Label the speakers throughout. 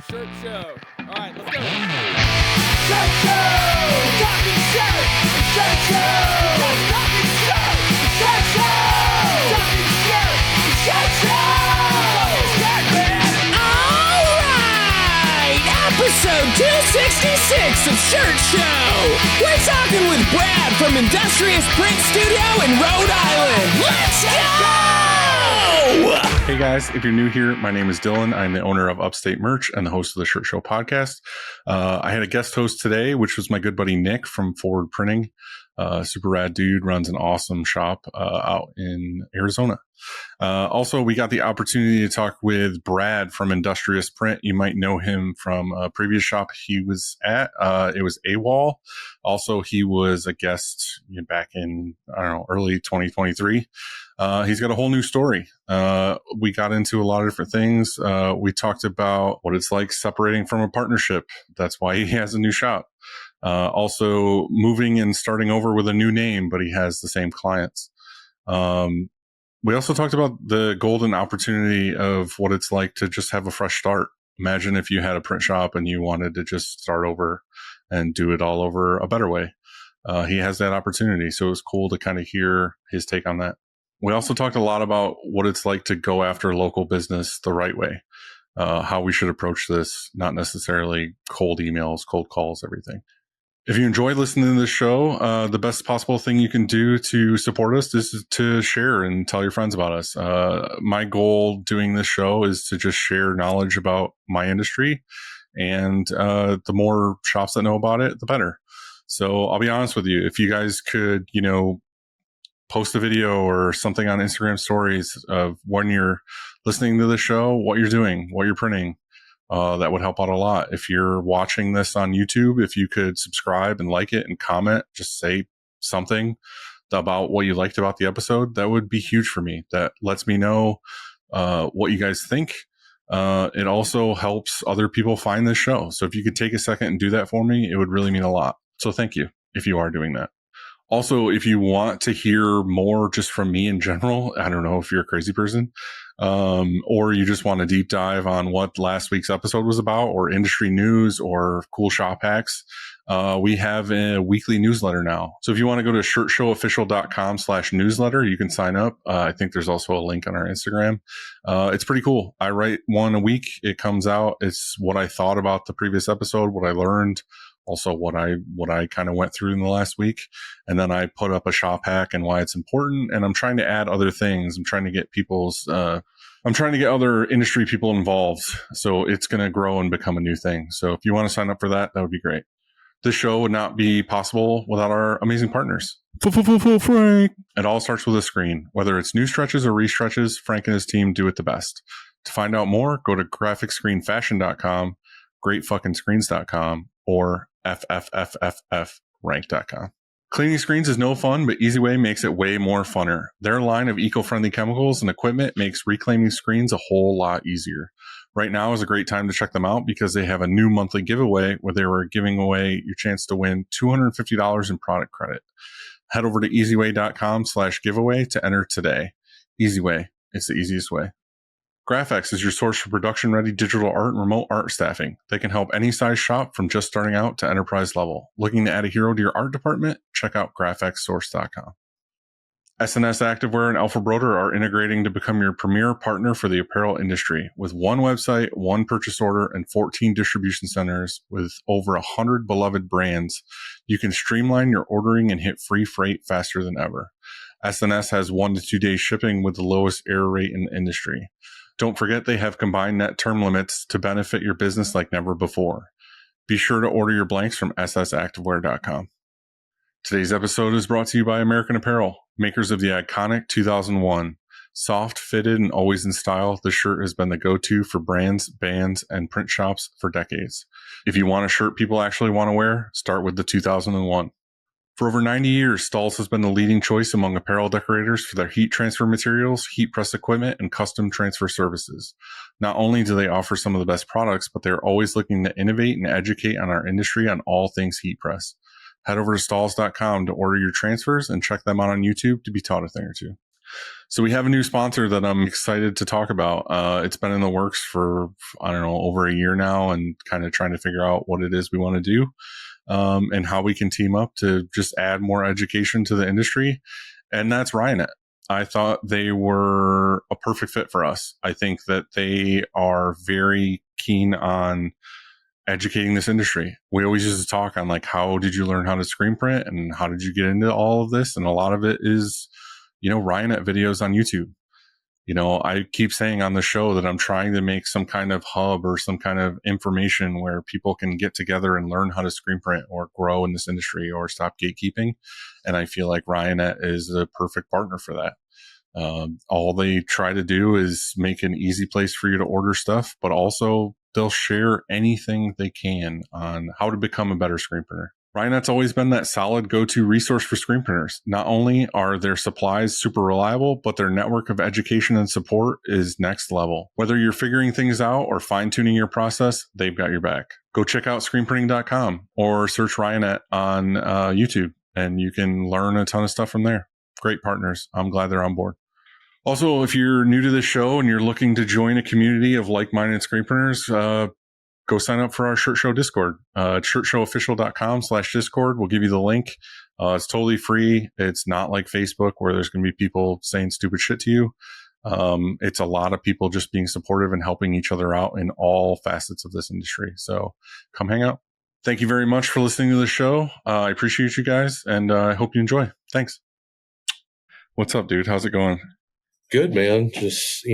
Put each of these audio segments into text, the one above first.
Speaker 1: Shirt show. All right, let's go.
Speaker 2: Shirt show! Talking shirt! Shirt show! Talking shirt! Shirt show! Talking shirt! Shirt show! All right! Episode 266 of Shirt Show! We're talking with Brad from Industrious Print Studio in Rhode Island. Let's go!
Speaker 3: Hey guys, if you're new here, my name is Dylan. I'm the owner of Upstate Merch and the host of the Shirt Show podcast. I had a guest host today, which was my good buddy Nick from Forward Printing. Super rad dude, runs an awesome shop out in Arizona. Also, we got the opportunity to talk with Brad from Industrious Print. You might know him from a previous shop he was at. It was AWOL. Also, he was a guest back in, early 2023. He's got a whole new story. We got into a lot of different things. We talked about what it's like separating from a partnership. That's why he has a new shop. Also moving and starting over with a new name, but he has the same clients. We also talked about the golden opportunity of what it's like to just have a fresh start. Imagine if you had a print shop and you wanted to just start over and do it all over a better way. He has that opportunity. So it was cool to kind of hear his take on that. We also talked a lot about what it's like to go after local business the right way, how we should approach this, not necessarily cold emails, cold calls, everything. If you enjoy listening to this show, the best possible thing you can do to support us is to share and tell your friends about us. My goal doing this show is to just share knowledge about my industry, and the more shops that know about it, the better. So I'll be honest with you. If you guys could, post a video or something on Instagram stories of when you're listening to the show, what you're doing, what you're printing, that would help out a lot. If you're watching this on YouTube, if you could subscribe and like it and comment, just say something about what you liked about the episode, that would be huge for me. That lets me know what you guys think. It also helps other people find this show. So if you could take a second and do that for me, it would really mean a lot. So thank you if you are doing that. Also, if you want to hear more just from me in general, I don't know if you're a crazy person, or you just want a deep dive on what last week's episode was about, or industry news, or cool shop hacks, we have a weekly newsletter now. So if you want to go to shirtshowofficial.com/newsletter, you can sign up. I think there's also a link on our Instagram. It's pretty cool. I write one a week. It comes out. It's what I thought about the previous episode, what I learned, also what I kind of went through in the last week. And then I put up a shop hack and why it's important. And I'm trying to add other things. I'm trying to get other industry people involved. So it's going to grow and become a new thing. So if you want to sign up for that, that would be great. This show would not be possible without our amazing partners. Frank. It all starts with a screen. Whether it's new stretches or restretches, Frank and his team do it the best. To find out more, go to graphicscreenfashion.com, greatfuckingscreens.com, or FFFFFrank.com. Cleaning screens is no fun, but EasyWay makes it way more funner. Their line of eco-friendly chemicals and equipment makes reclaiming screens a whole lot easier. Right now is a great time to check them out because they have a new monthly giveaway where they were giving away your chance to win $250 in product credit. Head over to easyway.com/giveaway to enter today. EasyWay, it's the easiest way. Graphics is your source for production-ready digital art and remote art staffing. They can help any size shop from just starting out to enterprise level. Looking to add a hero to your art department? Check out graphxsource.com. SNS Activewear and Alpha Broder are integrating to become your premier partner for the apparel industry. With one website, one purchase order, and 14 distribution centers with over 100 beloved brands, you can streamline your ordering and hit free freight faster than ever. SNS has 1 to 2 days shipping with the lowest error rate in the industry. Don't forget they have combined net term limits to benefit your business like never before. Be sure to order your blanks from ssactivewear.com. Today's episode is brought to you by American Apparel, makers of the iconic 2001. Soft, fitted, and always in style, this shirt has been the go-to for brands, bands, and print shops for decades. If you want a shirt people actually want to wear, start with the 2001. For over 90 years, Stahls has been the leading choice among apparel decorators for their heat transfer materials, heat press equipment, and custom transfer services. Not only do they offer some of the best products, but they're always looking to innovate and educate on our industry on all things heat press. Head over to stahls.com to order your transfers and check them out on YouTube to be taught a thing or two. So we have a new sponsor that I'm excited to talk about. It's been in the works for, I don't know, over a year now, and kind of trying to figure out what it is we want to do, and how we can team up to just add more education to the industry. And that's Ryanet. I thought they were a perfect fit for us. I think that they are very keen on educating this industry. We always used to talk on like, how did you learn how to screen print and how did you get into all of this? And a lot of it is, Ryanet videos on YouTube. I keep saying on the show that I'm trying to make some kind of hub or some kind of information where people can get together and learn how to screen print or grow in this industry or stop gatekeeping. And I feel like Ryanet is a perfect partner for that. All they try to do is make an easy place for you to order stuff, but also they'll share anything they can on how to become a better screen printer. Ryanet's always been that solid go-to resource for screen printers. Not only are their supplies super reliable, but their network of education and support is next level. Whether you're figuring things out or fine-tuning your process, they've got your back. Go check out screenprinting.com or search Ryanet on YouTube, and you can learn a ton of stuff from there. Great partners. I'm glad they're on board. Also, if you're new to this show and you're looking to join a community of like-minded screen printers, go sign up for our Shirt Show Discord. shirtshowofficial.com/Discord. We'll give you the link. It's totally free. It's not like Facebook where there's going to be people saying stupid shit to you. It's a lot of people just being supportive and helping each other out in all facets of this industry. So come hang out. Thank you very much for listening to the show. I appreciate you guys, and I hope you enjoy. Thanks. What's up, dude? How's it going?
Speaker 4: Good, man. Just,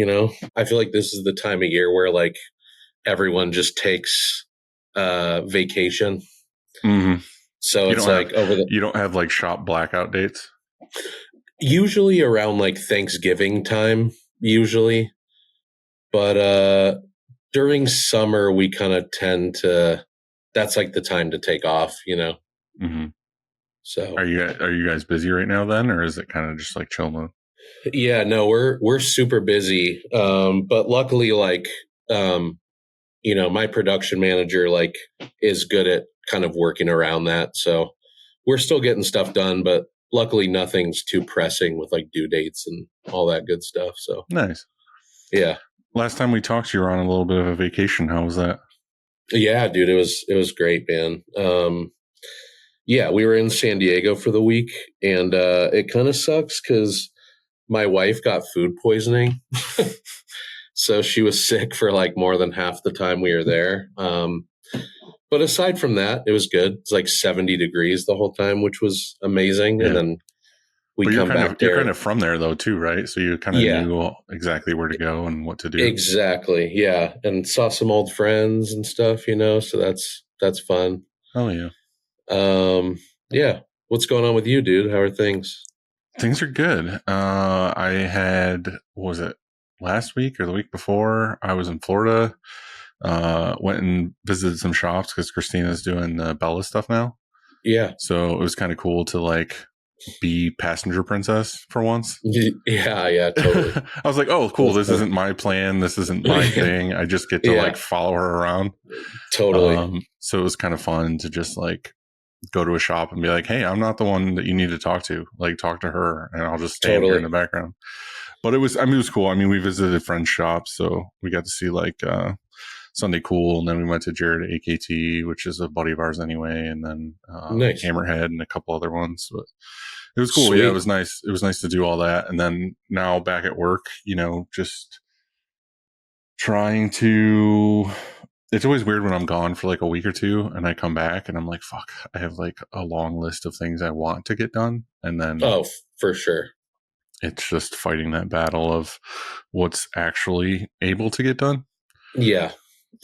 Speaker 4: I feel like this is the time of year where like everyone just takes vacation.
Speaker 3: Mm-hmm.
Speaker 4: So it's like
Speaker 3: you don't have like shop blackout dates?
Speaker 4: Usually around like Thanksgiving time, usually. But during summer, we kind of tend to, that's like the time to take off,
Speaker 3: Mm-hmm.
Speaker 4: So
Speaker 3: are you guys busy right now then, or is it kind of just like chill mode?
Speaker 4: Yeah, no, we're super busy. But luckily, like, my production manager, like, is good at kind of working around that. So we're still getting stuff done, but luckily nothing's too pressing with like due dates and all that good stuff. So
Speaker 3: nice.
Speaker 4: Yeah.
Speaker 3: Last time we talked, you were on a little bit of a vacation. How was that?
Speaker 4: Yeah, dude, it was great, man. Yeah, we were in San Diego for the week, and it kind of sucks because my wife got food poisoning. So she was sick for like more than half the time we were there. But aside from that, it was good. It's like 70 degrees the whole time, which was amazing. Yeah. And then
Speaker 3: you're kind of from there though too, right? So you kind of knew exactly where to go and what to do.
Speaker 4: Exactly. Yeah. And saw some old friends and stuff, so that's fun.
Speaker 3: Oh yeah.
Speaker 4: Yeah. What's going on with you, dude? How are things?
Speaker 3: Things are good. I had, what was it, last week or the week before? I was in Florida. Went and visited some shops because Christina's doing the Bella stuff now.
Speaker 4: Yeah.
Speaker 3: So it was kind of cool to like be passenger princess for once.
Speaker 4: Yeah, totally.
Speaker 3: I was like, oh, cool. This isn't my plan. This isn't my thing. I just get to like follow her around.
Speaker 4: Totally.
Speaker 3: So it was kind of fun to just like go to a shop and be like, hey, I'm not the one that you need to talk to. Like, talk to her, and I'll just stand here in the background. But it was cool. I mean, we visited friend shops, so we got to see like Sunday Cool, and then we went to Jared AKT, which is a buddy of ours anyway, and then
Speaker 4: nice.
Speaker 3: Hammerhead and a couple other ones. But it was cool.
Speaker 4: Sweet.
Speaker 3: Yeah, it was nice. It was nice to do all that, and then now back at work, just trying to. It's always weird when I'm gone for like a week or two and I come back and I'm like, fuck, I have like a long list of things I want to get done. And then
Speaker 4: for sure,
Speaker 3: it's just fighting that battle of what's actually able to get done.
Speaker 4: Yeah,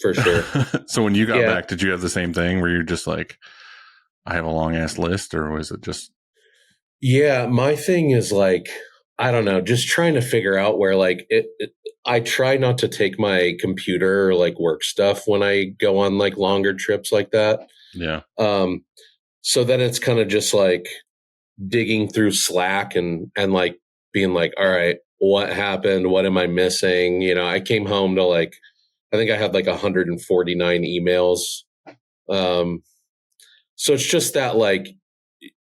Speaker 4: for sure.
Speaker 3: So when you got back, did you have the same thing where you're just like, I have a long ass list, or was it just?
Speaker 4: Yeah, my thing is like, I don't know, just trying to figure out where like I try not to take my computer or like work stuff when I go on like longer trips like that.
Speaker 3: Yeah.
Speaker 4: So then it's kind of just like digging through Slack and like being like, all right, what happened? What am I missing? I came home to like, I think I had like 149 emails. So it's just that like,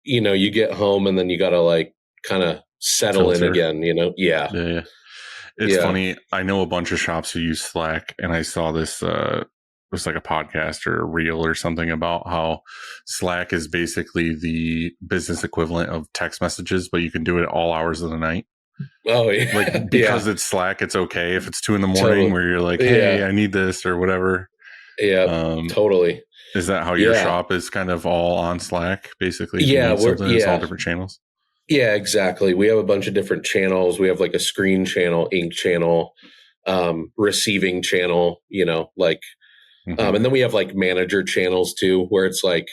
Speaker 4: you get home and then you got to like kind of settle in again, Yeah.
Speaker 3: Yeah. It's funny. I know a bunch of shops who use Slack, and I saw this, it was like a podcast or a reel or something about how Slack is basically the business equivalent of text messages, but you can do it at all hours of the night.
Speaker 4: Oh, yeah.
Speaker 3: Like, because it's Slack, it's okay if it's 2 a.m.
Speaker 4: Totally.
Speaker 3: where you're like, hey, I need this or whatever.
Speaker 4: Yeah, totally.
Speaker 3: Is that how your shop is kind of all on Slack, basically?
Speaker 4: Yeah,
Speaker 3: it's all different channels.
Speaker 4: Yeah, exactly. We have a bunch of different channels. We have like a screen channel, ink channel, receiving channel, and then we have like manager channels too, where it's like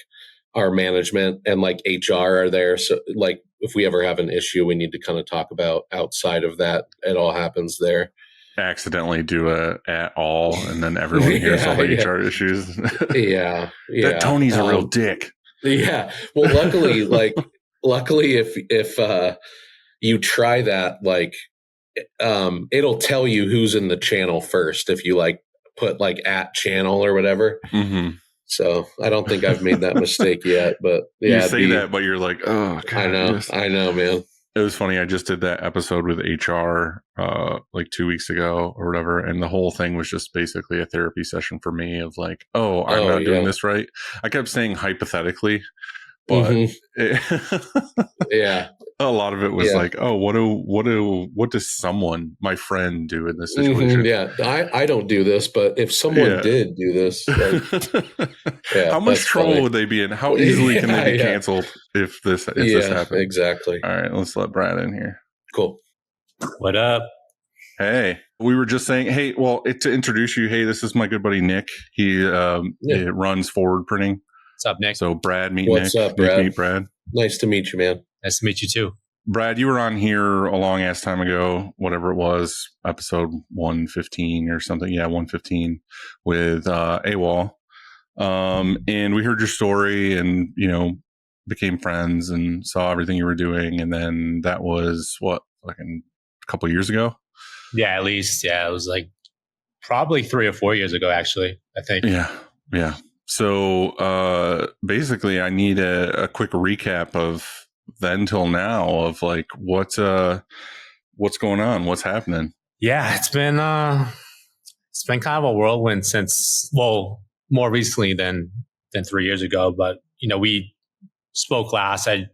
Speaker 4: our management and like HR are there. So like if we ever have an issue, we need to kind of talk about outside of that. It all happens there.
Speaker 3: Accidentally do a at all, and then everyone hears all the HR issues.
Speaker 4: Yeah.
Speaker 3: That Tony's a real dick.
Speaker 4: Yeah. Well, luckily, if you try that, like, it'll tell you who's in the channel first if you like put like at channel or whatever.
Speaker 3: Mm-hmm.
Speaker 4: So I don't think I've made that mistake yet, but yeah,
Speaker 3: you say that, but you're like, oh, God,
Speaker 4: I know, man.
Speaker 3: It was funny. I just did that episode with HR like 2 weeks ago or whatever, and the whole thing was just basically a therapy session for me of like, I'm not doing this right. I kept saying hypothetically, but a lot of it was like, what does someone, my friend, do in this situation?
Speaker 4: Yeah, I don't do this, but if someone did do this, like,
Speaker 3: how much trouble would they be in? How easily can they be canceled if this happens?
Speaker 4: Exactly.
Speaker 3: All right, let's let Brad in here.
Speaker 4: Cool.
Speaker 5: What up?
Speaker 3: Hey, we were just saying, hey, well, to introduce you, hey, this is my good buddy Nick. He runs Forward Printing.
Speaker 5: What's up, Nick?
Speaker 3: So Brad, meet
Speaker 4: What's
Speaker 3: Nick.
Speaker 4: up, Brad?
Speaker 3: Meet Brad.
Speaker 4: Nice to meet you, man.
Speaker 5: Nice to meet you too.
Speaker 3: Brad, you were on here a long ass time ago, whatever it was, episode 115 or something. Yeah, 115 with AWOL. And we heard your story and, became friends and saw everything you were doing. And then that was like a couple of years ago?
Speaker 5: Yeah, at least. Yeah, it was like probably 3 or 4 years ago, actually, I think.
Speaker 3: Yeah. So basically, I need a quick recap of then till now of like what's going on, what's happening.
Speaker 5: Yeah, it's been kind of a whirlwind since more recently than 3 years ago. But we spoke last. I think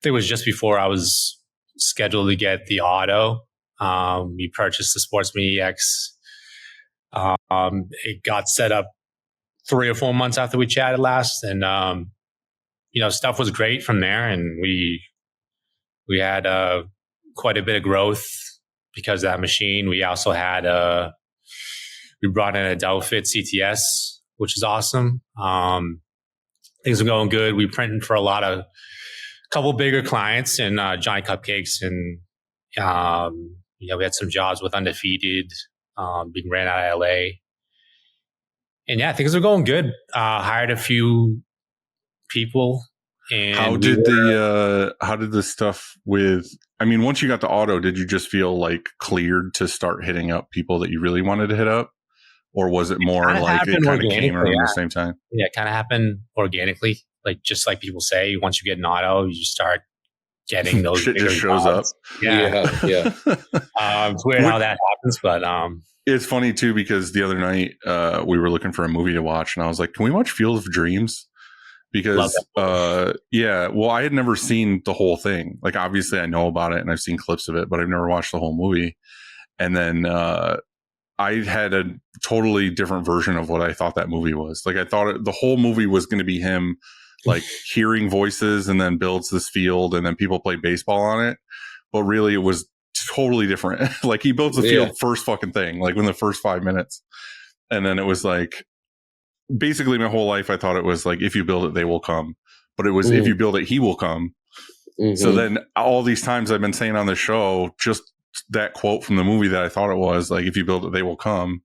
Speaker 5: it was just before I was scheduled to get the auto. We purchased the Sportsman EX. It got set up 3 or 4 months after we chatted last, and stuff was great from there, and we had quite a bit of growth because of that machine. We also had we brought in a Delfit CTS, which is awesome. Things are going good. We printed for a couple bigger clients and Giant Cupcakes, and we had some jobs with Undefeated, being ran out of LA. And yeah, things are going good. Hired a few people. And
Speaker 3: how did the stuff with, once you got the auto, did you just feel like cleared to start hitting up people that you really wanted to hit up? Or was it more like it kind of came around the same time?
Speaker 5: Yeah, it kind of happened organically. Like, just like people say, once you get an auto, you just start getting those.
Speaker 3: Shit just shows
Speaker 5: jobs.
Speaker 3: up.
Speaker 5: Yeah. It's weird how that happens, but
Speaker 3: it's funny too, because the other night we were looking for a movie to watch, and I was like, can we watch Field of Dreams? Because I had never seen the whole thing. Like, obviously I know about it and I've seen clips of it, but I've never watched the whole movie. And then I had a totally different version of what I thought that movie was. Like, I thought the whole movie was going to be him like hearing voices and then builds this field and then people play baseball on it. But really it was totally different. Like, he builds the field first fucking thing, like in the first 5 minutes. And then it was like, basically my whole life I thought it was like, if you build it, they will come. But it was, if you build it, he will come. Mm-hmm. So then all these times I've been saying on the show, just that quote from the movie that I thought it was like, if you build it, they will come,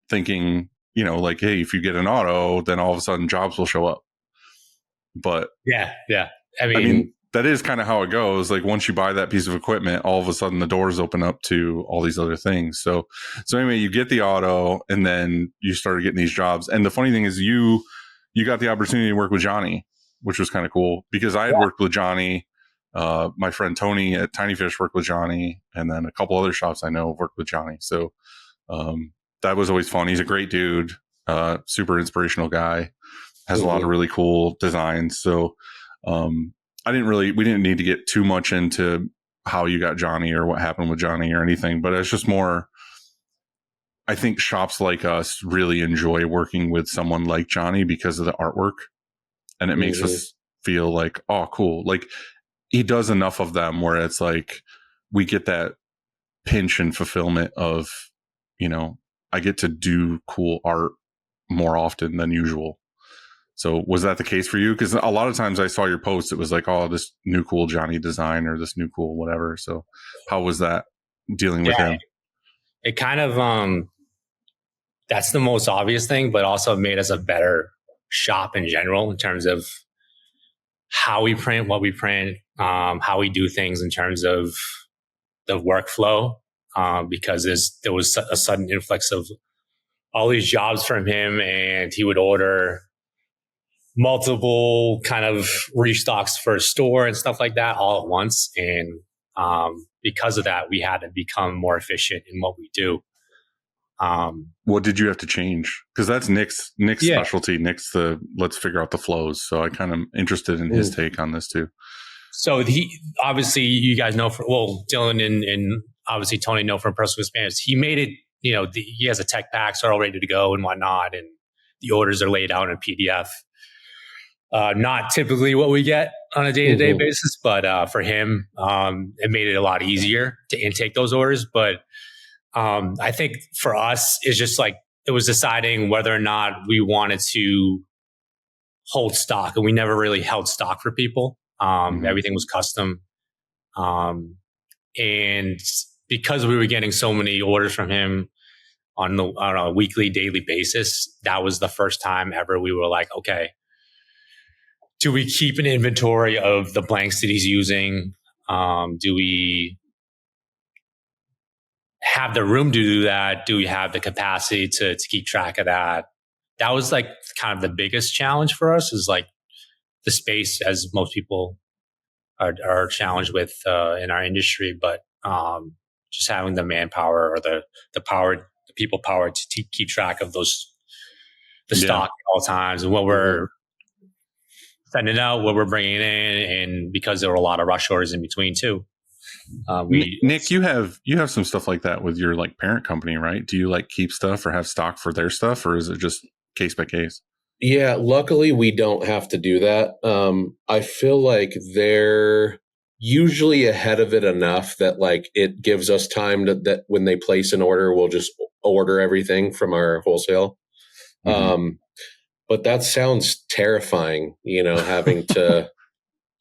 Speaker 3: thinking, like, hey, if you get an auto, then all of a sudden jobs will show up. But
Speaker 5: yeah.
Speaker 3: I mean, that is kind of how it goes. Like, once you buy that piece of equipment, all of a sudden the doors open up to all these other things. So anyway, you get the auto and then you started getting these jobs. And the funny thing is you got the opportunity to work with Johnny, which was kind of cool, because I had worked with Johnny My friend Tony at Tiny Fish worked with Johnny, and then a couple other shops I know worked with Johnny. So that was always fun. He's a great dude, super inspirational guy, has a lot of really cool designs. So we didn't need to get too much into how you got Johnny or what happened with Johnny or anything, but it's just more, I think shops like us really enjoy working with someone like Johnny because of the artwork, and it makes us feel like, oh, cool. Like he does enough of them where it's like we get that pinch and fulfillment of, I get to do cool art more often than usual. So was that the case for you? Because a lot of times I saw your posts, it was like, oh, this new cool Johnny design or this new cool whatever. So how was that dealing with him?
Speaker 5: It kind of, that's the most obvious thing, but also made us a better shop in general in terms of how we print, what we print, how we do things in terms of the workflow, because there was a sudden influx of all these jobs from him, and he would order multiple kind of restocks for a store and stuff like that all at once. And because of that, we had to become more efficient in what we do.
Speaker 3: What did you have to change? Because that's Nick's specialty. Nick's let's figure out the flows. So I kind of interested in his take on this too.
Speaker 5: So he, obviously you guys know, Dylan and obviously Tony know from personal experience, he made it, he has a tech pack, so all ready to go and whatnot. And the orders are laid out in a PDF. Not typically what we get on a day-to-day basis, but for him, it made it a lot easier to intake those orders. But I think for us, it's just like it was deciding whether or not we wanted to hold stock, and we never really held stock for people. Everything was custom. And because we were getting so many orders from him on a weekly, daily basis, that was the first time ever we were like, okay, do we keep an inventory of the blanks that he's using? Do we have the room to do that? Do we have the capacity to keep track of that? That was like kind of the biggest challenge for us, is like the space, as most people are challenged with in our industry, but just having the manpower or the people power to keep track of the stock at all times, and what we're sending out, what we're bringing in, and because there were a lot of rush orders in between too.
Speaker 3: Nick, you have some stuff like that with your like parent company, right? Do you like keep stuff or have stock for their stuff, or is it just case by case?
Speaker 4: Yeah, luckily we don't have to do that. I feel like they're usually ahead of it enough that like it gives us time that when they place an order, we'll just order everything from our wholesale. But that sounds terrifying, having to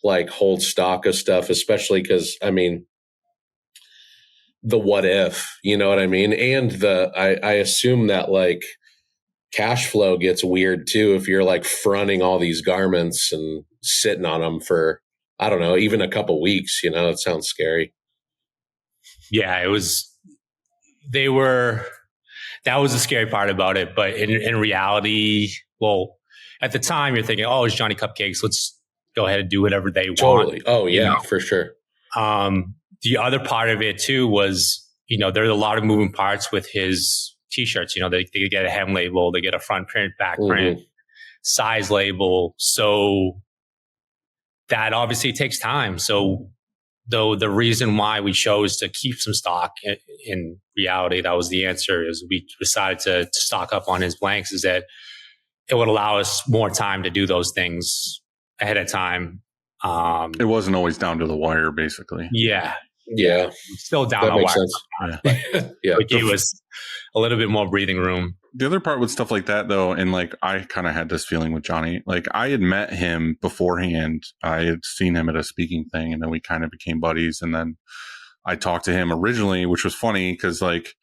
Speaker 4: like hold stock of stuff, especially because, I mean, the what if, you know what I mean? And I assume that like cash flow gets weird too if you're like fronting all these garments and sitting on them for, I don't know, even a couple weeks, it sounds scary.
Speaker 5: Yeah, that was the scary part about it. But in reality, well, at the time you're thinking, oh, it's Johnny Cupcakes, let's go ahead and do whatever they want.
Speaker 4: Totally. Oh yeah, for sure.
Speaker 5: The other part of it too was, there's a lot of moving parts with his t-shirts. They get a hem label, they get a front print, back print, size label. So that obviously takes time. So though the reason why we chose to keep some stock, in reality, that was the answer, is we decided to stock up on his blanks, is that it would allow us more time to do those things ahead of time.
Speaker 3: It wasn't always down to the wire, basically.
Speaker 5: Yeah. Still down
Speaker 4: that
Speaker 5: the
Speaker 4: makes
Speaker 5: wire.
Speaker 4: Sense. Yeah.
Speaker 5: It gave us a little bit more breathing room.
Speaker 3: The other part with stuff like that, though, and like I kind of had this feeling with Johnny, like I had met him beforehand. I had seen him at a speaking thing, and then we kind of became buddies. And then I talked to him originally, which was funny because like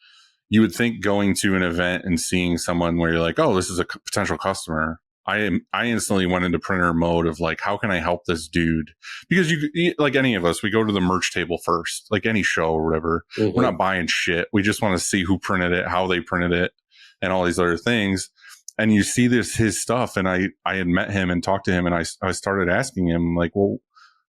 Speaker 3: you would think going to an event and seeing someone where you're like, oh, this is a potential customer. I instantly went into printer mode of like, how can I help this dude? Because you, like any of us, we go to the merch table first, like any show or whatever. We're not buying shit. We just want to see who printed it, how they printed it, and all these other things. And you see his stuff. And I had met him and talked to him, and I started asking him like, well,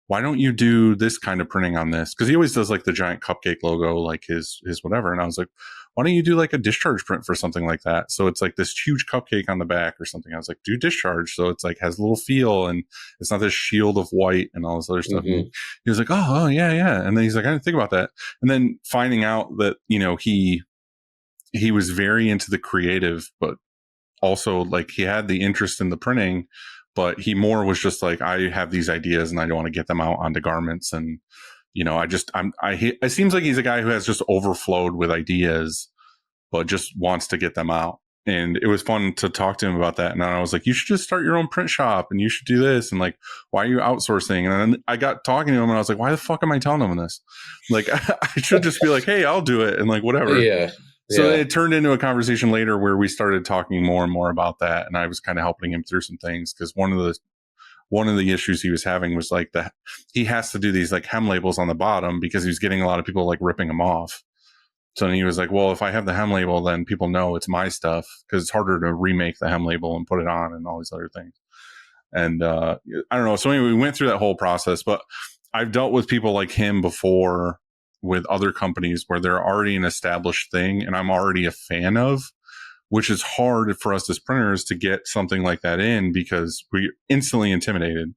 Speaker 3: why don't you do this kind of printing on this? Because he always does like the giant cupcake logo, like his whatever. And I was like, why don't you do like a discharge print for something like that? So it's like this huge cupcake on the back or something. I was like, do discharge. So it's like has a little feel and it's not this shield of white and all this other stuff.
Speaker 4: Mm-hmm.
Speaker 3: And he was like, oh, yeah, yeah. And then he's like, I didn't think about that. And then finding out that, you know, he was very into the creative, but also like he had the interest in the printing, but he more was just like, I have these ideas and I don't want to get them out onto garments. And, you know, it seems like he's a guy who has just overflowed with ideas, but just wants to get them out. And it was fun to talk to him about that. And I was like, you should just start your own print shop and you should do this. And like, why are you outsourcing? And then I got talking to him and I was like, why the fuck am I telling him this? Like, I should just be like, hey, I'll do it. And like, whatever.
Speaker 4: Yeah.
Speaker 3: So it turned into a conversation later where we started talking more and more about that. And I was kind of helping him through some things because one of the issues he was having was like that he has to do these like hem labels on the bottom because he was getting a lot of people like ripping them off. So he was like, well, if I have the hem label, then people know it's my stuff because it's harder to remake the hem label and put it on and all these other things. And I don't know. So anyway, we went through that whole process, but I've dealt with people like him before with other companies where they're already an established thing and I'm already a fan of, which is hard for us as printers to get something like that in because we're instantly intimidated.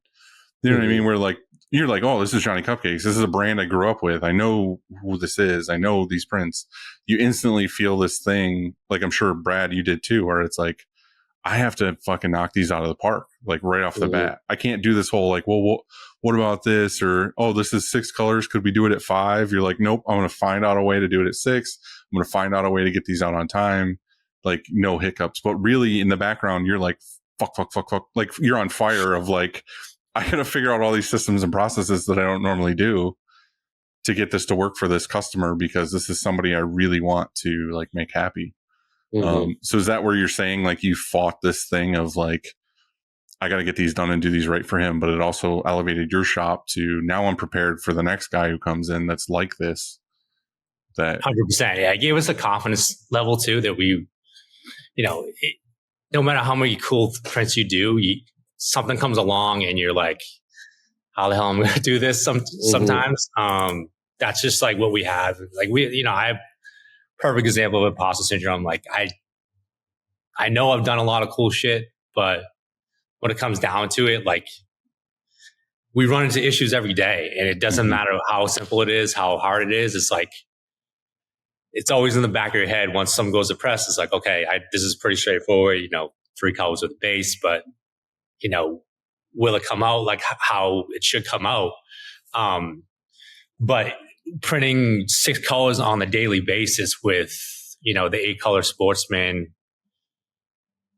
Speaker 3: You know what I mean? We're like, you're like, oh, this is Johnny Cupcakes. This is a brand I grew up with. I know who this is. I know these prints. You instantly feel this thing. Like I'm sure Brad, you did too, where it's like, I have to fucking knock these out of the park, like right off the bat. I can't do this whole like, well, what about this? Or, oh, this is 6 colors. Could we do it at 5? You're like, nope, I'm going to find out a way to do it at 6. I'm going to find out a way to get these out on time. Like no hiccups. But really in the background, you're like, fuck. Like you're on fire of like, I got to figure out all these systems and processes that I don't normally do to get this to work for this customer because this is somebody I really want to like make happy. So is that where you're saying like you fought this thing of like, I got to get these done and do these right for him, but it also elevated your shop to now I'm prepared for the next guy who comes in that's like this. That
Speaker 5: 100%. Yeah. It gave us a confidence level too that we, you know, no matter how many cool prints you do, something comes along and you're like, how the hell am I going to do this sometimes? That's just like what we have. Like I have perfect example of imposter syndrome. Like I know I've done a lot of cool shit, but when it comes down to it, like we run into issues every day and it doesn't matter how simple it is, how hard it is. It's like, it's always in the back of your head. Once something goes to press, it's like, okay, this is pretty straightforward, 3 colors with the base, but will it come out like how it should come out? But printing 6 colors on a daily basis with, the 8-color Sportsman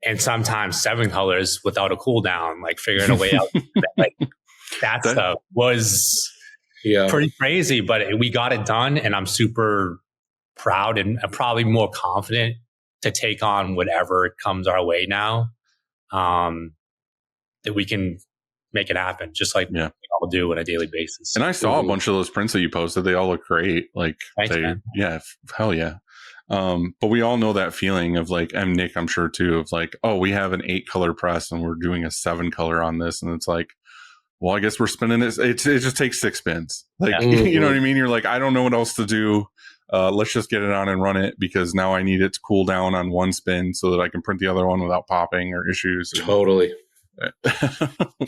Speaker 5: and sometimes 7 colors without a cool down, like figuring a way out that stuff was pretty crazy, but we got it done and I'm super proud and probably more confident to take on whatever comes our way now. That we can make it happen, just like we all do on a daily basis.
Speaker 3: And I saw a bunch of those prints that you posted. They all look great. Like,
Speaker 5: thanks, man.
Speaker 3: Yeah, hell yeah. But we all know that feeling of like, and Nick, I'm sure too, of like, oh, we have an 8-color press and we're doing a 7-color on this. And it's like, well, I guess we're spinning it. It just takes 6 spins. Like, you know what I mean? You're like, I don't know what else to do. Let's just get it on and run it because now I need it to cool down on one spin so that I can print the other one without popping or issues.
Speaker 4: Totally.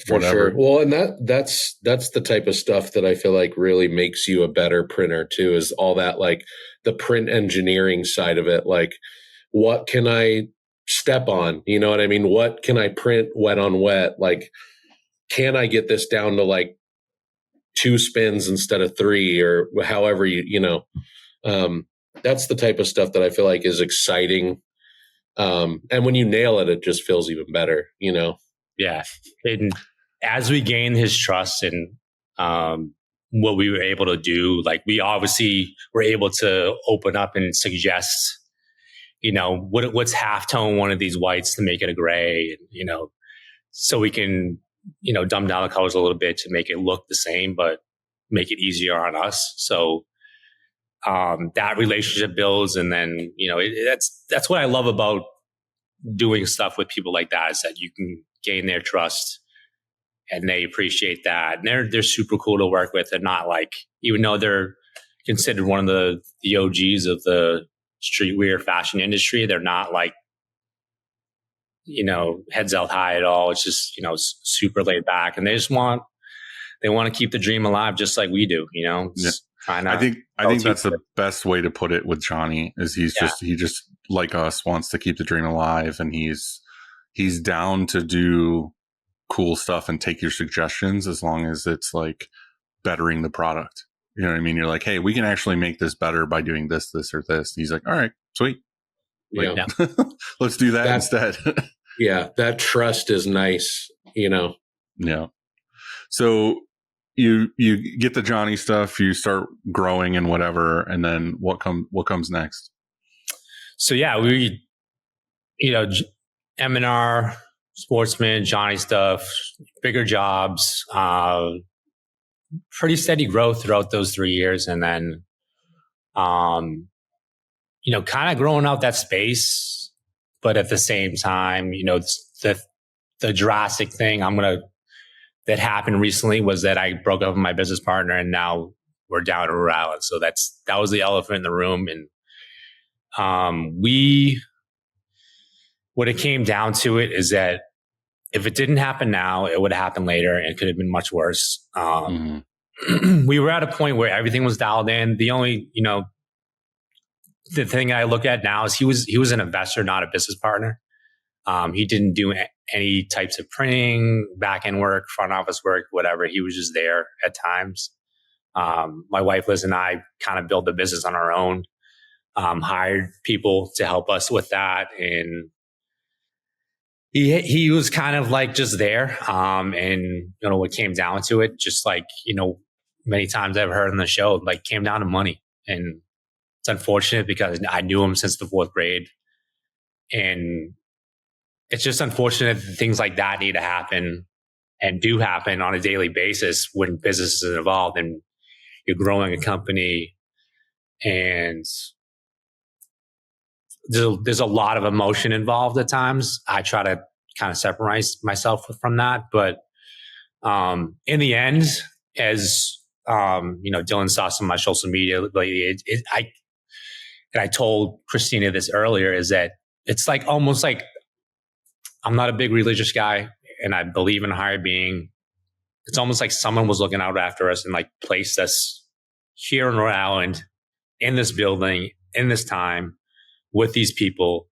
Speaker 4: For sure. Well, and that's the type of stuff that I feel like really makes you a better printer too, is all that like the print engineering side of it. Like, what can I step on? You know what I mean? What can I print wet on wet? Like, can I get this down to like 2 spins instead of 3 or however that's the type of stuff that I feel like is exciting. And when you nail it, it just feels even better,
Speaker 5: Yeah. And as we gain his trust and what we were able to do, like we obviously were able to open up and suggest, what's halftone one of these whites to make it a gray, and, so we can, dumb down the colors a little bit to make it look the same, but make it easier on us. So that relationship builds. And then, that's what I love about doing stuff with people like that, is that you can gain their trust and they appreciate that. And they're super cool to work with. They're not like, even though they're considered one of the OGs of the streetwear fashion industry, they're not like, heads held high at all. It's just, super laid back, and they want to keep the dream alive just like we do,
Speaker 3: Yeah. I think that's the best way to put it with Johnny is he just like us wants to keep the dream alive, and he's down to do cool stuff and take your suggestions as long as it's like bettering the product. You know what I mean? You're like, hey, we can actually make this better by doing this, this, or this. And he's like, all right, sweet. Like,
Speaker 4: Yeah.
Speaker 3: Let's do that instead.
Speaker 4: Yeah. That trust is nice,
Speaker 3: Yeah. So you get the Johnny stuff, you start growing and whatever. And then what comes next?
Speaker 5: So yeah, we, M&R, Sportsman, Johnny stuff, bigger jobs, pretty steady growth throughout those 3 years. And then, kind of growing out that space, but at the same time, the drastic thing that happened recently was that I broke up with my business partner, and now we're down to Rhode Island. So that was the elephant in the room. And, what it came down to it is that if it didn't happen now, it would have happened later, and it could have been much worse. We were at a point where everything was dialed in. The only, the thing I look at now is he was an investor, not a business partner. He didn't do any types of printing, back end work, front office work, whatever. He was just there at times. My wife Liz and I kind of built the business on our own, hired people to help us with that, and he was kind of like just there. And what came down to it, just like, many times I've heard on the show, like came down to money. And it's unfortunate because I knew him since the 4th grade. And it's just unfortunate that things like that need to happen and do happen on a daily basis when business is involved and you're growing a company. And there's a lot of emotion involved at times. I try to kind of separate myself from that. But in the end, as Dylan saw some of my social media lately, I told Christina this earlier, is that it's like almost like I'm not a big religious guy and I believe in a higher being. It's almost like someone was looking out after us and like placed us here in Rhode Island, in this building, in this time, with these people.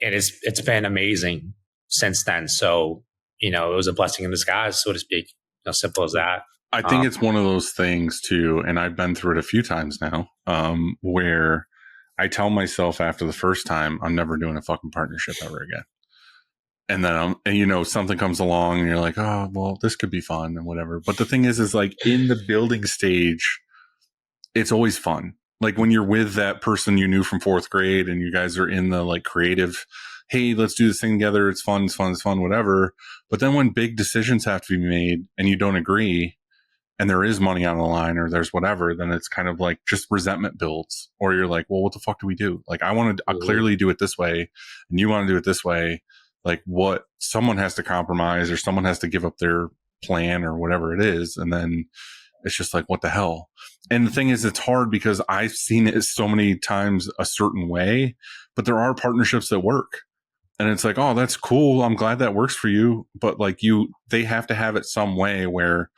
Speaker 5: And it's been amazing since then. So, it was a blessing in disguise, so to speak. Simple as that.
Speaker 3: I think it's one of those things too, and I've been through it a few times now, where I tell myself after the first time, I'm never doing a fucking partnership ever again. And then, something comes along and you're like, oh, well, this could be fun and whatever. But the thing is like in the building stage, it's always fun. Like when you're with that person you knew from 4th grade and you guys are in the like creative, hey, let's do this thing together. It's fun, whatever. But then when big decisions have to be made and you don't agree and there is money on the line or there's whatever, then it's kind of like just resentment builds, or you're like, well, what the fuck do we do? Like I clearly do it this way and you want to do it this way. Like what, someone has to compromise or someone has to give up their plan or whatever it is. And then it's just like, what the hell? And the thing is, it's hard because I've seen it so many times a certain way, but there are partnerships that work. And it's like, oh, that's cool. I'm glad that works for you. But like they have to have it some way where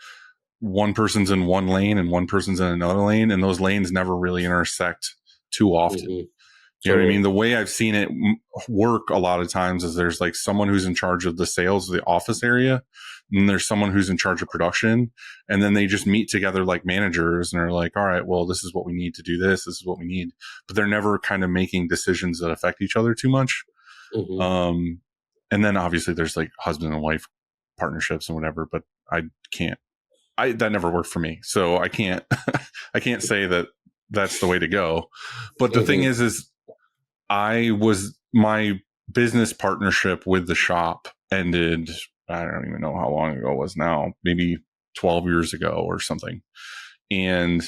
Speaker 3: one person's in one lane and one person's in another lane. And those lanes never really intersect too often. Mm-hmm. You know what I mean? The way I've seen it work a lot of times is there's like someone who's in charge of the sales of the office area, and there's someone who's in charge of production, and then they just meet together like managers and are like, all right, well, this is what we need to do this is what we need. But they're never kind of making decisions that affect each other too much. Mm-hmm. And then obviously there's like husband and wife partnerships and whatever, but that never worked for me. So I can't say that that's the way to go. But the thing is my business partnership with the shop ended, I don't even know how long ago it was now, maybe 12 years ago or something. And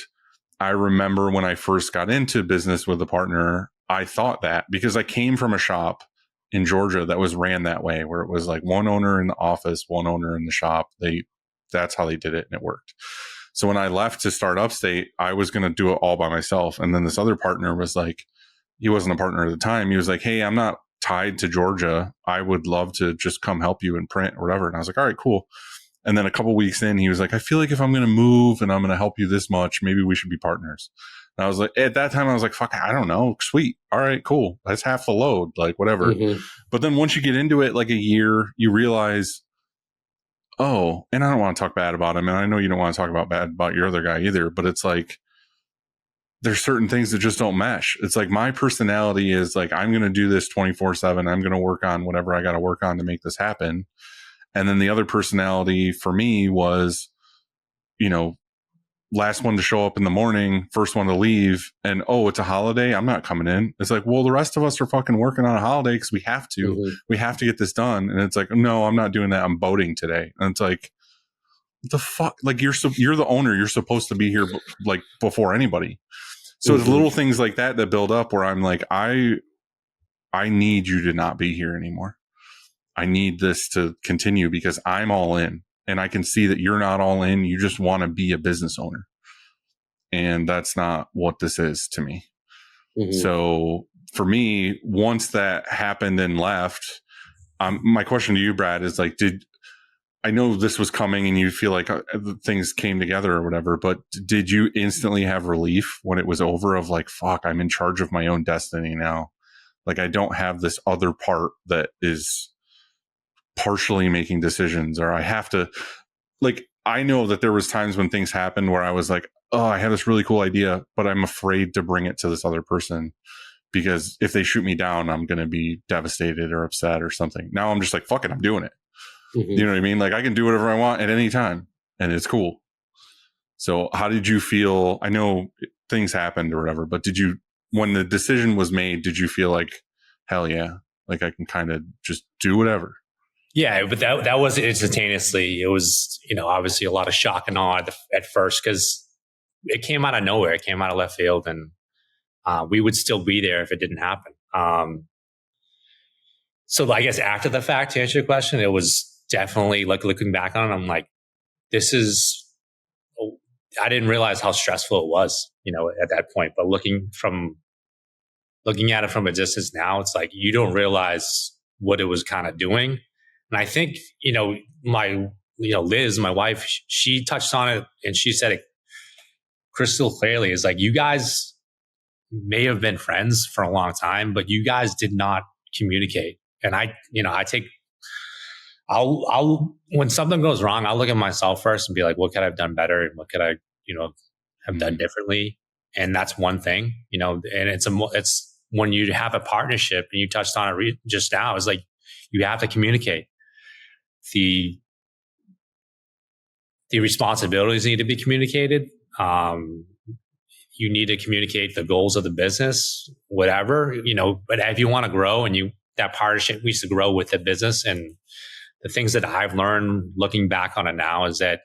Speaker 3: I remember when I first got into business with a partner, I thought that because I came from a shop in Georgia that was ran that way, where it was like one owner in the office, one owner in the shop. That's how they did it, and it worked. So when I left to start Upstate, I was going to do it all by myself. And then this other partner was like, he wasn't a partner at the time. He was like, hey, I'm not tied to Georgia. I would love to just come help you in print or whatever. And I was like, all right, cool. And then a couple weeks in, he was like, I feel like if I'm going to move and I'm going to help you this much, maybe we should be partners. And I was like, at that time, I was like, fuck, I don't know. Sweet. All right, cool. That's half the load, like whatever. Mm-hmm. But then once you get into it, like a year, you realize, oh, and I don't want to talk bad about him. And I know you don't want to talk about bad about your other guy either, but it's like, there's certain things that just don't mesh. It's like my personality is like, I'm going to do this 24/7. I'm going to work on whatever I got to work on to make this happen. And then the other personality for me was, you know, last one to show up in the morning, first one to leave. And, oh, it's a holiday. I'm not coming in. It's like, well, the rest of us are fucking working on a holiday because we have to. Mm-hmm. We have to get this done. And it's like, no, I'm not doing that. I'm boating today. And it's like, what the fuck? Like, you're the owner. You're supposed to be here like before anybody. So it's little things like that build up where I'm like, I need you to not be here anymore. I need this to continue because I'm all in, and I can see that you're not all in. You just want to be a business owner. And that's not what this is to me. Mm-hmm. So for me, once that happened and left, my question to you, Brad, is like, I know this was coming and you feel like things came together or whatever, but did you instantly have relief when it was over of like, fuck, I'm in charge of my own destiny now. Like, I don't have this other part that is partially making decisions, or I have to, like, I know that there was times when things happened where I was like, oh, I have this really cool idea, but I'm afraid to bring it to this other person because if they shoot me down, I'm going to be devastated or upset or something. Now I'm just like, fuck it, I'm doing it. Mm-hmm. You know what I mean? Like, I can do whatever I want at any time and it's cool. So how did you feel? I know things happened or whatever, but when the decision was made, did you feel like, hell yeah, like I can kind of just do whatever?
Speaker 5: Yeah, but that wasn't instantaneously. It was, obviously a lot of shock and awe at first because it came out of nowhere. It came out of left field, and we would still be there if it didn't happen. So I guess after the fact, to answer your question, it was definitely, like, looking back on it, I'm like, I didn't realize how stressful it was, at that point. But looking at it from a distance now, it's like you don't realize what it was kind of doing. And I think, Liz, my wife, she touched on it and she said it crystal clearly. Is like, you guys may have been friends for a long time, but you guys did not communicate. And I'll when something goes wrong, I'll look at myself first and be like, what could I have done better? And what could I, have done differently? And that's one thing, and it's when you have a partnership, and you touched on it just now, is like, you have to communicate. The responsibilities need to be communicated. You need to communicate the goals of the business, whatever, but if you want to grow and that partnership needs to grow with the business. And the things that I've learned looking back on it now is that,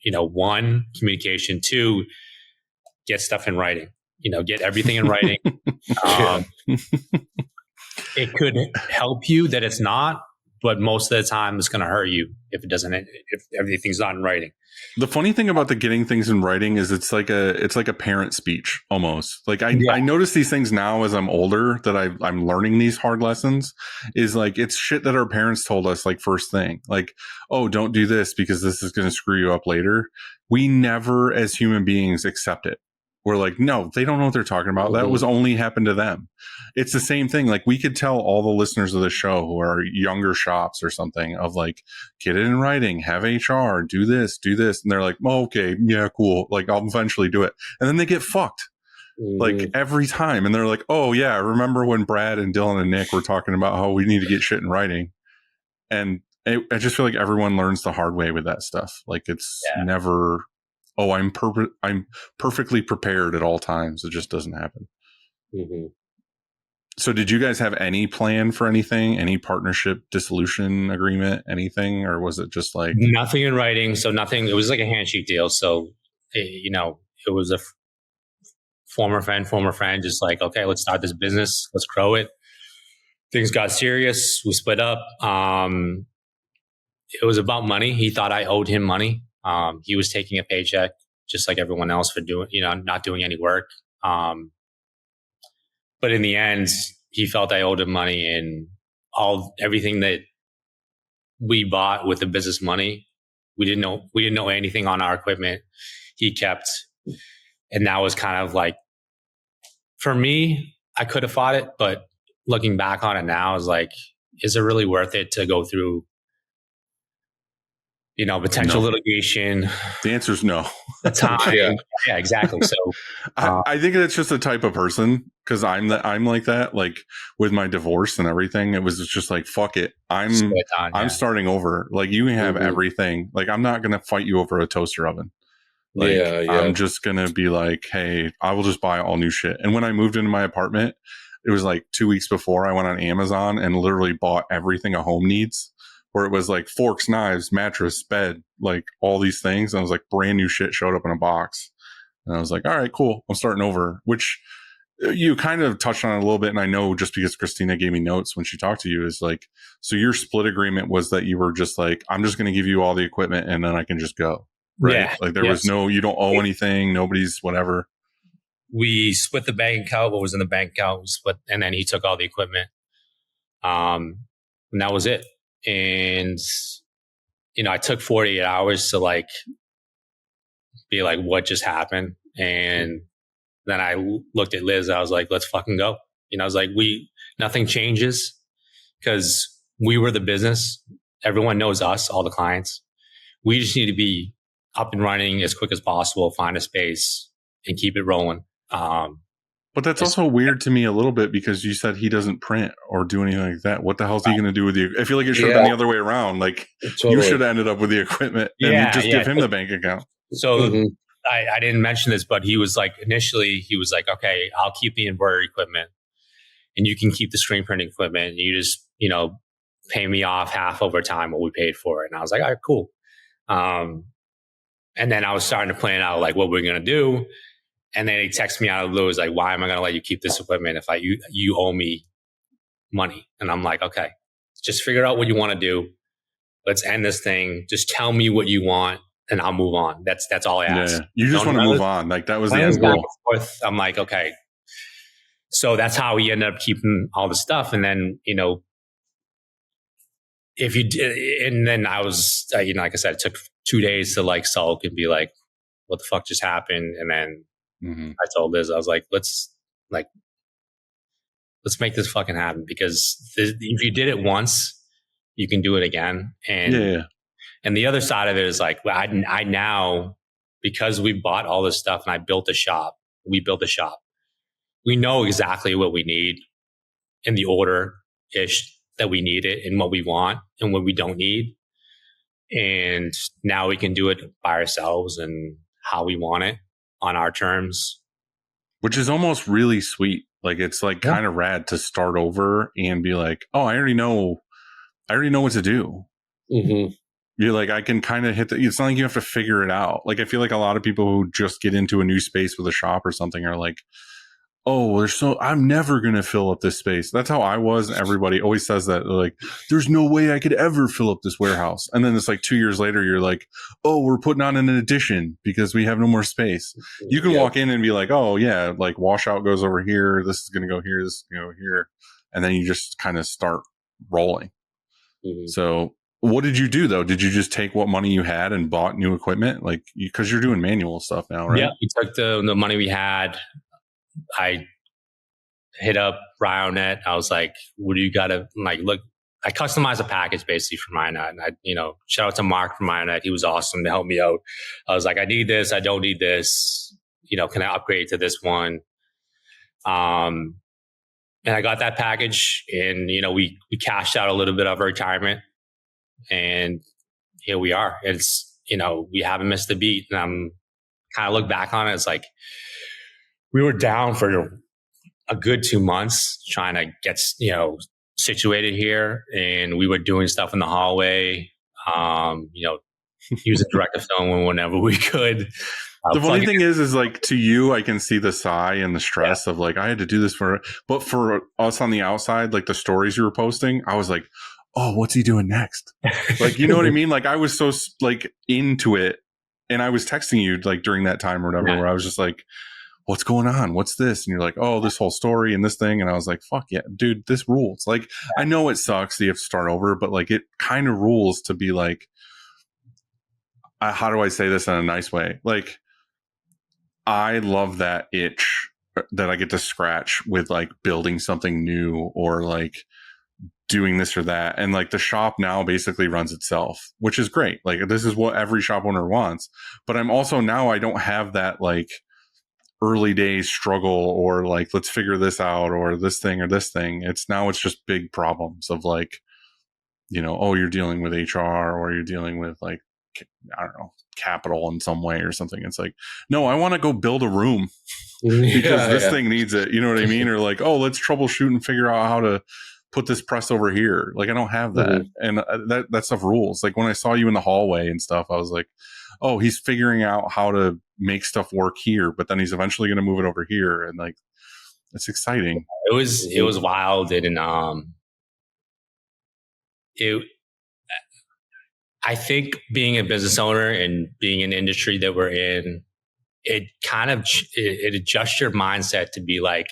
Speaker 5: one, communication; two, get stuff in writing, get everyththing in writing. It could help you that it's not, but most of the time it's going to hurt you if everything's not in writing.
Speaker 3: The funny thing about the getting things in writing is it's like a parent speech almost. Like I notice these things now as I'm older that I'm learning these hard lessons, is like, it's shit that our parents told us, like, first thing, like, oh, don't do this because this is going to screw you up later. We never as human beings accept it. We're like, no, they don't know what they're talking about. That was only happened to them. It's the same thing. Like, we could tell all the listeners of the show who are younger shops or something of like, get it in writing, have HR, do this. And they're like, oh, okay, yeah, cool. Like, I'll eventually do it. And then they get fucked like every time. And they're like, oh yeah, I remember when Brad and Dylan and Nick were talking about how we need to get shit in writing. And I just feel like everyone learns the hard way with that stuff. Like, it's never, oh, I'm perfectly prepared at all times. It just doesn't happen. Mm-hmm. So did you guys have any plan for anything, any partnership dissolution agreement, anything? Or was it just like
Speaker 5: nothing in writing? So nothing, it was like a handshake deal. So, it was a former friend, just like, okay, let's start this business. Let's grow it. things got serious. We split up. It was about money. He thought I owed him money. He was taking a paycheck just like everyone else for doing, not doing any work. But in the end, he felt I owed him money, and everything that we bought with the business money, we didn't know anything on our equipment. He kept, and that was kind of like, for me, I could have fought it, but looking back on it now is like, is it really worth it to go through, potential litigation?
Speaker 3: The answer is no.
Speaker 5: The time. Yeah, exactly. So
Speaker 3: I think it's just a type of person, because I'm like that, like with my divorce and everything. It was just like, fuck it. I'm starting over. Like, you have everything. Like, I'm not going to fight you over a toaster oven. Like, I'm just going to be like, hey, I will just buy all new shit. And when I moved into my apartment, it was like 2 weeks before, I went on Amazon and literally bought everything a home needs, where it was like forks, knives, mattress, bed, like all these things. And I was like, brand new shit showed up in a box. And I was like, all right, cool. I'm starting over, which you kind of touched on it a little bit. And I know, just because Christina gave me notes when she talked to you, is like, so your split agreement was that you were just like, I'm just going to give you all the equipment and then I can just go. Right. Yeah, like there was you don't owe anything. Nobody's whatever.
Speaker 5: We split the bank account, what was in the bank account, we split, and then he took all the equipment. And that was it. And, I took 48 hours to like, be like, what just happened? And then I looked at Liz. I was like, let's fucking go. I was like, nothing changes, because we were the business. Everyone knows us, all the clients. We just need to be up and running as quick as possible, find a space and keep it rolling.
Speaker 3: But that's also weird to me a little bit, because you said he doesn't print or do anything like that. What the hell is he going to do with you? I feel like it should have been the other way around. Like, you should have ended up with the equipment and just give him the bank account.
Speaker 5: So I didn't mention this, but he was like, initially he was like, okay, I'll keep the inverter equipment and you can keep the screen printing equipment. And you just, pay me off half over time what we paid for it. And I was like, all right, cool. And then I was starting to plan out like what we're going to do. And then he texted me out of the blue, was like, why am I going to let you keep this equipment if you owe me money? And I'm like, okay, just figure out what you want to do. Let's end this thing. Just tell me what you want and I'll move on. That's all I ask.
Speaker 3: Yeah. You just want to move on. Like, that was the end goal.
Speaker 5: I'm like, okay. So that's how he ended up keeping all the stuff. And then, if you did, and then I was, like I said, it took 2 days to like sulk and be like, what the fuck just happened? And then I told Liz, I was like, let's make this fucking happen, because if you did it once, you can do it again. And and the other side of it is like, I now, because we bought all this stuff and we built a shop. We know exactly what we need in the order-ish that we need it and what we want and what we don't need. And now we can do it by ourselves and how we want it on our terms.
Speaker 3: Which is almost really sweet. Like, it's like kind of rad to start over and be like, oh, I already know what to do. You're like, I can kind of hit it's not like you have to figure it out. Like, I feel like a lot of people who just get into a new space with a shop or something are like, oh, I'm never going to fill up this space. That's how I was. Everybody always says that. They're like, there's no way I could ever fill up this warehouse. And then it's like 2 years later, you're like, oh, we're putting on an addition because we have no more space. You can walk in and be like, oh yeah, like washout goes over here. This is going to go here. This is going to go here. And then you just kind of start rolling. So what did you do though? Did you just take what money you had and bought new equipment? Like, because you're doing manual stuff now, right?
Speaker 5: Yeah, we took the money we had. I hit up Ryonet. I was like, what do you got to like look? I customized a package basically for Ryonet. And I, shout out to Mark from Ryonet. He was awesome to help me out. I was like, I need this. I don't need this. Can I upgrade to this one? And I got that package and, we cashed out a little bit of our retirement and here we are. It's, we haven't missed a beat. And I'm kind of look back on it. It's like, we were down for a good 2 months trying to get, situated here. And we were doing stuff in the hallway, using director film whenever we could.
Speaker 3: The funny thing is like to you, I can see the sigh and the stress of like, I had to do this but for us on the outside, like the stories you were posting, I was like, oh, what's he doing next? Like, you know what I mean? Like I was so like into it, and I was texting you like during that time or whatever, where I was just like, what's going on? What's this? And you're like, oh, this whole story and this thing. And I was like, fuck yeah, dude, this rules. Like, I know it sucks that you have to start over, but like it kind of rules to be like, how do I say this in a nice way? Like, I love that itch that I get to scratch with like building something new or like doing this or that. And like the shop now basically runs itself, which is great. Like this is what every shop owner wants. But I'm also now I don't have that like early days struggle or like, let's figure this out or this thing or this thing. It's just big problems of like, you know, oh, you're dealing with HR or you're dealing with like, I don't know, capital in some way or something. It's like, no, I want to go build a room because this thing needs it. You know what I mean? Or like, oh, let's troubleshoot and figure out how to put this press over here. Like, I don't have that. And that stuff rules. Like when I saw you in the hallway and stuff, I was like, oh, he's figuring out how to make stuff work here, but then he's eventually going to move it over here. And like, it's exciting.
Speaker 5: It was wild. And, I think being a business owner and being in the industry that we're in, it kind of it adjusts your mindset to be like,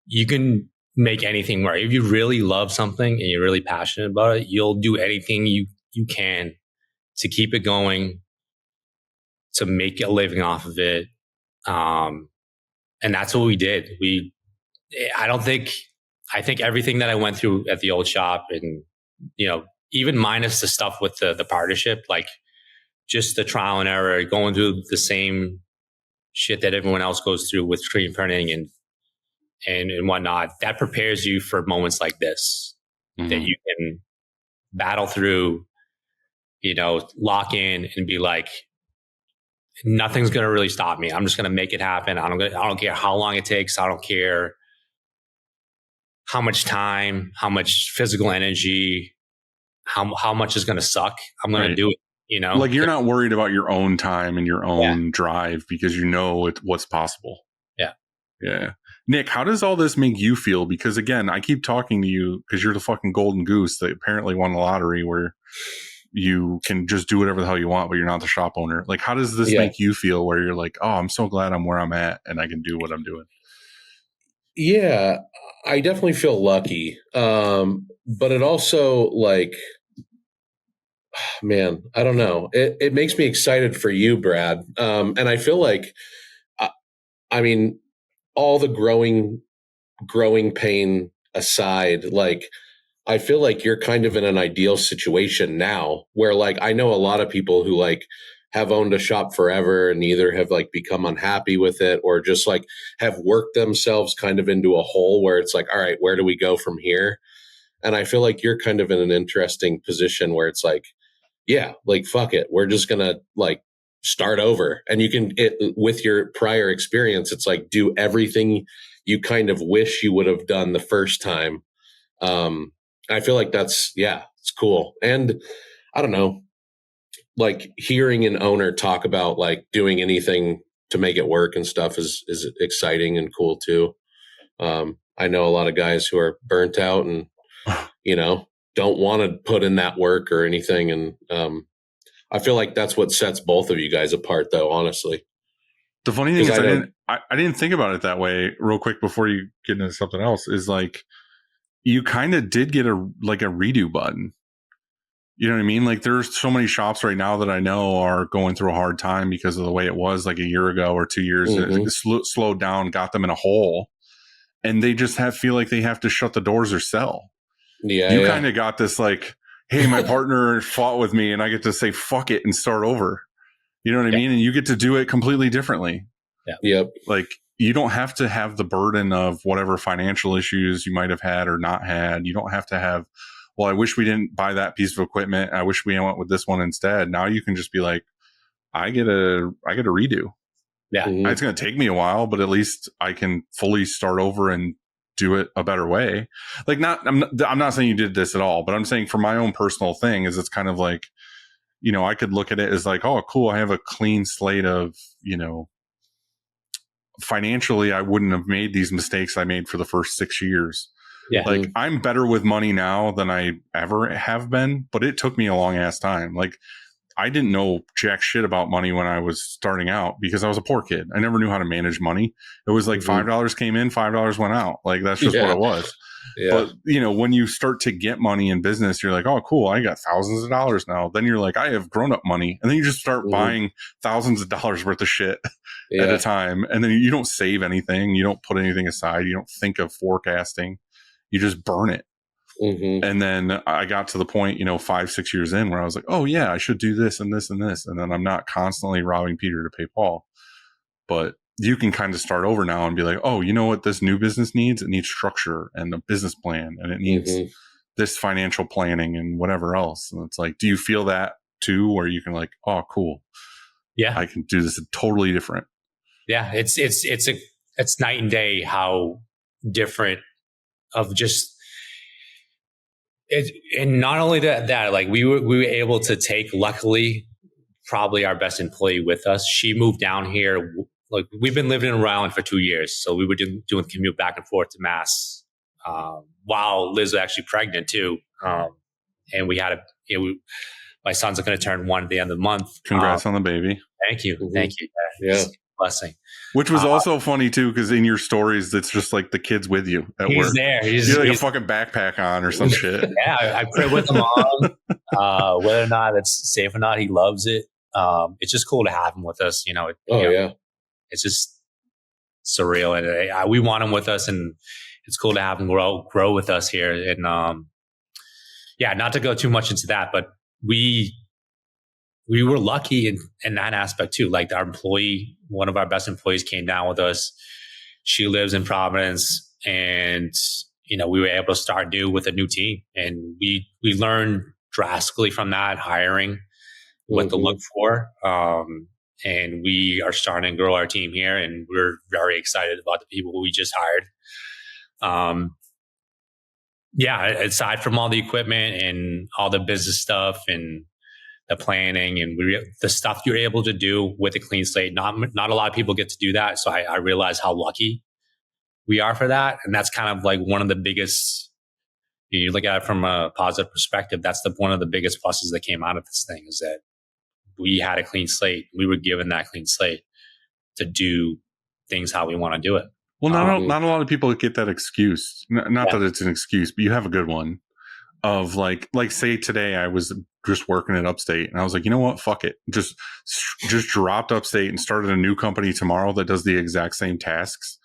Speaker 5: you can make anything work. If you really love something and you're really passionate about it, you'll do anything you can to keep it going, to make a living off of it. And that's what we did. I think everything that I went through at the old shop and, you know, even minus the stuff with the partnership, like just the trial and error, going through the same shit that everyone else goes through with screen printing and whatnot, that prepares you for moments like this, that you can battle through, you know, lock in and be like, nothing's going to really stop me. I'm just going to make it happen. I don't care how long it takes. I don't care how much time, how much physical energy, how much is going to suck. I'm going to do it, you know?
Speaker 3: Like you're not worried about your own time and your own drive because you know what's possible.
Speaker 5: Yeah.
Speaker 3: Yeah. Nick, how does all this make you feel? Because again, I keep talking to you because you're the fucking golden goose that apparently won the lottery where you can just do whatever the hell you want, but you're not the shop owner. Like, how does this make you feel where you're like, oh, I'm so glad I'm where I'm at and I can do what I'm doing?
Speaker 4: Yeah, I definitely feel lucky. But it also like, man, I don't know. It makes me excited for you, Brad. And I feel like, I mean, all the growing pain aside, like, I feel like you're kind of in an ideal situation now where like, I know a lot of people who like have owned a shop forever and either have like become unhappy with it or just like have worked themselves kind of into a hole where it's like, all right, where do we go from here? And I feel like you're kind of in an interesting position where it's like, yeah, like, fuck it. We're just going to like start over. And you can, with your prior experience, it's like do everything you kind of wish you would have done the first time. I feel like that's, it's cool. And I don't know, like hearing an owner talk about like doing anything to make it work and stuff is exciting and cool too. I know a lot of guys who are burnt out and, you know, don't want to put in that work or anything. And I feel like that's what sets both of you guys apart though, honestly.
Speaker 3: The funny thing is I didn't think about it that way real quick before you get into something else is like, you kind of did get a redo button. You know what I mean? Like there's so many shops right now that I know are going through a hard time because of the way it was like a year ago or 2 years. It slowed down, got them in a hole, and they just feel like they have to shut the doors or sell. Yeah, you kind of got this like, hey, my partner fought with me, and I get to say fuck it and start over. You know what I mean? And you get to do it completely differently.
Speaker 5: Yeah.
Speaker 4: Yep.
Speaker 3: Like you don't have to have the burden of whatever financial issues you might have had or not had. You don't have to have, well, I wish we didn't buy that piece of equipment. I wish we went with this one instead. Now you can just be like, I get a redo.
Speaker 5: Yeah.
Speaker 3: It's going to take me a while, but at least I can fully start over and do it a better way. Like I'm not saying you did this at all, but I'm saying for my own personal thing is it's kind of like, I could look at it as like, oh, cool, I have a clean slate of, financially, I wouldn't have made these mistakes I made for the first 6 years.
Speaker 5: Yeah.
Speaker 3: Like, I'm better with money now than I ever have been, but it took me a long ass time. Like, I didn't know jack shit about money when I was starting out because I was a poor kid. I never knew how to manage money. It was like $5 came in, $5 went out. Like, that's just what it was.
Speaker 4: Yeah.
Speaker 3: But, when you start to get money in business, you're like, oh, cool, I got thousands of dollars now. Then you're like, I have grown up money. And then you just start buying thousands of dollars worth of shit at a time. And then you don't save anything. You don't put anything aside. You don't think of forecasting. You just burn it. And then I got to the point, 5-6 years in where I was like, oh yeah, I should do this and this and this. And then I'm not constantly robbing Peter to pay Paul. But you can kind of start over now and be like, oh, you know what this new business needs? It needs structure and a business plan, and it needs this financial planning and whatever else. And it's like, do you feel that too, where you can like, oh, cool.
Speaker 5: Yeah.
Speaker 3: I can do this totally different.
Speaker 5: Yeah. It's night and day how different of just it. And not only that, like we were able to take, luckily, probably our best employee with us. She moved down here. Like, we've been living in Rhode Island for 2 years. So we were doing commute back and forth to Mass, while Liz was actually pregnant too. And we had my son's going to turn 1 at the end of the month.
Speaker 3: Congrats on the baby.
Speaker 5: Thank you. Thank you.
Speaker 4: Yeah.
Speaker 5: Blessing.
Speaker 3: Which was also funny too, because in your stories, it's just like the kid's with you at
Speaker 5: He's
Speaker 3: work.
Speaker 5: there.
Speaker 3: He's like a fucking backpack on or some shit.
Speaker 5: Yeah, I crib with him on. Whether or not it's safe or not, he loves it. It's just cool to have him with us. It's just surreal, and we want him with us, and it's cool to have him grow with us here. And not to go too much into that, but we were lucky in that aspect too. Like, our employee, one of our best employees, came down with us. She lives in Providence, and we were able to start new with a new team, and we learned drastically from that, hiring, what to look for. And we are starting to grow our team here, and we're very excited about the people who we just hired. Aside from all the equipment and all the business stuff and the planning and the stuff you're able to do with a clean slate, not a lot of people get to do that. So I realize how lucky we are for that. And that's kind of like one of the biggest, you look at it from a positive perspective, that's one of the biggest pluses that came out of this thing, is that we had a clean slate. We were given that clean slate to do things how we want to do it.
Speaker 3: Well, not a lot of people get that excuse. Not that it's an excuse, but you have a good one of like say today I was just working at Upstate and I was like, you know what? Fuck it. Just dropped Upstate and started a new company tomorrow that does the exact same tasks.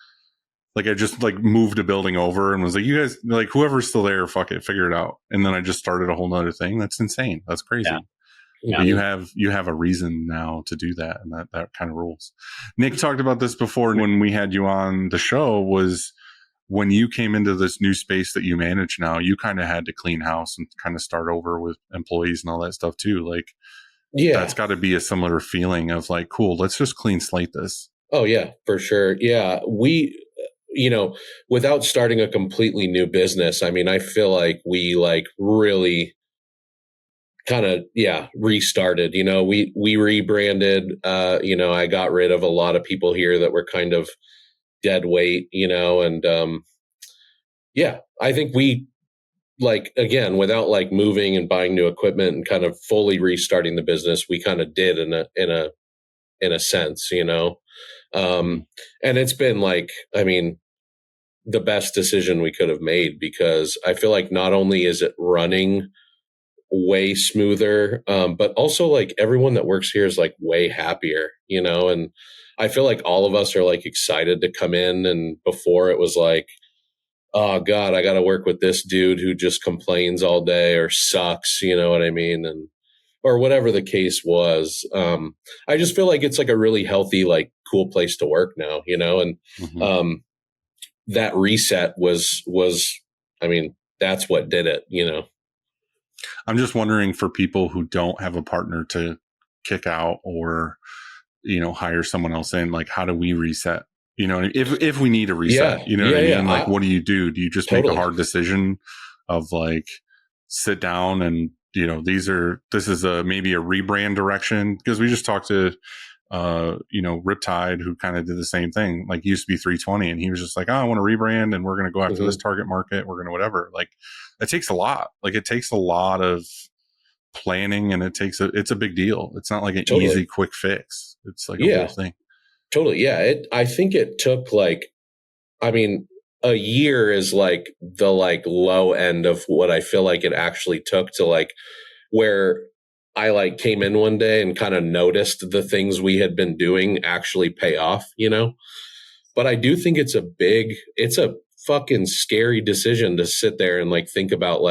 Speaker 3: Like, I just like moved a building over and was like, you guys, like, whoever's still there, fuck it, figure it out. And then I just started a whole nother thing. That's insane. That's crazy.
Speaker 5: Yeah.
Speaker 3: Yeah. You have a reason now to do that, and that kind of rules. Nick talked about this before when we had you on the show, was when you came into this new space that you manage now, you kind of had to clean house and kind of start over with employees and all that stuff too. Like, that's got to be a similar feeling of like, cool, let's just clean slate this.
Speaker 4: Oh yeah, for sure. Yeah. We, without starting a completely new business, I mean, I feel like we really kind of restarted. We rebranded. I got rid of a lot of people here that were kind of dead weight, and I think we, like, again, without like moving and buying new equipment and kind of fully restarting the business, we kind of did in a sense, and it's been like, I mean, the best decision we could have made, because I feel like not only is it running way smoother, but also like everyone that works here is like way happier, and I feel like all of us are like excited to come in. And before it was like, oh God, I got to work with this dude who just complains all day or sucks, you know what I mean? And, or whatever the case was. I just feel like it's like a really healthy, like cool place to work now, and, that reset was, I mean, that's what did it,
Speaker 3: I'm just wondering, for people who don't have a partner to kick out or, hire someone else in, like, how do we reset? If we need a reset, what I mean? Like, what do? Do you just make a hard decision of like, sit down and this is maybe a rebrand direction, because we just talked to, Riptide, who kind of did the same thing. Like, used to be 320, and he was just like, I want to rebrand, and we're going to go after this target market. We're going to whatever. Like, it takes a lot. Like, it takes a lot of planning, and it's a big deal. It's not like an easy, quick fix. It's like a whole thing.
Speaker 4: Totally. Yeah. I think it took a year is like the low end of what I feel like it actually took to where I came in one day and kind of noticed the things we had been doing actually pay off, but I do think it's a fucking scary decision to sit there and think about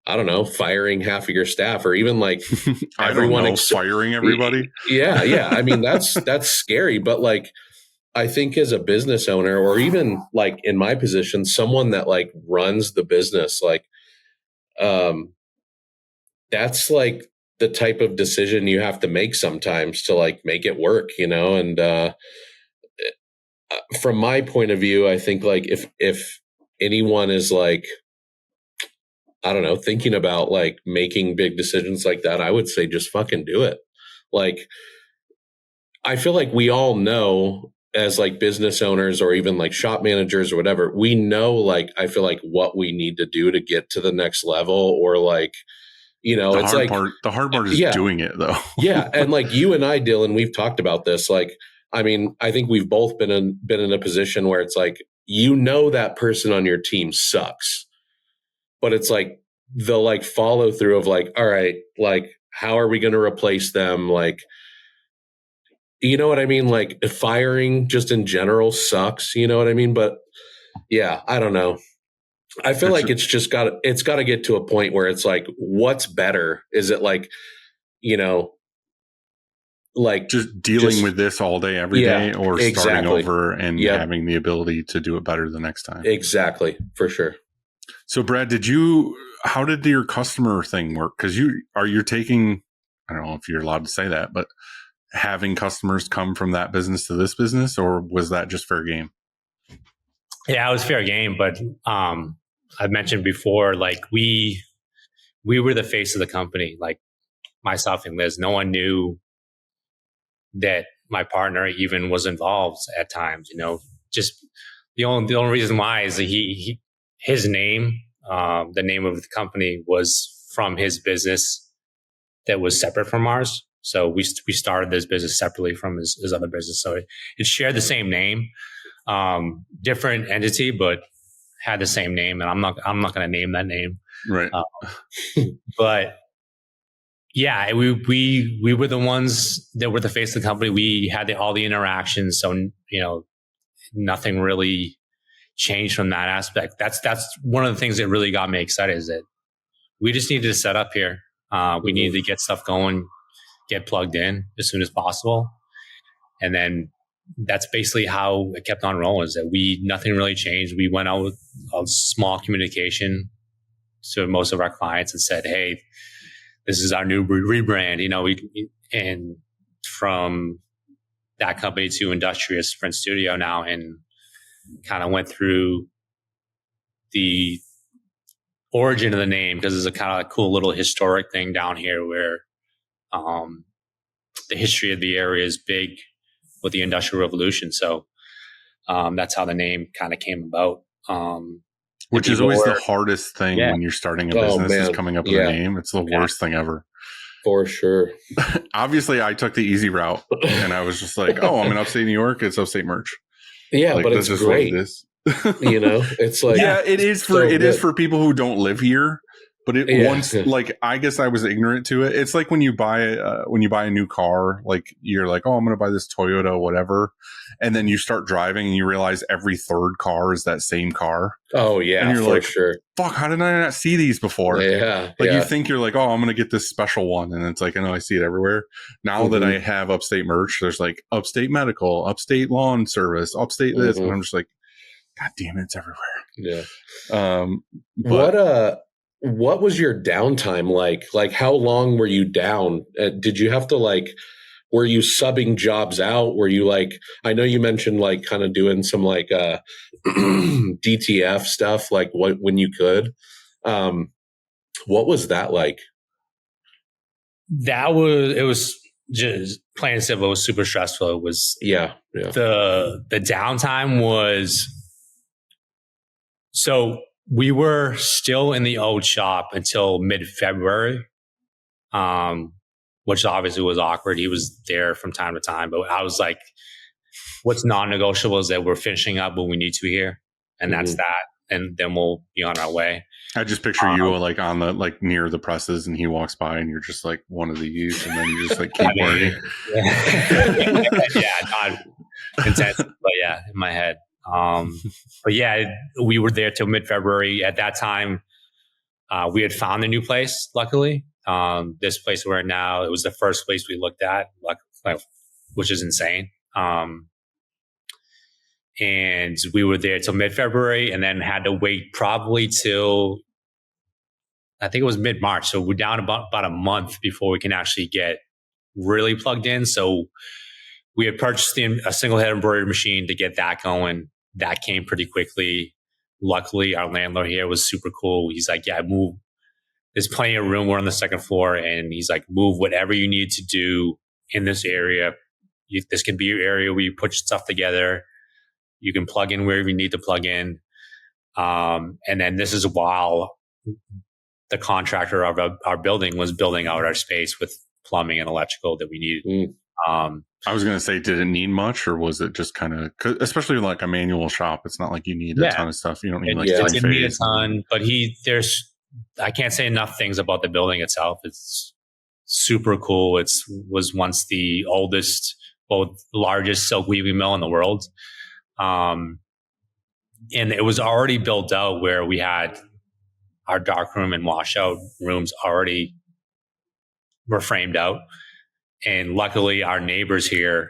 Speaker 4: I don't know, firing half of your staff, or even
Speaker 3: everyone firing everybody.
Speaker 4: Yeah. Yeah. I mean, that's scary, but I think as a business owner, or even in my position, someone that runs the business, that's the type of decision you have to make sometimes to make it work, and from my point of view, I think if anyone is I don't know, thinking about making big decisions like that, I would say just fucking do it. I feel like we all know, as business owners or even shop managers or whatever, we know I feel like what we need to do to get to the next level, or
Speaker 3: the hard part is doing it, though.
Speaker 4: Yeah. And you and I, Dylan, we've talked about this. I think we've both been in a position where it's that person on your team sucks, but it's the follow through of all right, how are we going to replace them? You know what I mean? Firing just in general sucks. You know what I mean? But yeah, I don't know. I feel it's got to get to a point where it's what's better? Is it
Speaker 3: just dealing with this all day, every day, or starting over and having the ability to do it better the next time?
Speaker 4: Exactly. For sure.
Speaker 3: So Brad, how did your customer thing work? Because you're taking, I don't know if you're allowed to say that, but having customers come from that business to this business, or was that just fair game?
Speaker 5: Yeah, it was fair game, but I've mentioned before, we were the face of the company, myself and Liz. No one knew that my partner even was involved at times. Just the only reason why is that his name, the name of the company, was from his business that was separate from ours. So we started this business separately from his other business. So it shared the same name, different entity, but had the same name. And I'm not going to name that name.
Speaker 3: Right.
Speaker 5: But yeah, we were the ones that were the face of the company. We had all the interactions. So, nothing really changed from that aspect. That's one of the things that really got me excited, is that we just needed to set up here. We needed to get stuff going, get plugged in as soon as possible. And then that's basically how it kept on rolling, is that nothing really changed. We went out with a small communication to most of our clients and said, hey, this is our new rebrand, and from that company to Industrious Print Studio now, and kind of went through the origin of the name, because it's a kind of a cool little historic thing down here where the history of the area is big with the Industrial Revolution. So that's how the name kind of came about.
Speaker 3: Which is always the hardest thing when you're starting a business, is coming up with a name. It's the worst thing ever.
Speaker 4: For sure.
Speaker 3: Obviously, I took the easy route, and I was just like, I'm in upstate New York. It's Upstate Merch.
Speaker 4: Yeah, but it's great.
Speaker 3: It's
Speaker 4: it
Speaker 3: is for people who don't live here. But once, I guess I was ignorant to it. It's like when you buy a new car, you're like, I'm going to buy this Toyota, whatever. And then you start driving and you realize every third car is that same car.
Speaker 4: Oh yeah.
Speaker 3: And you're
Speaker 4: sure.
Speaker 3: Fuck, how did I not see these before?
Speaker 4: Yeah.
Speaker 3: You think you're like, I'm going to get this special one. And it's like, I know I see it everywhere. Now that I have Upstate Merch, there's Upstate Medical, Upstate Lawn Service, Upstate this. And I'm just like, God damn it, it's everywhere.
Speaker 4: Yeah. What was your downtime like? How long were you down? Did you have to were you subbing jobs out? Were you I know you mentioned kind of doing some DTF stuff, when you could. What was that like?
Speaker 5: it was just plain and simple. It was super stressful. It was the downtime was, so we were still in the old shop until mid-February, which obviously was awkward. He was there from time to time, but I was like, what's non-negotiable is that we're finishing up what we need to here, and that's that, and then we'll be on our way.
Speaker 3: I just picture you like on the like near the presses, and he walks by, and you're just like one of these, and then you just like keep working.
Speaker 5: Not intense, but yeah, in my head. But yeah, we were there till mid-February. At that time, we had found a new place. Luckily, this place we're in now, it was the first place we looked at, which is insane. And we were there till mid-February, and then had to wait probably till I think it was mid-March. So we're down about a month before we can actually get really plugged in. So we had purchased a single head embroidery machine to get that going. That came pretty quickly. Luckily, our landlord here was super cool. He's like, yeah, move. There's plenty of room. We're on the second floor. And he's like, move whatever you need to do in this area. This can be your area where you put stuff together. You can plug in wherever you need to plug in. And then this is while the contractor of our building was building out our space with plumbing and electrical that we needed.
Speaker 3: I was going to say, did it need much, or was it just kind of, especially like a manual shop? It's not like you need a ton of stuff. You don't need
Speaker 5: it didn't need a ton, but I can't say enough things about the building itself. It's super cool. It was once the oldest, largest silk weaving mill in the world. And it was already built out where we had our darkroom and washout rooms already were framed out. And luckily our neighbors here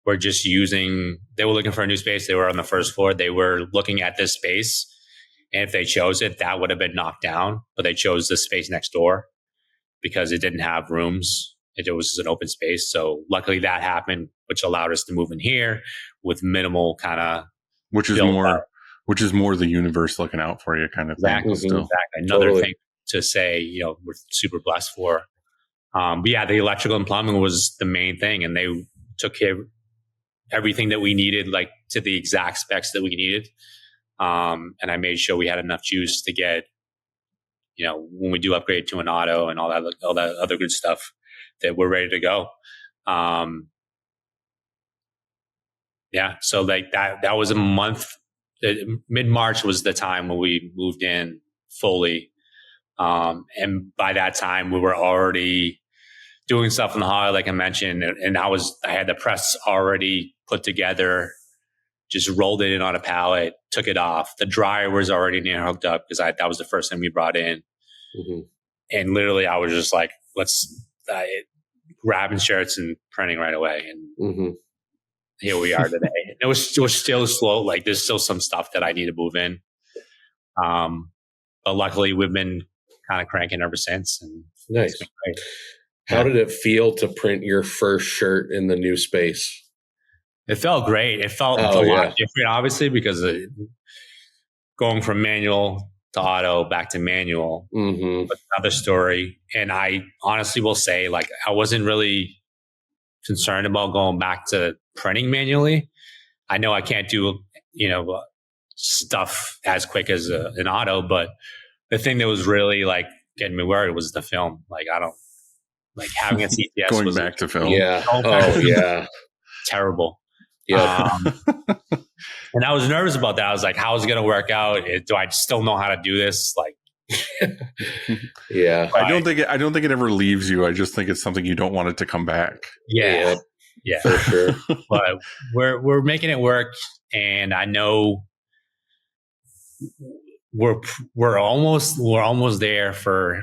Speaker 5: were just they were looking for a new space. They were on the first floor. They were looking at this space. And if they chose it, that would have been knocked down. But they chose the space next door because it didn't have rooms. It was just an open space. So luckily that happened, which allowed us to move in here with minimal kind of,
Speaker 3: which is more the universe looking out for you kind of thing.
Speaker 5: Exactly. Another thing to say, we're super blessed for. But yeah, the electrical and plumbing was the main thing, and they took care of everything that we needed, like to the exact specs that we needed. And I made sure we had enough juice to get, when we do upgrade to an auto and all that other good stuff, that we're ready to go. So like that was a month. Mid-March was the time when we moved in fully. And by that time we were already doing stuff in the hall, like I mentioned, and I had the press already put together, just rolled it in on a pallet, took it off. The dryer was already near hooked up because that was the first thing we brought in. And literally I was just like, let's grabbing shirts and printing right away. And here we are today. It was still slow. Like there's still some stuff that I need to move in. But luckily we've been kind of cranking ever since. And
Speaker 4: nice. How did it feel to print your first shirt in the new space?
Speaker 5: It felt great. It felt a lot different, obviously, because going from manual to auto back to manual, was another story. And I honestly will say, like, I wasn't really concerned about going back to printing manually. I know I can't do, stuff as quick as an auto, but the thing that was really like getting me worried was the film. Like, I don't like having a CTS
Speaker 3: going back to film.
Speaker 4: Yeah.
Speaker 5: Terrible.
Speaker 4: Yeah.
Speaker 5: And I was nervous about that. I was like, how is it going to work out? Do I still know how to do this? Like,
Speaker 4: yeah.
Speaker 3: I don't think it ever leaves you. I just think it's something you don't want it to come back.
Speaker 5: Yeah.
Speaker 4: For sure.
Speaker 5: But we're making it work, and I know we're almost there for,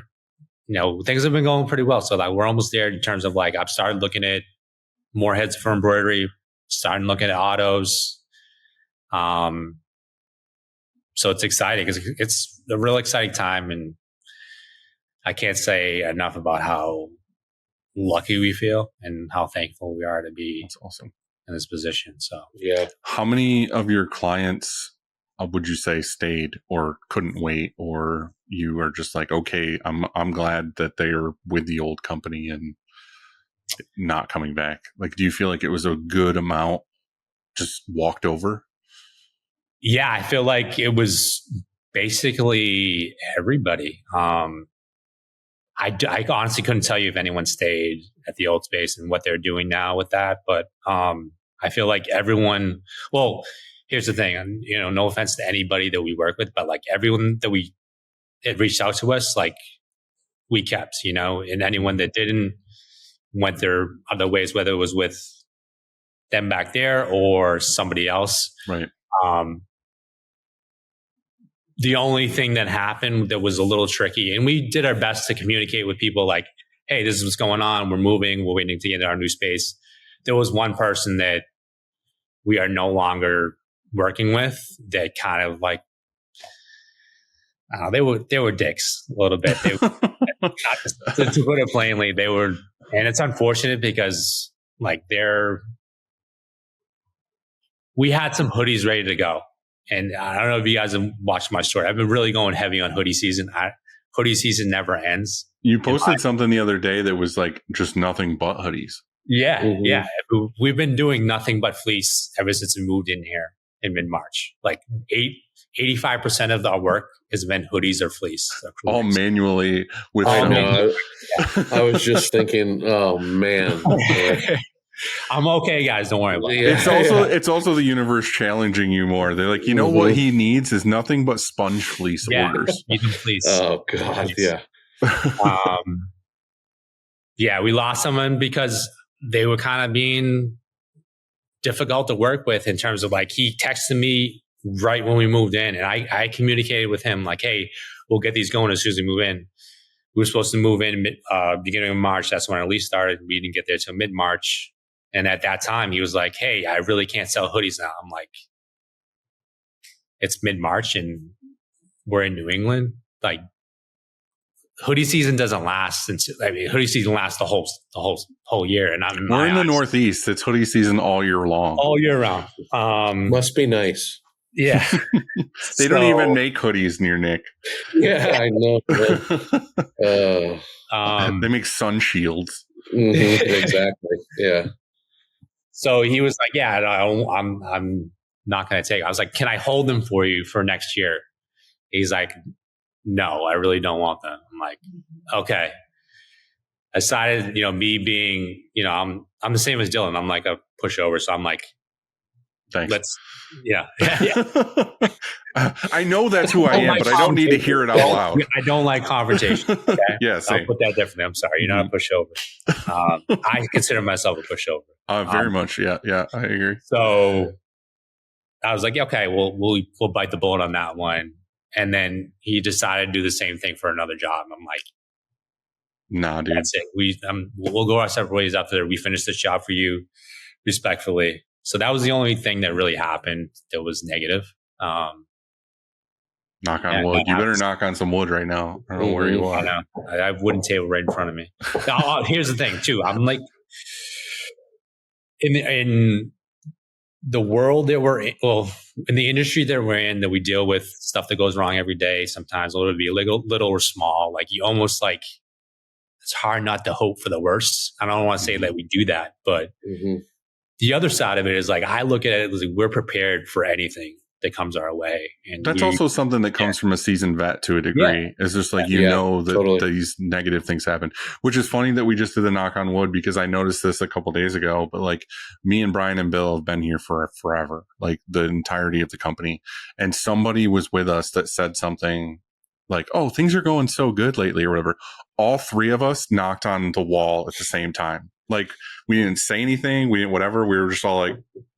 Speaker 5: things have been going pretty well. So like we're almost there in terms of like, I've started looking at more heads for embroidery, starting looking at autos. So it's exciting because it's a real exciting time, and I can't say enough about how lucky we feel and how thankful we are to be
Speaker 3: That's awesome.
Speaker 5: in this position. So
Speaker 4: yeah.
Speaker 3: How many of your clients would you say stayed or couldn't wait or you are just like, okay, I'm glad that they're with the old company and not coming back? Like, do you feel like it was a good amount just walked over?
Speaker 5: Yeah, I feel like it was basically everybody. I honestly couldn't tell you if anyone stayed at the old space and what they're doing now with that. But I feel like everyone, well, here's the thing, and no offense to anybody that we work with, but like everyone that it reached out to us, like we kept, and anyone that didn't went their other ways, whether it was with them back there or somebody else.
Speaker 3: Right.
Speaker 5: The only thing that happened that was a little tricky, and we did our best to communicate with people like, hey, this is what's going on. We're moving. We're waiting to get into our new space. There was one person that we are no longer working with that kind of like, I don't know, they were dicks a little bit. They, to put it plainly, they were, and it's unfortunate because like we had some hoodies ready to go. And I don't know if you guys have watched my story. I've been really going heavy on hoodie season. Hoodie season never ends.
Speaker 3: You posted something the other day that was like just nothing but hoodies.
Speaker 5: Yeah, yeah. We've been doing nothing but fleece ever since we moved in here in mid-March. Like 85% of our work has been hoodies or fleece.
Speaker 3: All manually with
Speaker 4: I was just thinking, oh man.
Speaker 5: I'm okay, guys. Don't worry about it.
Speaker 3: It's also the universe challenging you more. They're like, what he needs is nothing but sponge fleece orders.
Speaker 5: Fleece.
Speaker 4: Oh God,
Speaker 5: fleece. Yeah. We lost someone because they were kind of being difficult to work with in terms of like, he texted me right when we moved in, and I communicated with him like, hey, we'll get these going as soon as we move in. We were supposed to move in beginning of March. That's when our lease started. We didn't get there till mid-March. And at that time, he was like, hey, I really can't sell hoodies now. I'm like, it's mid-March and we're in New England. Like, hoodie season doesn't last. Hoodie season lasts the whole year. And
Speaker 3: we're in the Northeast. It's hoodie season all year long.
Speaker 5: All year round.
Speaker 4: Must be nice.
Speaker 5: Yeah.
Speaker 3: They don't even make hoodies near Nick.
Speaker 4: Yeah, I know.
Speaker 3: They make sun shields.
Speaker 4: Exactly. Yeah.
Speaker 5: So he was like, yeah, I'm not going to take it. I was like, can I hold them for you for next year? He's like, no, I really don't want them. I'm like, okay. I decided, me being, I'm the same as Dylan. I'm like a pushover. So I'm like,
Speaker 3: thanks.
Speaker 5: Yeah.
Speaker 3: I know that's who I am, but I don't need to hear it out loud.
Speaker 5: I don't like confrontation. Okay?
Speaker 3: Yeah, same.
Speaker 5: I'll put that differently. I'm sorry. You're not a pushover. I consider myself a pushover.
Speaker 3: Very much. Yeah, I agree.
Speaker 5: So I was like, okay, we'll bite the bullet on that one. And then he decided to do the same thing for another job. I'm like,
Speaker 3: nah, dude.
Speaker 5: That's it. We'll go our separate ways after we finish this job for you, respectfully. So that was the only thing that really happened that was negative.
Speaker 3: Knock on wood. You better knock on some wood right now. I don't know where you are.
Speaker 5: I know. I have a wooden table right in front of me. Now, here's the thing, too. I'm like, in the world that we're in, in the industry that we're in, that we deal with stuff that goes wrong every day, sometimes it'll be little or small. Like, you almost like, it's hard not to hope for the worst. I don't want to say that we do that, but the other side of it is like, I look at it as like, we're prepared for anything that comes our way. And
Speaker 3: that's also something that comes from a seasoned vet to a degree. Yeah. It's just like, that these negative things happen, which is funny that we just did the knock on wood, because I noticed this a couple days ago, but like, me and Brian and Bill have been here for forever, like the entirety of the company. And somebody was with us that said something like, oh, things are going so good lately or whatever. All three of us knocked on the wall at the same time. Like, we didn't say anything. We didn't whatever. We were just all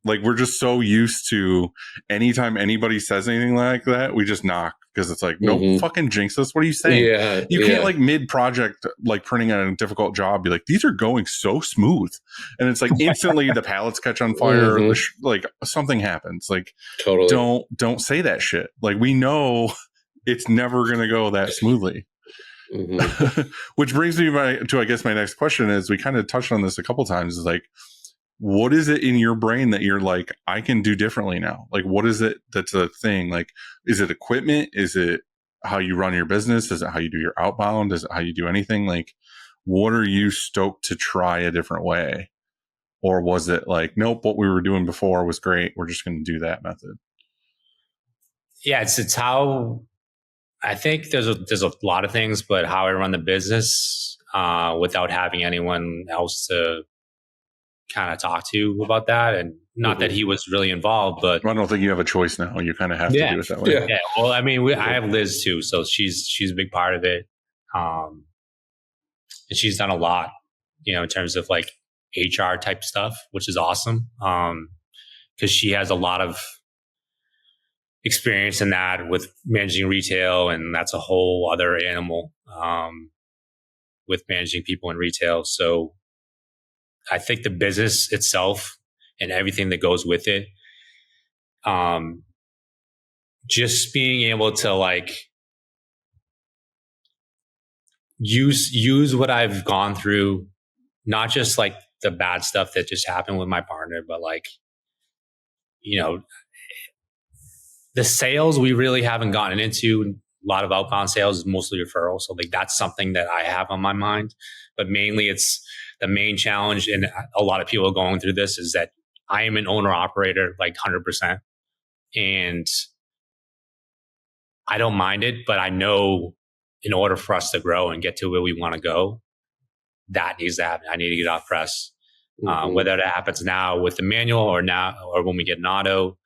Speaker 3: like we're just so used to anytime anybody says anything like that, we just knock, because it's like, no, fucking jinx us. What are you saying?
Speaker 4: Yeah,
Speaker 3: you can't like mid-project, like printing on a difficult job, be like, these are going so smooth. And it's like instantly the pallets catch on fire. Like something happens. Like, don't say that shit. Like, we know it's never going to go that smoothly. Which brings me to, I guess, my next question is, we kind of touched on this a couple times, is like, what is it in your brain that you're like, I can do differently now? Like, what is it that's a thing? Like, is it equipment? Is it how you run your business? Is it how you do your outbound? Is it how you do anything? Like, what are you stoked to try a different way? Or was it like, nope, what we were doing before was great, we're just going to do that method?
Speaker 5: Yeah, it's how I think there's a lot of things, but how I run the business without having anyone else to kind of talk to about that. And not that he was really involved, but
Speaker 3: I don't think you have a choice now. You kind of have to do it that way.
Speaker 5: Yeah. Well, I mean, I have Liz too, so she's a big part of it, and she's done a lot, in terms of like HR type stuff, which is awesome, because she has a lot of experience in that with managing retail, and that's a whole other animal with managing people in retail. So I think the business itself and everything that goes with it, just being able to like use what I've gone through, not just like the bad stuff that just happened with my partner, but like, the sales we really haven't gotten into. A lot of outbound sales is mostly referrals. So like that's something that I have on my mind, but mainly it's the main challenge. And a lot of people are going through this is that I am an owner operator, like 100%. And I don't mind it, but I know in order for us to grow and get to where we want to go, that needs to happen. I need to get off press, whether that happens now with the manual or when we get an auto.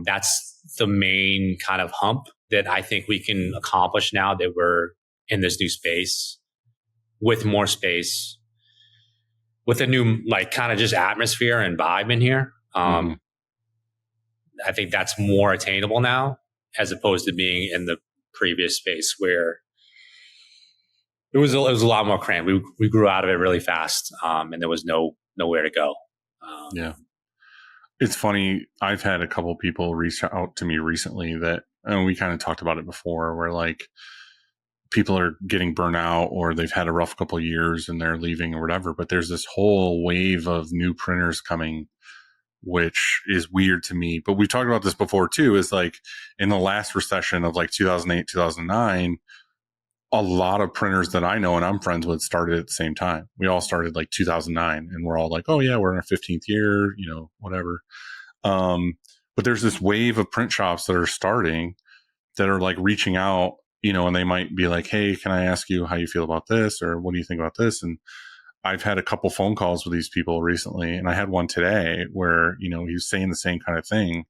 Speaker 5: That's the main kind of hump that I think we can accomplish now that we're in this new space, with more space, with a new like kind of just atmosphere and vibe in here. I think that's more attainable now, as opposed to being in the previous space where it was a lot more cramped. We grew out of it really fast, and there was nowhere to go.
Speaker 3: Yeah. It's funny. I've had a couple people reach out to me recently that, and we kind of talked about it before, where like people are getting burnt out or they've had a rough couple of years and they're leaving or whatever. But there's this whole wave of new printers coming, which is weird to me. But we've talked about this before too, is like in the last recession of like 2008, 2009, a lot of printers that I know and I'm friends with started at the same time. We all started like 2009 and we're all like, oh yeah, we're in our 15th year, whatever. But there's this wave of print shops that are starting that are like reaching out, and they might be like, hey, can I ask you how you feel about this? Or what do you think about this? And I've had a couple phone calls with these people recently. And I had one today where, he was saying the same kind of thing,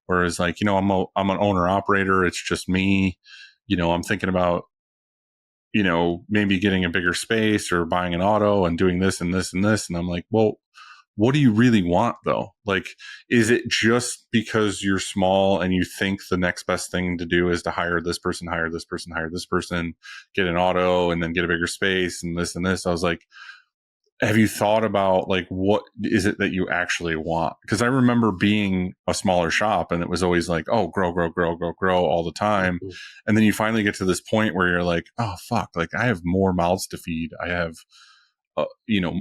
Speaker 3: where it's like, I'm an owner operator. It's just me. I'm thinking about, maybe getting a bigger space or buying an auto and doing this and this and this. And I'm like, well, what do you really want though? Like, is it just because you're small and you think the next best thing to do is to hire this person, hire this person, hire this person, get an auto and then get a bigger space and this and this? I was like, have you thought about like, what is it that you actually want? Because I remember being a smaller shop and it was always like, oh, grow all the time. And then you finally get to this point where you're like, oh, fuck, like I have more mouths to feed. I have,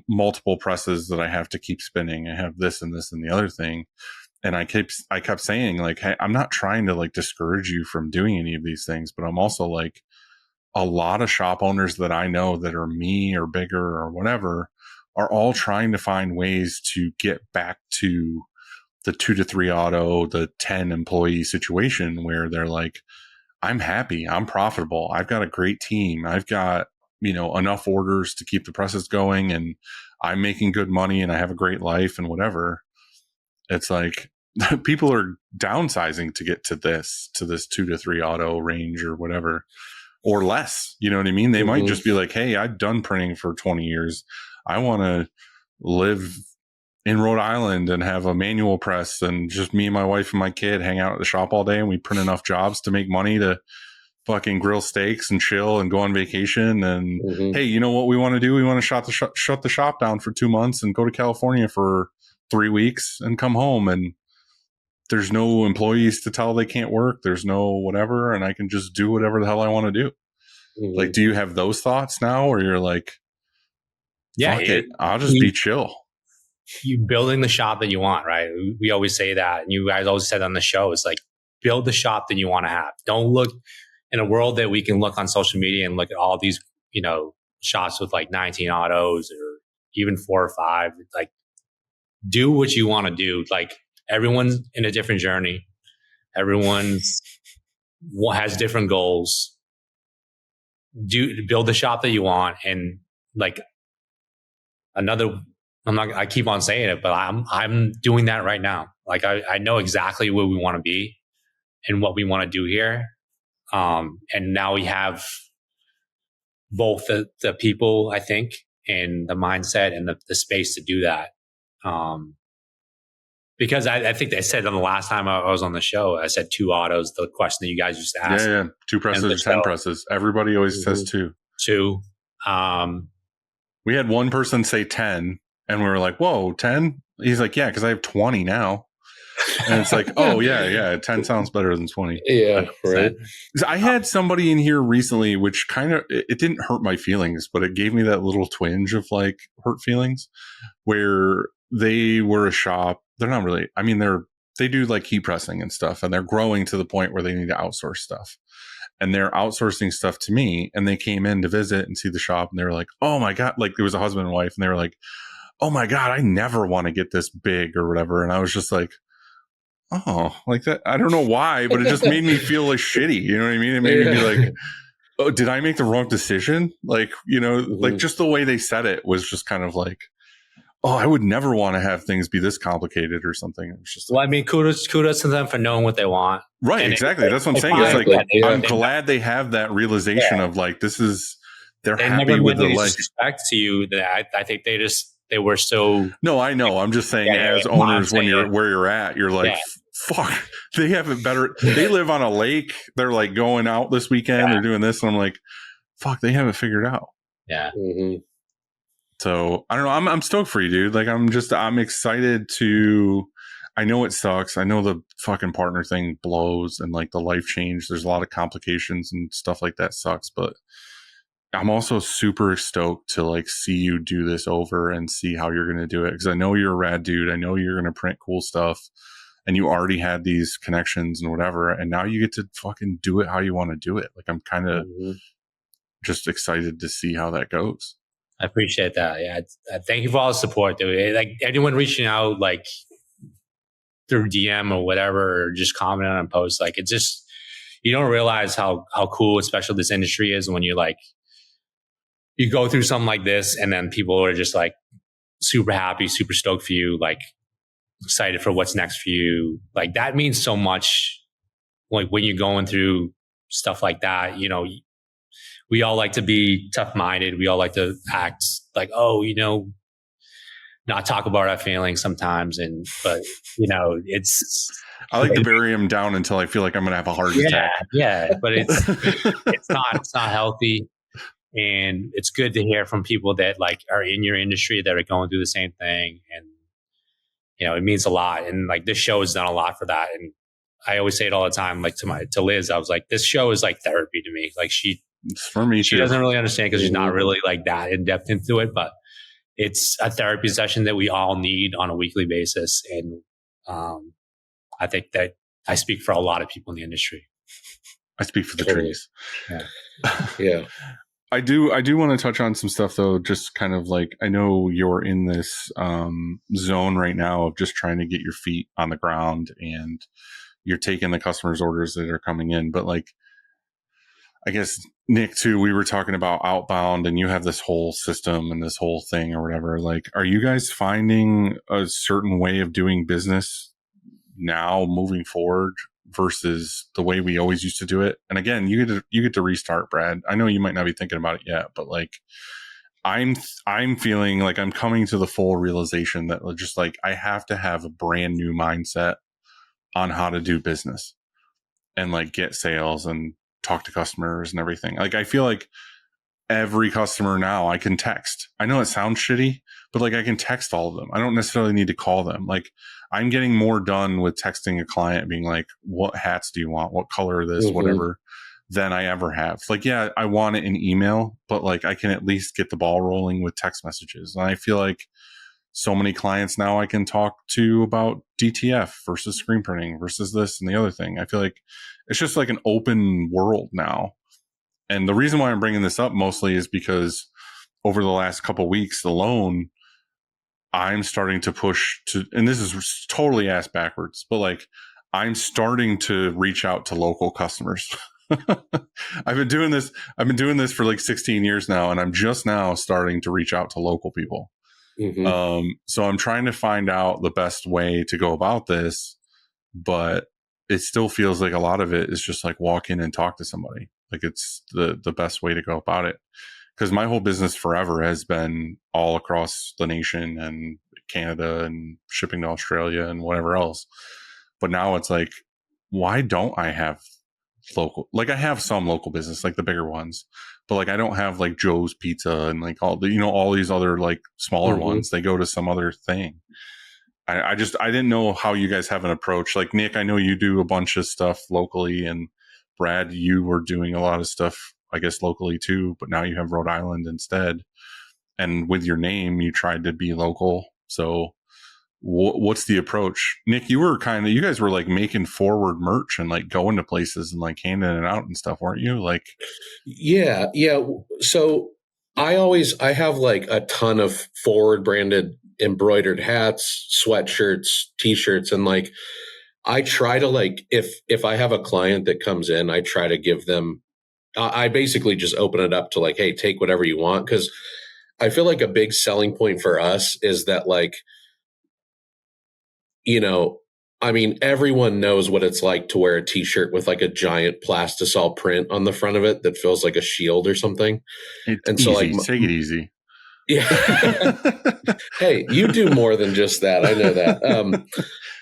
Speaker 3: multiple presses that I have to keep spinning. I have this and this and the other thing. And I kept saying like, hey, I'm not trying to like discourage you from doing any of these things, but I'm also like, a lot of shop owners that I know that are me or bigger or whatever are all trying to find ways to get back to the 2 to 3 auto, the 10 employee situation where they're like, I'm happy, I'm profitable, I've got a great team, I've got, enough orders to keep the presses going and I'm making good money and I have a great life and whatever. It's like people are downsizing to get to this 2 to 3 auto range or whatever, or less. You know what I mean? They might just be like, hey, I've done printing for 20 years. I want to live in Rhode Island and have a manual press and just me and my wife and my kid hang out at the shop all day and we print enough jobs to make money to fucking grill steaks and chill and go on vacation. And hey, you know what we want to do? We want to shut the shop down for 2 months and go to California for 3 weeks and come home. And there's no employees to tell they can't work. There's no whatever. And I can just do whatever the hell I want to do. Like, do you have those thoughts now or you're like, fuck it, I'll just be chill?
Speaker 5: You building the shop that you want, right? We always say that. And you guys always said on the show, it's like, build the shop that you want to have. Don't look, in a world that we can look on social media and look at all these, shots with like 19 autos or even 4 or 5, like do what you want to do. Like everyone's in a different journey. Everyone's has different goals. Build the shop that you want. And like I keep on saying it, but I'm doing that right now. Like I know exactly where we want to be and what we want to do here. And now we have both the people, I think, and the mindset and the space to do that. Because I think they said on the last time I was on the show, I said 2 autos, the question that you guys used to ask.
Speaker 3: Yeah. 2 presses or 10 presses. Everybody always says 2.
Speaker 5: 2.
Speaker 3: We had one person say 10 and we were like, whoa, 10? He's like, yeah, because I have 20 now. And it's like, oh, yeah, 10 sounds better than 20.
Speaker 4: Yeah, right.
Speaker 3: I had somebody in here recently, which kind of, it didn't hurt my feelings, but it gave me that little twinge of like hurt feelings where they were a shop. They're not really, I mean, they do like heat pressing and stuff, and they're growing to the point where they need to outsource stuff. And they're outsourcing stuff to me. And they came in to visit and see the shop, and they were like, oh my God, like there was a husband and wife, and they were like, oh my God, I never want to get this big or whatever. And I was just like, oh, like that. I don't know why, but it just made me feel like shitty. You know what I mean? It made me be like, oh, did I make the wrong decision? Like, like just the way they said it was just kind of like, oh, I would never want to have things be this complicated or something. It was just
Speaker 5: well, I mean, kudos to them for knowing what they want.
Speaker 3: Right. And exactly. That's what I'm saying. It's like, I'm glad they have that realization of like, they're happy with the life.
Speaker 5: Respect to you that I think they were so.
Speaker 3: No, I know. I'm just saying as owners, when you're where you're at, you're like, fuck, they have it better. They live on a lake. They're like going out this weekend. They're doing this. And I'm like, fuck, they have it figured out.
Speaker 5: Yeah.
Speaker 4: Mm-hmm.
Speaker 3: So I don't know. I'm stoked for you, dude. Like I'm excited to, I know it sucks. I know the fucking partner thing blows and like the life change. There's a lot of complications and stuff like that sucks, but I'm also super stoked to like see you do this over and see how you're going to do it. Cause I know you're a rad dude. I know you're going to print cool stuff and you already had these connections and whatever. And now you get to fucking do it how you want to do it. Like I'm kind of just excited to see how that goes.
Speaker 5: I appreciate that. Yeah. Thank you for all the support, dude. Like anyone reaching out, like through DM or whatever, or just commenting on posts, like it's just, you don't realize how cool and special this industry is when you're like, you go through something like this and then people are just like super happy, super stoked for you, like excited for what's next for you. Like that means so much. Like when you're going through stuff like that, we all like to be tough-minded. We all like to act like, not talk about our feelings sometimes. But it's.
Speaker 3: I like to bury them down until I feel like I'm going to have a heart attack.
Speaker 5: Yeah, but it's not healthy. And it's good to hear from people that like are in your industry that are going through the same thing. And, it means a lot. And like this show has done a lot for that. And I always say it all the time, like to Liz, I was like, this show is like therapy to me. Like
Speaker 3: it's for me
Speaker 5: she doesn't really understand because she's not really like that in depth into it, but it's a therapy session that we all need on a weekly basis. And I think that I speak for a lot of people in the industry.
Speaker 3: I speak for the trees.
Speaker 4: Yeah.
Speaker 3: I do want to touch on some stuff though, just kind of like, I know you're in this zone right now of just trying to get your feet on the ground and you're taking the customers' orders that are coming in. But like, I guess Nick too, we were talking about outbound and you have this whole system and this whole thing or whatever. Like, are you guys finding a certain way of doing business now moving forward versus the way we always used to do it? And again, you get to restart, Brad. I know you might not be thinking about it yet, but like I'm feeling like I'm coming to the full realization that just like I have to have a brand new mindset on how to do business and like get sales and talk to customers and everything. Like I feel like every customer now I can text. I know it sounds shitty, but like I can text all of them. I don't necessarily need to call them. Like I'm getting more done with texting a client being like, what hats do you want? What color this, whatever, than I ever have. Like, yeah, I want it in email, but like I can at least get the ball rolling with text messages. And I feel like so many clients now I can talk to about DTF versus screen printing versus this and the other thing. I feel like it's just like an open world now. And the reason why I'm bringing this up mostly is because over the last couple of weeks alone, I'm starting to push to, and this is totally ass backwards, but like I'm starting to reach out to local customers. I've been doing this for like 16 years now, and I'm just now starting to reach out to local people. So I'm trying to find out the best way to go about this, but it still feels like a lot of it is just like walk in and talk to somebody. Like it's the best way to go about it. Because my whole business forever has been all across the nation and Canada and shipping to Australia and whatever else. But now it's like, why don't I have local? Like I have some local business, like the bigger ones, but like I don't have like Joe's Pizza and like all the, all these other like smaller ones. They go to some other thing. I didn't know how you guys have an approach. Like Nick, I know you do a bunch of stuff locally, and Brad, you were doing a lot of stuff, I guess, locally too, but now you have Rhode Island instead. And with your name, you tried to be local. So what's the approach? Nick, you guys were like making forward merch and like going to places and like handing it out and stuff, weren't you? Like,
Speaker 4: yeah. So I have like a ton of forward branded embroidered hats, sweatshirts, t-shirts. And like, I try to like, if I have a client that comes in, I try to give them, I basically just open it up to like, hey, take whatever you want. Cause I feel like a big selling point for us is that like, I mean, everyone knows what it's like to wear a t-shirt with like a giant plastisol print on the front of it that feels like a shield or something.
Speaker 3: It's
Speaker 4: and
Speaker 3: easy.
Speaker 4: So like,
Speaker 3: take it easy.
Speaker 4: Yeah. Hey, you do more than just that. I know that.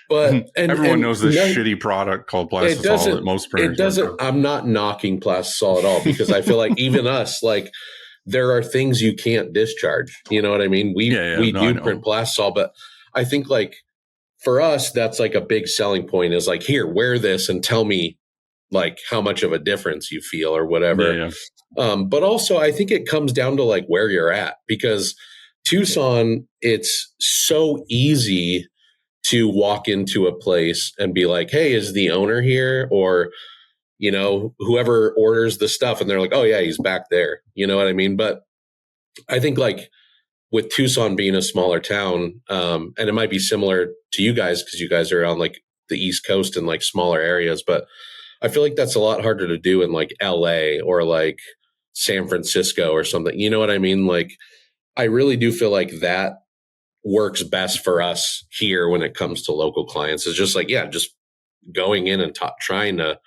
Speaker 4: But
Speaker 3: everyone knows this shitty product called plastisol that most printers.
Speaker 4: It doesn't. I'm not knocking plastisol at all because I feel like even us, like there are things you can't discharge. You know what I mean? We do print plastisol, but I think like for us, that's like a big selling point is like, here, wear this and tell me like how much of a difference you feel or whatever.
Speaker 3: Yeah.
Speaker 4: But also I think it comes down to like where you're at, because Tucson, it's so easy to walk into a place and be like, hey, is the owner here? Or, whoever orders the stuff and they're like, oh yeah, he's back there. You know what I mean? But I think like with Tucson being a smaller town, and it might be similar to you guys because you guys are on like the East Coast and like smaller areas, but I feel like that's a lot harder to do in like LA or like San Francisco or something. You know what I mean? Like, I really do feel like that works best for us here when it comes to local clients. It's just like, just going in and trying to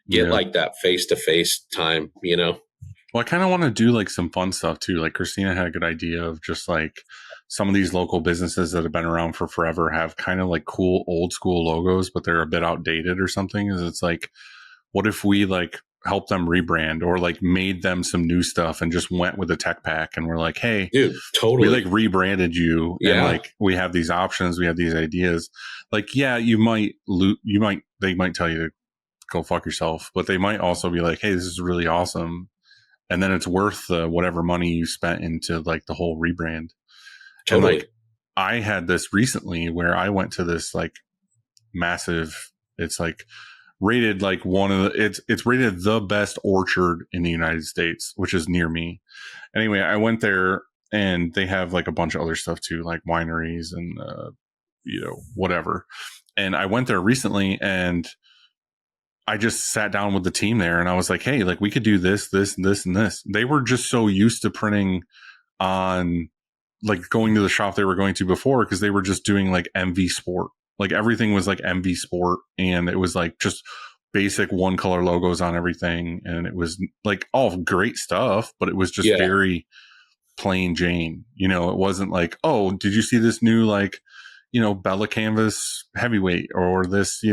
Speaker 4: get like that face-to-face time, Well,
Speaker 3: I kind of want to do like some fun stuff too. Like Christina had a good idea of just like some of these local businesses that have been around for forever have kind of like cool old school logos, but they're a bit outdated or something. Is it's like, what if we like help them rebrand or like made them some new stuff and just went with a tech pack and we're like, hey,
Speaker 4: dude, totally.
Speaker 3: We like rebranded you and like we have these options, we have these ideas. Like, they might tell you to go fuck yourself, but they might also be like, hey, this is really awesome. And then it's worth whatever money you spent into like the whole rebrand.
Speaker 4: Totally.
Speaker 3: And like I had this recently where I went to this like massive, it's like rated like it's rated the best orchard in the United States, which is near me. Anyway, I went there and they have like a bunch of other stuff too, like wineries and, whatever. And I went there recently and I just sat down with the team there and I was like, hey, like we could do this, this, and this, and this. They were just so used to printing on like going to the shop they were going to before because they were just doing like MV Sport. Like everything was like MV Sport and it was like just basic one color logos on everything. And it was like all great stuff, but it was just very plain Jane. It wasn't like, oh, did you see this new like, Bella Canvas heavyweight or this,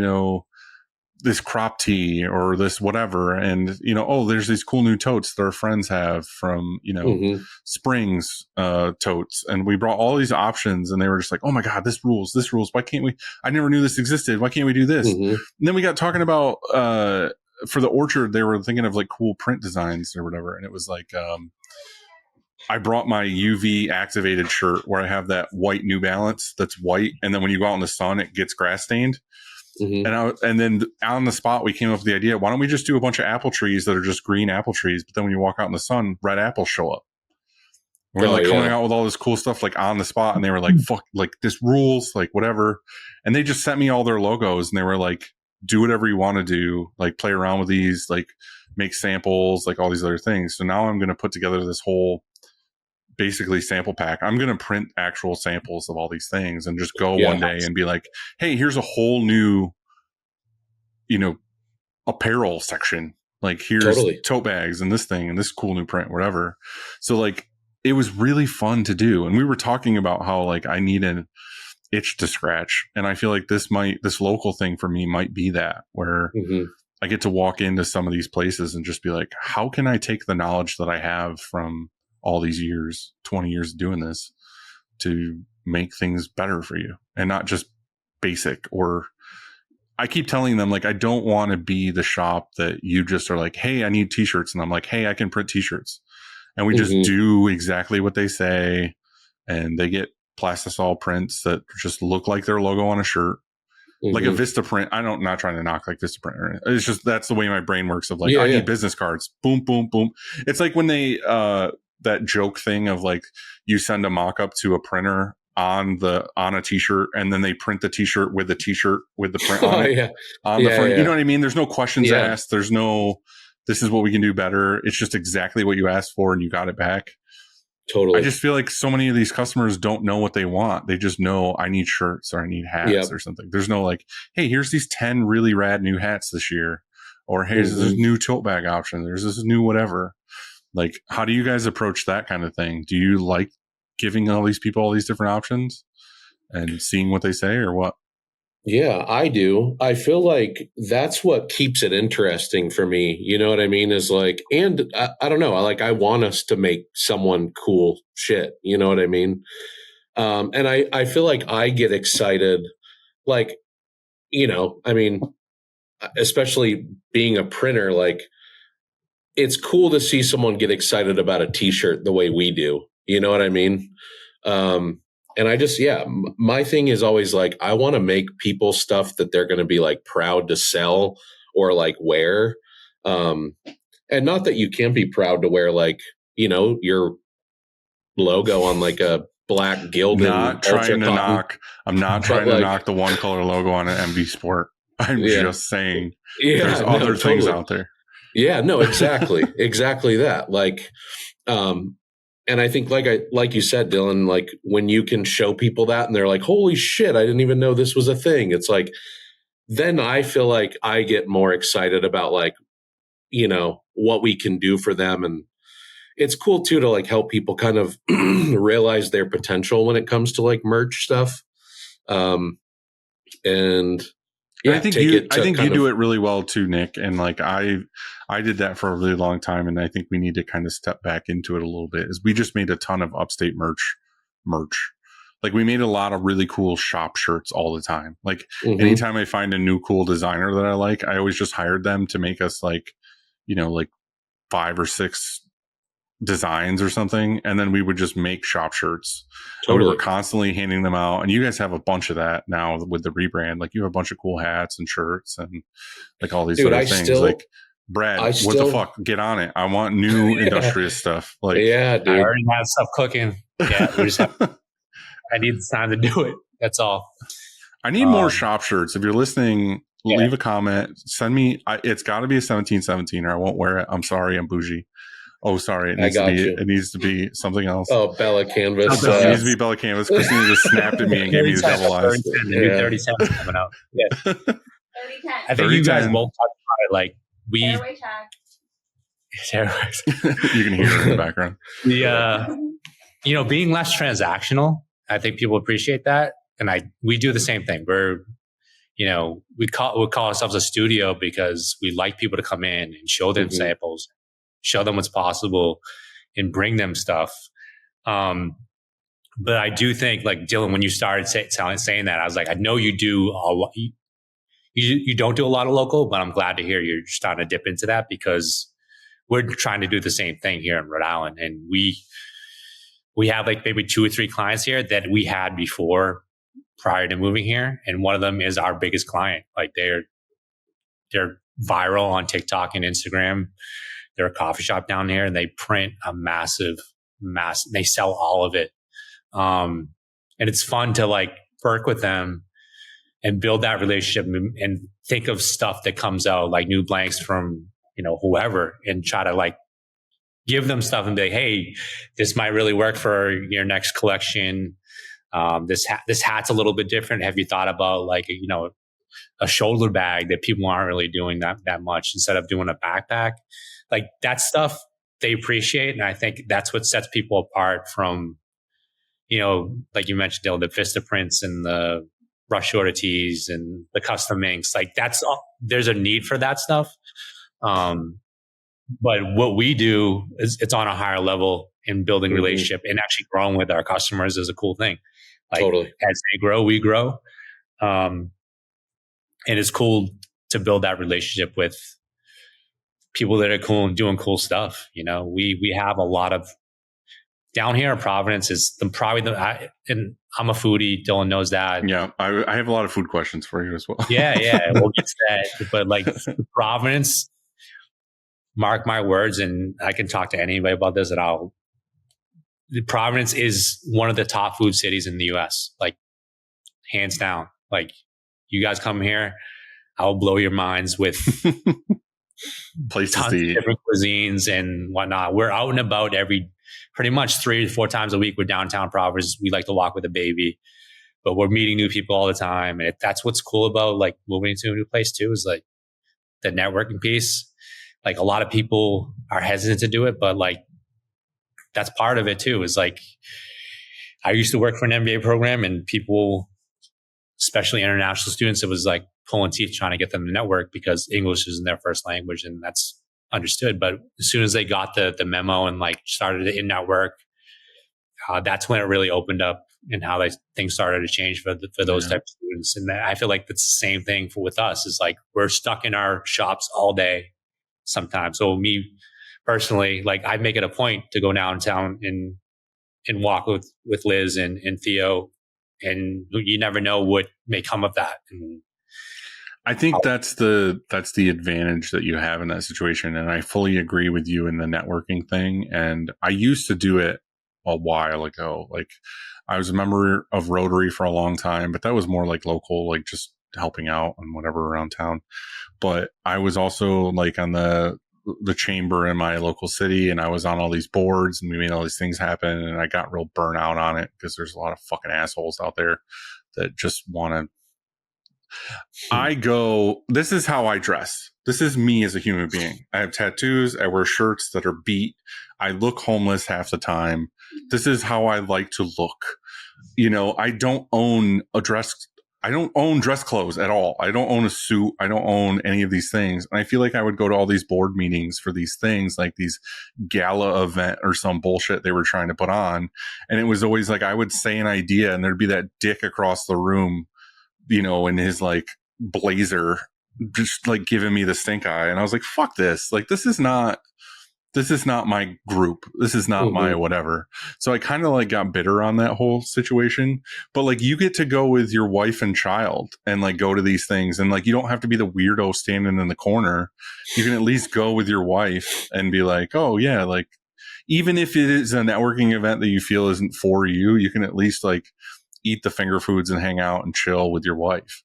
Speaker 3: this crop tee or this whatever. And, oh, there's these cool new totes that our friends have from, Springs totes. And we brought all these options and they were just like, oh my God, this rules. Why can't we? I never knew this existed. Why can't we do this? And then we got talking about, for the orchard, they were thinking of like cool print designs or whatever. And it was like, I brought my UV activated shirt where I have that white New Balance that's white. And then when you go out in the sun, it gets grass stained. And then on the spot, we came up with the idea, why don't we just do a bunch of apple trees that are just green apple trees? But then when you walk out in the sun, red apples show up. We're coming out with all this cool stuff like on the spot. And they were like, fuck, like this rules, like whatever. And they just sent me all their logos and they were like, do whatever you want to do, like play around with these, like make samples, like all these other things. So now I'm going to put together this whole basically sample pack. I'm going to print actual samples of all these things and just go one day and be like, hey, here's a whole new, apparel section. Like here's tote bags and this thing and this cool new print, whatever. So like, it was really fun to do. And we were talking about how like I need an itch to scratch. And I feel like this local thing for me might be that where I get to walk into some of these places and just be like, how can I take the knowledge that I have from all these years, 20 years of doing this to make things better for you and not just basic. Or I keep telling them like, I don't want to be the shop that you just are like, hey, I need t-shirts. And I'm like, hey, I can print t-shirts. And we just do exactly what they say. And they get plastisol prints that just look like their logo on a shirt. Like a Vista print. I'm not trying to knock like Vista print. It's just, that's the way my brain works of like, I need business cards. Boom, boom, boom. It's like when they, that joke thing of like, you send a mock-up to a printer on a t-shirt and then they print the t-shirt with the print on it on the front. You know what I mean? There's no questions asked. There's no, this is what we can do better. It's just exactly what you asked for and you got it back.
Speaker 4: Totally.
Speaker 3: I just feel like so many of these customers don't know what they want. They just know I need shirts or I need hats or something. There's no like, hey, here's these 10 really rad new hats this year. Or hey, there's this new tote bag option. There's this new whatever. Like, how do you guys approach that kind of thing? Do you like giving all these people all these different options and seeing what they say or what?
Speaker 4: Yeah, I do. I feel like that's what keeps it interesting for me. You know what I mean? Is like, and I don't know. I want us to make someone cool shit. You know what I mean? And I feel like I get excited, like, I mean, especially being a printer, like it's cool to see someone get excited about a t-shirt the way we do. You know what I mean? And I just, my thing is always like, I want to make people stuff that they're going to be like proud to sell or like wear. And not that you can't be proud to wear like, your logo on like a black gilded.
Speaker 3: I'm not trying to knock the one color logo on an MV Sport. I'm just saying there's other things out there.
Speaker 4: Yeah, no, exactly. Exactly that. Like, and I think like you said, Dylan, like when you can show people that and they're like, holy shit, I didn't even know this was a thing. It's like, then I feel like I get more excited about like, what we can do for them. And it's cool too, to like help people kind of realize their potential when it comes to like merch stuff. And
Speaker 3: I think you do it really well too, Nick. And like, I did that for a really long time. And I think we need to kind of step back into it a little bit. Is we just made a ton of Upstate merch. Like we made a lot of really cool shop shirts all the time. Like anytime I find a new cool designer that I like, I always just hired them to make us like, like 5 or 6 designs or something. And then we would just make shop shirts. Totally. We were constantly handing them out. And you guys have a bunch of that now with the rebrand. Like you have a bunch of cool hats and shirts and like all these other things. Like Brad, what the fuck? Get on it. I want new Industrious stuff. Like,
Speaker 4: yeah, dude.
Speaker 5: I already have stuff cooking. Yeah, I need the time to do it. That's all.
Speaker 3: I need more shop shirts. If you're listening, leave a comment. Send me. It's got to be a 1717 or I won't wear it. I'm sorry. I'm bougie. Oh, sorry. It needs to be something else.
Speaker 4: Oh, Bella Canvas.
Speaker 3: It needs to be Bella Canvas. Christina just snapped at me and gave me the devil eyes.
Speaker 5: 3010 coming out. Yeah.
Speaker 2: 3010.
Speaker 5: I think you guys both talked about it. Like
Speaker 2: Airway check.
Speaker 3: You can hear it in the background.
Speaker 5: Being less transactional, I think people appreciate that. And we do the same thing. We call ourselves a studio because we like people to come in and show them samples, show them what's possible, and bring them stuff. But I do think, like Dylan, when you started saying that, I was like, I know you do. You don't do a lot of local, but I'm glad to hear you're starting to dip into that because we're trying to do the same thing here in Rhode Island, and we have like maybe 2 or 3 clients here that we had before prior to moving here. And one of them is our biggest client. Like they're viral on TikTok and Instagram. They're a coffee shop down here and they print a massive, they sell all of it. And it's fun to like work with them and build that relationship and think of stuff that comes out, like new blanks from, whoever, and try to like give them stuff and be like, hey, this might really work for your next collection. This hat's a little bit different. Have you thought about like, a shoulder bag that people aren't really doing that much instead of doing a backpack? Like that stuff they appreciate. And I think that's what sets people apart from, like you mentioned, Dylan, the Vista prints and the rush order tees and the custom inks. Like that's all, there's a need for that stuff. But what we do is it's on a higher level in building relationship and actually growing with our customers is a cool thing. Like
Speaker 4: Totally.
Speaker 5: As they grow, we grow. And it's cool to build that relationship with people that are cool and doing cool stuff. We have a lot of down here in Providence is and I'm a foodie. Dylan knows that.
Speaker 3: Yeah. I have a lot of food questions for you as well.
Speaker 5: Yeah. We'll get to that. But like Providence, mark my words, and I can talk to anybody about this Providence is one of the top food cities in the US, like hands down. Like you guys come here, I'll blow your minds with
Speaker 3: places
Speaker 5: tons
Speaker 3: to
Speaker 5: of
Speaker 3: eat,
Speaker 5: different cuisines and whatnot. We're out and about pretty much 3 to 4 times a week. We're downtown Providence. We like to walk with a baby, but we're meeting new people all the time. And that's what's cool about like moving to a new place too, is like the networking piece. Like a lot of people are hesitant to do it, but like that's part of it too, is like I used to work for an MBA program and people, especially international students, it was like pulling teeth trying to get them to network because English isn't their first language, and that's understood. But as soon as they got the memo and like started to in-network, that's when it really opened up and how things started to change for those types of students. And I feel like it's the same thing with us. Is like we're stuck in our shops all day sometimes. So me personally, like I make it a point to go downtown and walk with Liz and Theo, and you never know what may come of that. And
Speaker 3: I think that's the advantage that you have in that situation. And I fully agree with you in the networking thing. And I used to do it a while ago. Like I was a member of Rotary for a long time, but that was more like local, like just helping out and whatever around town. But I was also like on the chamber in my local city, and I was on all these boards and we made all these things happen. And I got real burnout on it because there's a lot of fucking assholes out there that just want to. This is how I dress. This is me as a human being. I have tattoos. I wear shirts that are beat. I look homeless half the time. This is how I like to look. I don't own I don't own dress clothes at all. I don't own a suit. I don't own any of these things. And I feel like I would go to all these board meetings for these things, like these gala event or some bullshit they were trying to put on. And it was always like, I would say an idea and there'd be that dick across the room, in his like blazer, just like giving me the stink eye. And I was like, fuck this. Like, this is not my group. This is not my whatever. So I kind of like got bitter on that whole situation, but like you get to go with your wife and child and like go to these things. And like, you don't have to be the weirdo standing in the corner. You can at least go with your wife and be like, oh yeah. Like, even if it is a networking event that you feel isn't for you, you can at least like eat the finger foods and hang out and chill with your wife,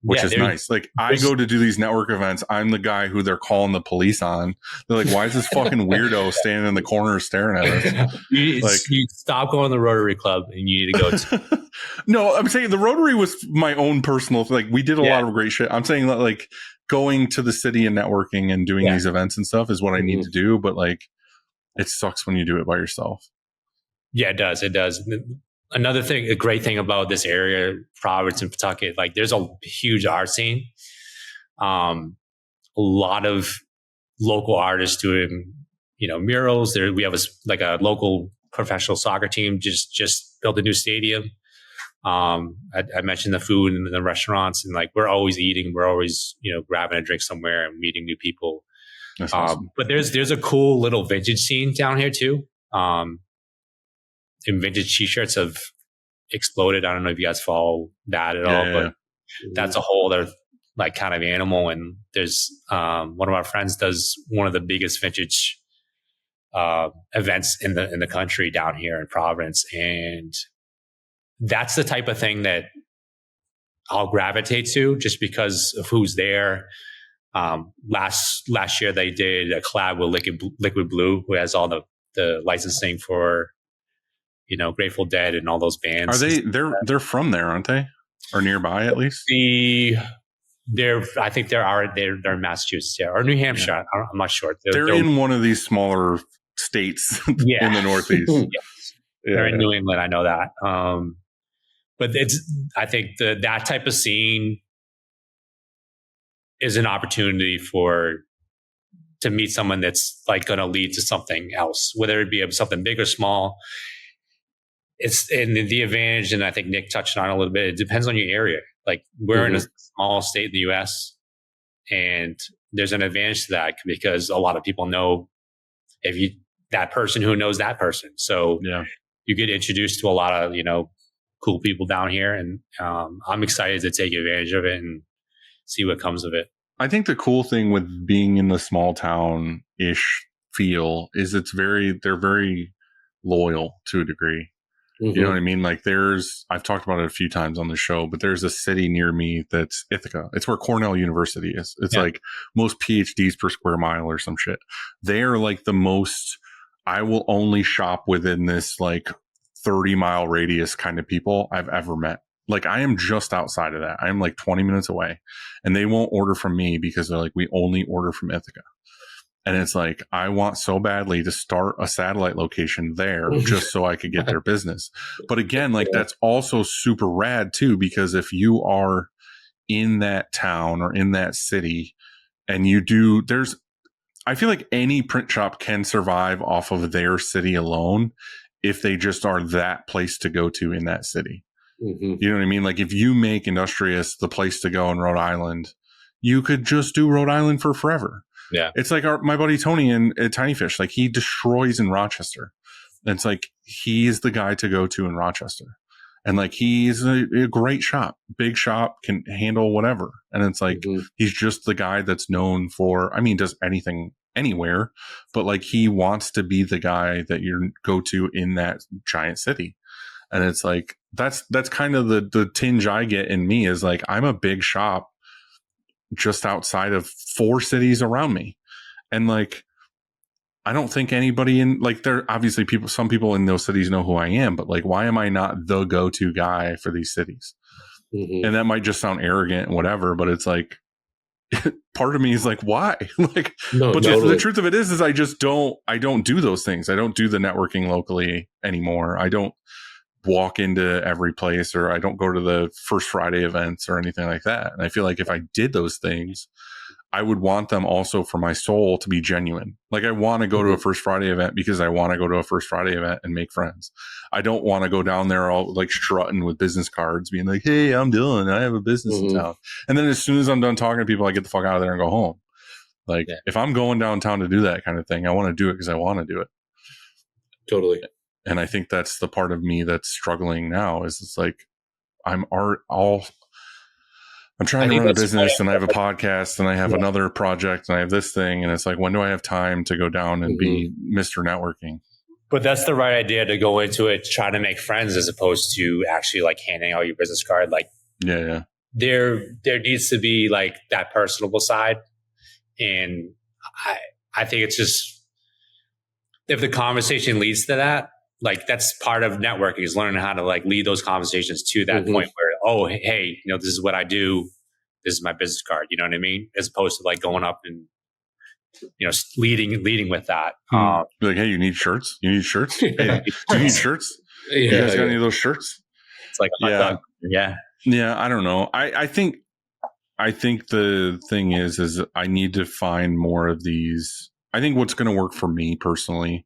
Speaker 3: which is nice. Like I go to do these network events. I'm the guy who they're calling the police on. They're like, why is this fucking weirdo standing in the corner staring at us?
Speaker 5: You stop going to the Rotary Club and you need to go to.
Speaker 3: No, I'm saying the Rotary was my own personal, like we did a lot of great shit. I'm saying that like going to the city and networking and doing these events and stuff is what I need to do. But like, it sucks when you do it by yourself. Yeah,
Speaker 5: it does. It does. Another thing, a great thing about this area, Providence and Pawtucket, like there's a huge art scene. A lot of local artists doing, murals. We have a local professional soccer team just built a new stadium. I mentioned the food and the restaurants, and like we're always eating. We're always grabbing a drink somewhere and meeting new people.
Speaker 3: That's awesome.
Speaker 5: But there's a cool little vintage scene down here too. In vintage t-shirts exploded. I don't know if you guys follow that at all, but that's a whole other like kind of animal. And there's one of our friends does one of the biggest vintage events in the country down here in Providence, and that's the type of thing that I'll gravitate to just because of who's there. Last year they did a collab with Liquid Blue, who has all the licensing for, you know, Grateful Dead and all those bands.
Speaker 3: Are they're from there, aren't they? Or nearby at least?
Speaker 5: I think they're in Massachusetts, or New Hampshire. Yeah. I'm not sure.
Speaker 3: They're in one of these smaller states in the Northeast.
Speaker 5: Yes. They're in New England. I know that. But I think that type of scene is an opportunity to meet someone that's like going to lead to something else, whether it be something big or small. It's in the advantage, and I think Nick touched on it a little bit. It depends on your area. Like we're in a small state in the U.S., and there's an advantage to that because a lot of people know that person who knows that person. So you get introduced to a lot of, you know, cool people down here, and I'm excited to take advantage of it and see what comes of it.
Speaker 3: I think the cool thing with being in the small town ish feel is they're very loyal to a degree. You know what I mean? Like I've talked about it a few times on the show, but there's a city near me that's Ithaca. It's where Cornell University is. It's like most PhDs per square mile or some shit. They are like the most, I will only shop within this like 30-mile radius kind of people I've ever met. Like I am just outside of that. I am like 20 minutes away, and they won't order from me because they're like, we only order from Ithaca. And it's like, I want so badly to start a satellite location there just so I could get their business. But again, like that's also super rad too, because if you are in that town or in that city and I feel like any print shop can survive off of their city alone if they just are that place to go to in that city. You know what I mean? Like if you make Industrious the place to go in Rhode Island, you could just do Rhode Island for forever.
Speaker 5: Yeah.
Speaker 3: It's like my buddy Tony in Tiny Fish, like he destroys in Rochester. And it's like, he's the guy to go to in Rochester. And like, he's a great shop, big shop, can handle whatever. And it's like, he's just the guy that's known for, I mean, does anything anywhere, but like he wants to be the guy that you go to in that giant city. And it's like, that's kind of the tinge I get in me is like, I'm a big shop just outside of 4 cities around me. And like, I don't think anybody in like, there obviously some people in those cities know who I am, but like, why am I not the go-to guy for these cities? And that might just sound arrogant and whatever, but it's like, part of me is like, why? Like, but the truth of it is I don't do those things. I don't do the networking locally anymore. I don't walk into every place, or I don't go to the First Friday events or anything like that. And I feel like if I did those things, I would want them also for my soul to be genuine. Like I want to go to a First Friday event because I want to go to a First Friday event and make friends. I don't want to go down there all like strutting with business cards being like, hey, I'm Dylan, I have a business in town. And then as soon as I'm done talking to people, I get the fuck out of there and go home. Like if I'm going downtown to do that kind of thing, I want to do it because I want to do it.
Speaker 4: Totally.
Speaker 3: And I think that's the part of me that's struggling now is it's like, I'm trying to run a business and I have a podcast and I have another project and I have this thing. And it's like, when do I have time to go down and be Mr. Networking?
Speaker 5: But that's the right idea to go into it, try to make friends as opposed to actually like handing out your business card. Like, there needs to be like that personable side. And I think it's just, if the conversation leads to that, like that's part of networking is learning how to like lead those conversations to that point where, oh, hey, you know, this is what I do. This is my business card. You know what I mean? As opposed to like going up and, you know, leading with that.
Speaker 3: Be like, hey, you need shirts? You need shirts? Hey, do you need shirts? You guys got any of those shirts?
Speaker 5: It's like a hot dog. Yeah.
Speaker 3: Yeah. I don't know. I think the thing is I need to find more of these. I think what's going to work for me personally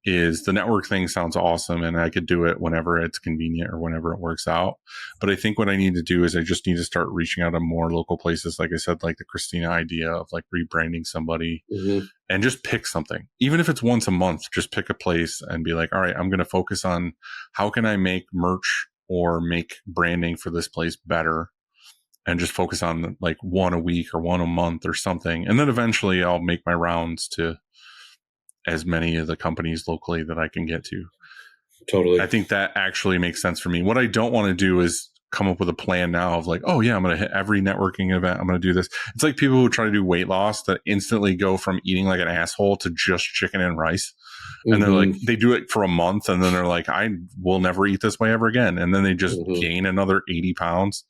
Speaker 3: is the network thing sounds awesome and I could do it whenever it's convenient or whenever it works out. But I think what I need to do is I just need to start reaching out to more local places. Like I said, like the Christina idea of like rebranding somebody and just pick something, even if it's once a month, just pick a place and be like, all right, I'm going to focus on how can I make merch or make branding for this place better, and just focus on like one a week or one a month or something. And then eventually I'll make my rounds to as many of the companies locally that I can get to.
Speaker 4: Totally.
Speaker 3: I think that actually makes sense for me. What I don't want to do is come up with a plan now of like, oh yeah, I'm going to hit every networking event. I'm going to do this. It's like people who try to do weight loss that instantly go from eating like an asshole to just chicken and rice. And they're like, they do it for a month and then they're like, I will never eat this way ever again. And then they just gain another 80 pounds.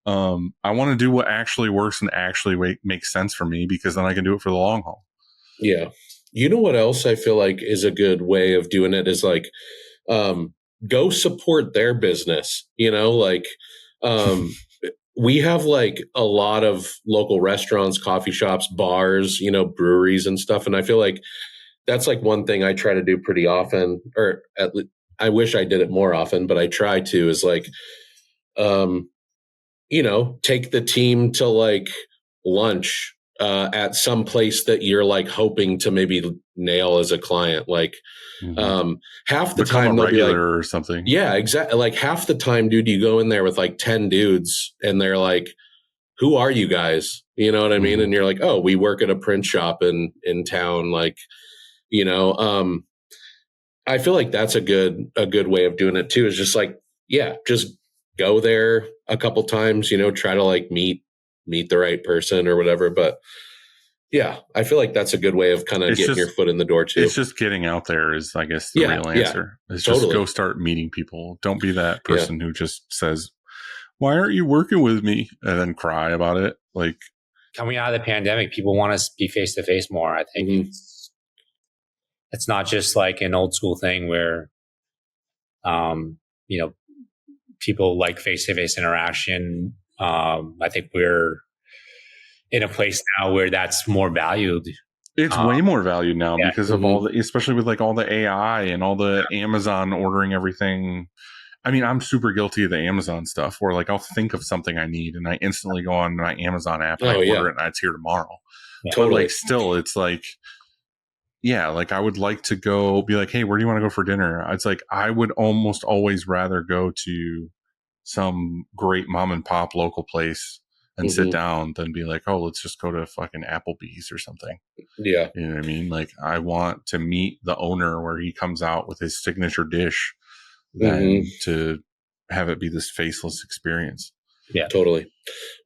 Speaker 3: I want to do what actually works and actually makes sense for me, because then I can do it for the long haul.
Speaker 4: Yeah. You know what else I feel like is a good way of doing it is like, go support their business, like, we have like a lot of local restaurants, coffee shops, bars, breweries and stuff. And I feel like that's like one thing I try to do pretty often, or at least I wish I did it more often, but I try to, is like, take the team to like lunch at some place that you're like hoping to maybe nail as a client. Like half the
Speaker 3: Become
Speaker 4: time
Speaker 3: a
Speaker 4: they'll be like,
Speaker 3: regular or something.
Speaker 4: Yeah, exactly. Like half the time, dude, you go in there with like 10 dudes and they're like, who are you guys? You know what I mean? And you're like, oh, we work at a print shop in town. Like, I feel like that's a good way of doing it too, is just like, yeah, just go there a couple times, try to like meet the right person or whatever. But yeah, I feel like that's a good way of kind of getting your foot in the door too.
Speaker 3: It's just getting out there is, I guess, the real answer. It's just go start meeting people. Don't be that person who just says, why aren't you working with me? And then cry about it. Like,
Speaker 5: coming out of the pandemic, people want to be face to face more. I think it's not just like an old school thing where, people like face to face interaction. I think we're in a place now where that's more valued.
Speaker 3: It's way more valued now because of all the, especially with like all the AI and all the Amazon ordering everything. I mean, I'm super guilty of the Amazon stuff where like I'll think of something I need and I instantly go on my Amazon app and I order it and it's here tomorrow.
Speaker 5: Yeah.
Speaker 3: But like still, it's like, yeah, like I would like to go be like, hey, where do you want to go for dinner? It's like I would almost always rather go to some great mom and pop local place and sit down than be like, oh, let's just go to fucking Applebee's or something.
Speaker 4: Yeah.
Speaker 3: You know what I mean? Like I want to meet the owner where he comes out with his signature dish than to have it be this faceless experience.
Speaker 5: Yeah,
Speaker 4: totally.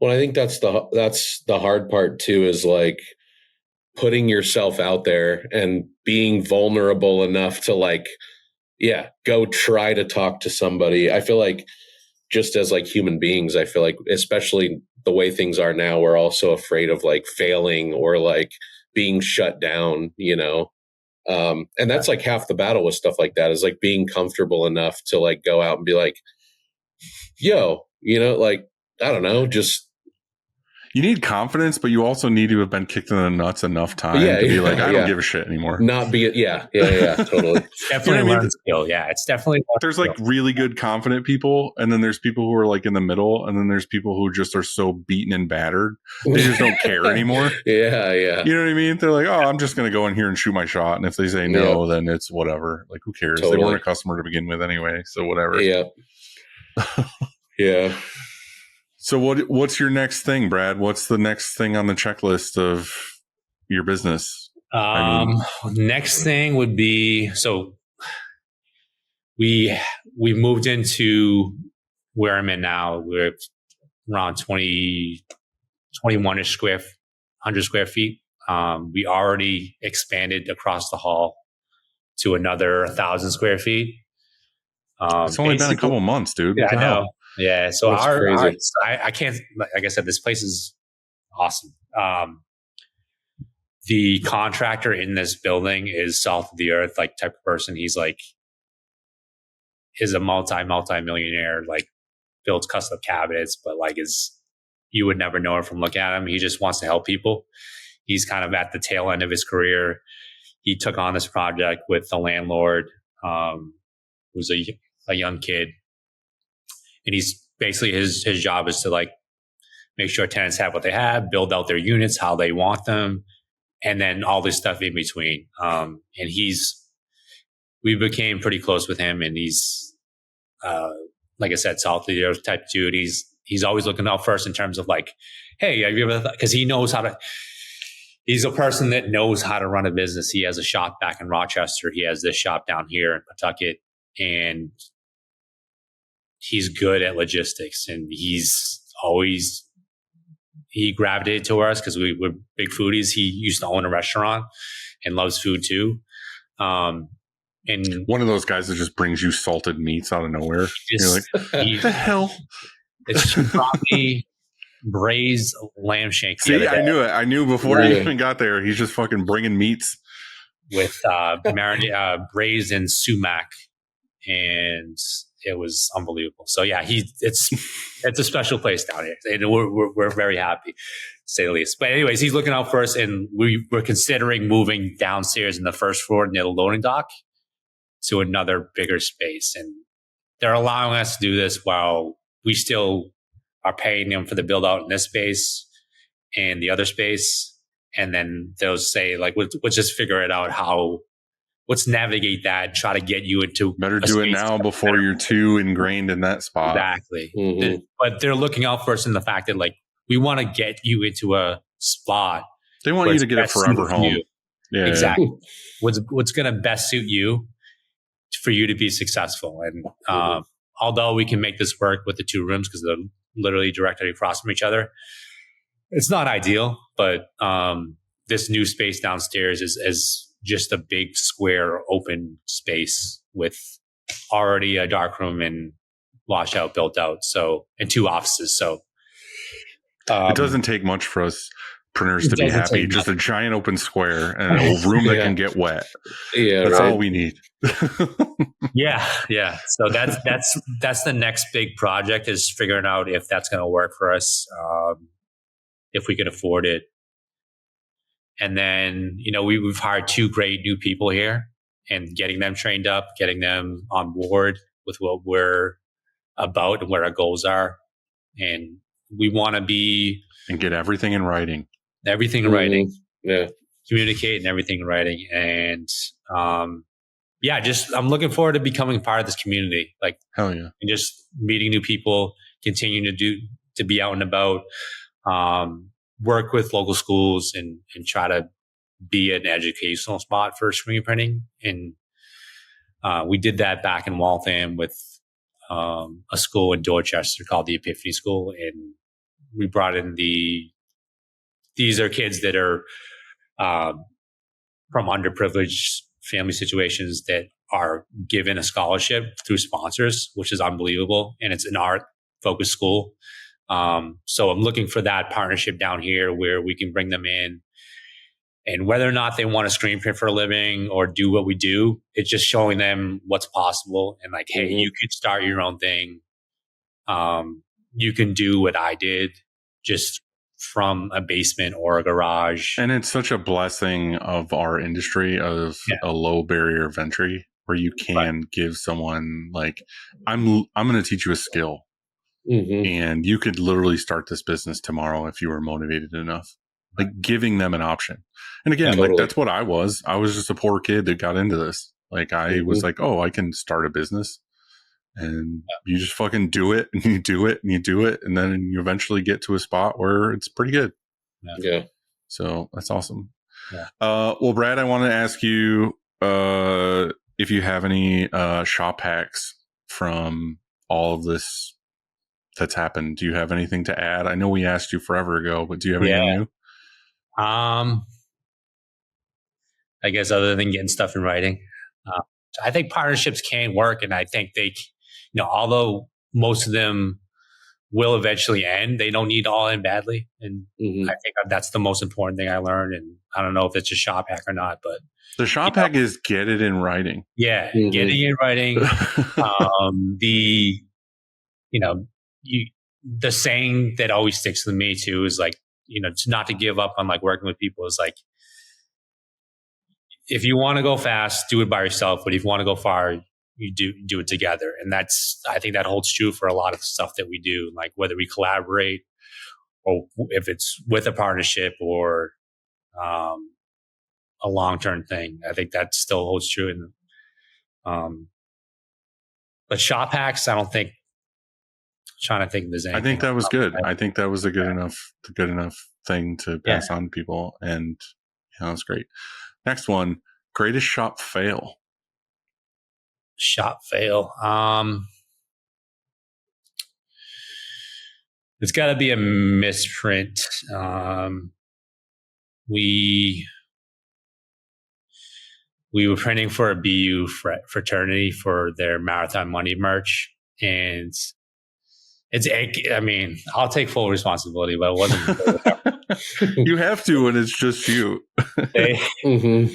Speaker 4: Well, I think that's the hard part too, is like putting yourself out there and being vulnerable enough to like, go try to talk to somebody. I feel like just as like human beings, I feel like especially the way things are now, we're also afraid of like failing or like being shut down, and that's like half the battle with stuff like that, is like being comfortable enough to like go out and be like, yo, like, I don't know, just.
Speaker 3: You need confidence, but you also need to have been kicked in the nuts enough time to be like, I don't give a shit anymore.
Speaker 4: Not be it. Yeah, totally.
Speaker 5: It's definitely a skill. Yeah, it's definitely.
Speaker 3: There's like really good, confident people, and then there's people who are like in the middle, and then there's people who just are so beaten and battered they just don't care anymore.
Speaker 4: Yeah.
Speaker 3: You know what I mean? They're like, oh, I'm just going to go in here and shoot my shot, and if they say no, then it's whatever. Like, who cares? Totally. They weren't a customer to begin with anyway, so whatever.
Speaker 4: Yeah. Yeah.
Speaker 3: So what's your next thing, Brad? What's the next thing on the checklist of your business?
Speaker 5: Next thing would be, so we moved into where I'm in now. We're around 21-ish 100 square feet. We already expanded across the hall to another 1,000 square feet.
Speaker 3: It's only been a couple months, dude.
Speaker 5: Yeah, I know. Yeah. So
Speaker 4: crazy.
Speaker 5: I can't, like I said, this place is awesome. The contractor in this building is salt of the earth, like type of person. He's like, is a multi-millionaire, like builds custom cabinets, but like you would never know it from looking at him. He just wants to help people. He's kind of at the tail end of his career. He took on this project with the landlord, who's a young kid. And he's basically, his job is to like make sure tenants have what they have, build out their units how they want them, and then all this stuff in between. And we became pretty close with him, and he's like I said, salt leader type dude. He's always looking out first in terms of like, hey, have you ever? Because he knows how to. He's a person that knows how to run a business. He has a shop back in Rochester. He has this shop down here in Pawtucket, and he's good at logistics. And he gravitated to us because we're big foodies. He used to own a restaurant and loves food too. And
Speaker 3: one of those guys that just brings you salted meats out of nowhere. You're like,
Speaker 5: what
Speaker 3: the hell?
Speaker 5: It's probably braised lamb shank.
Speaker 3: See, I knew it. I knew before he even got there. He's just fucking bringing meats
Speaker 5: with braised in sumac, and it was unbelievable. So yeah, it's a special place down here, and we're very happy, to say the least. But anyways, he's looking out for us, and we're considering moving downstairs in the first floor near the loading dock to another bigger space, and they're allowing us to do this while we still are paying them for the build out in this space and the other space. And then they'll say, like, let's just figure it out let's navigate that and try to get you into
Speaker 3: better do it now before you're too ingrained in that spot.
Speaker 5: Exactly. Mm-hmm. But they're looking out for us in the fact that, like, we want to get you into a spot.
Speaker 3: They want you to get a forever home.
Speaker 5: Yeah, exactly. What's going to best suit you for you to be successful. And although we can make this work with the 2 rooms because they're literally directly across from each other, it's not ideal. But this new space downstairs is just a big square open space with already a dark room and washout built out. So, and 2 offices. So
Speaker 3: it doesn't take much for us printers to be happy. Just a giant open square and a room that can get wet. Yeah, that's all we need.
Speaker 5: Yeah. So that's the next big project, is figuring out if that's going to work for us, if we can afford it. And then, we've hired 2 great new people here, and getting them trained up, getting them on board with what we're about and what our goals are. And we want to be...
Speaker 3: And get everything in writing.
Speaker 5: Everything in writing. Yeah. Communicate and everything in writing. And I'm looking forward to becoming part of this community. Like,
Speaker 3: hell yeah.
Speaker 5: And just meeting new people, continuing to be out and about, work with local schools and try to be an educational spot for screen printing. And we did that back in Waltham with a school in Dorchester called the Epiphany School. And we brought in these are kids that are from underprivileged family situations that are given a scholarship through sponsors, which is unbelievable. And it's an art-focused school. So I'm looking for that partnership down here where we can bring them in. And whether or not they want to screen print for a living or do what we do, it's just showing them what's possible. And like, hey, you could start your own thing. You can do what I did, just from a basement or a garage.
Speaker 3: And it's such a blessing of our industry of a low barrier of entry where you can give someone like, I'm going to teach you a skill. And you could literally start this business tomorrow if you were motivated enough. Like giving them an option. And again, like that's what I was. I was just a poor kid that got into this. Like I was like, oh, I can start a business. And you just fucking do it and you do it and you do it. And then you eventually get to a spot where it's pretty good.
Speaker 4: Yeah.
Speaker 3: So that's awesome.
Speaker 5: Yeah.
Speaker 3: Well, Brad, I want to ask you if you have any shop hacks from all of this that's happened. Do you have anything to add? I know we asked you forever ago, but do you have anything new?
Speaker 5: I guess other than getting stuff in writing, I think partnerships can work, and I think they, although most of them will eventually end, they don't need to all end badly. And I think that's the most important thing I learned. And I don't know if it's a shop hack or not, but
Speaker 3: the shop hack is get it in writing.
Speaker 5: Yeah, getting it in writing. The saying that always sticks with me too is like, not to give up on like working with people is like, if you want to go fast, do it by yourself. But if you want to go far, you do it together. And I think that holds true for a lot of the stuff that we do, like whether we collaborate or if it's with a partnership or a long-term thing. I think that still holds true. And but shop hacks, I don't think trying to think if there's
Speaker 3: I
Speaker 5: anything.
Speaker 3: think that was good. I think that was a good enough thing to pass on to people, and that's great. Next one, greatest shop fail.
Speaker 5: Shop fail. It's got to be a misprint. We were printing for a BU fraternity for their Marathon Money merch, and I mean, I'll take full responsibility, but it wasn't.
Speaker 3: You have to when it's just you.
Speaker 5: They
Speaker 4: Mm-hmm.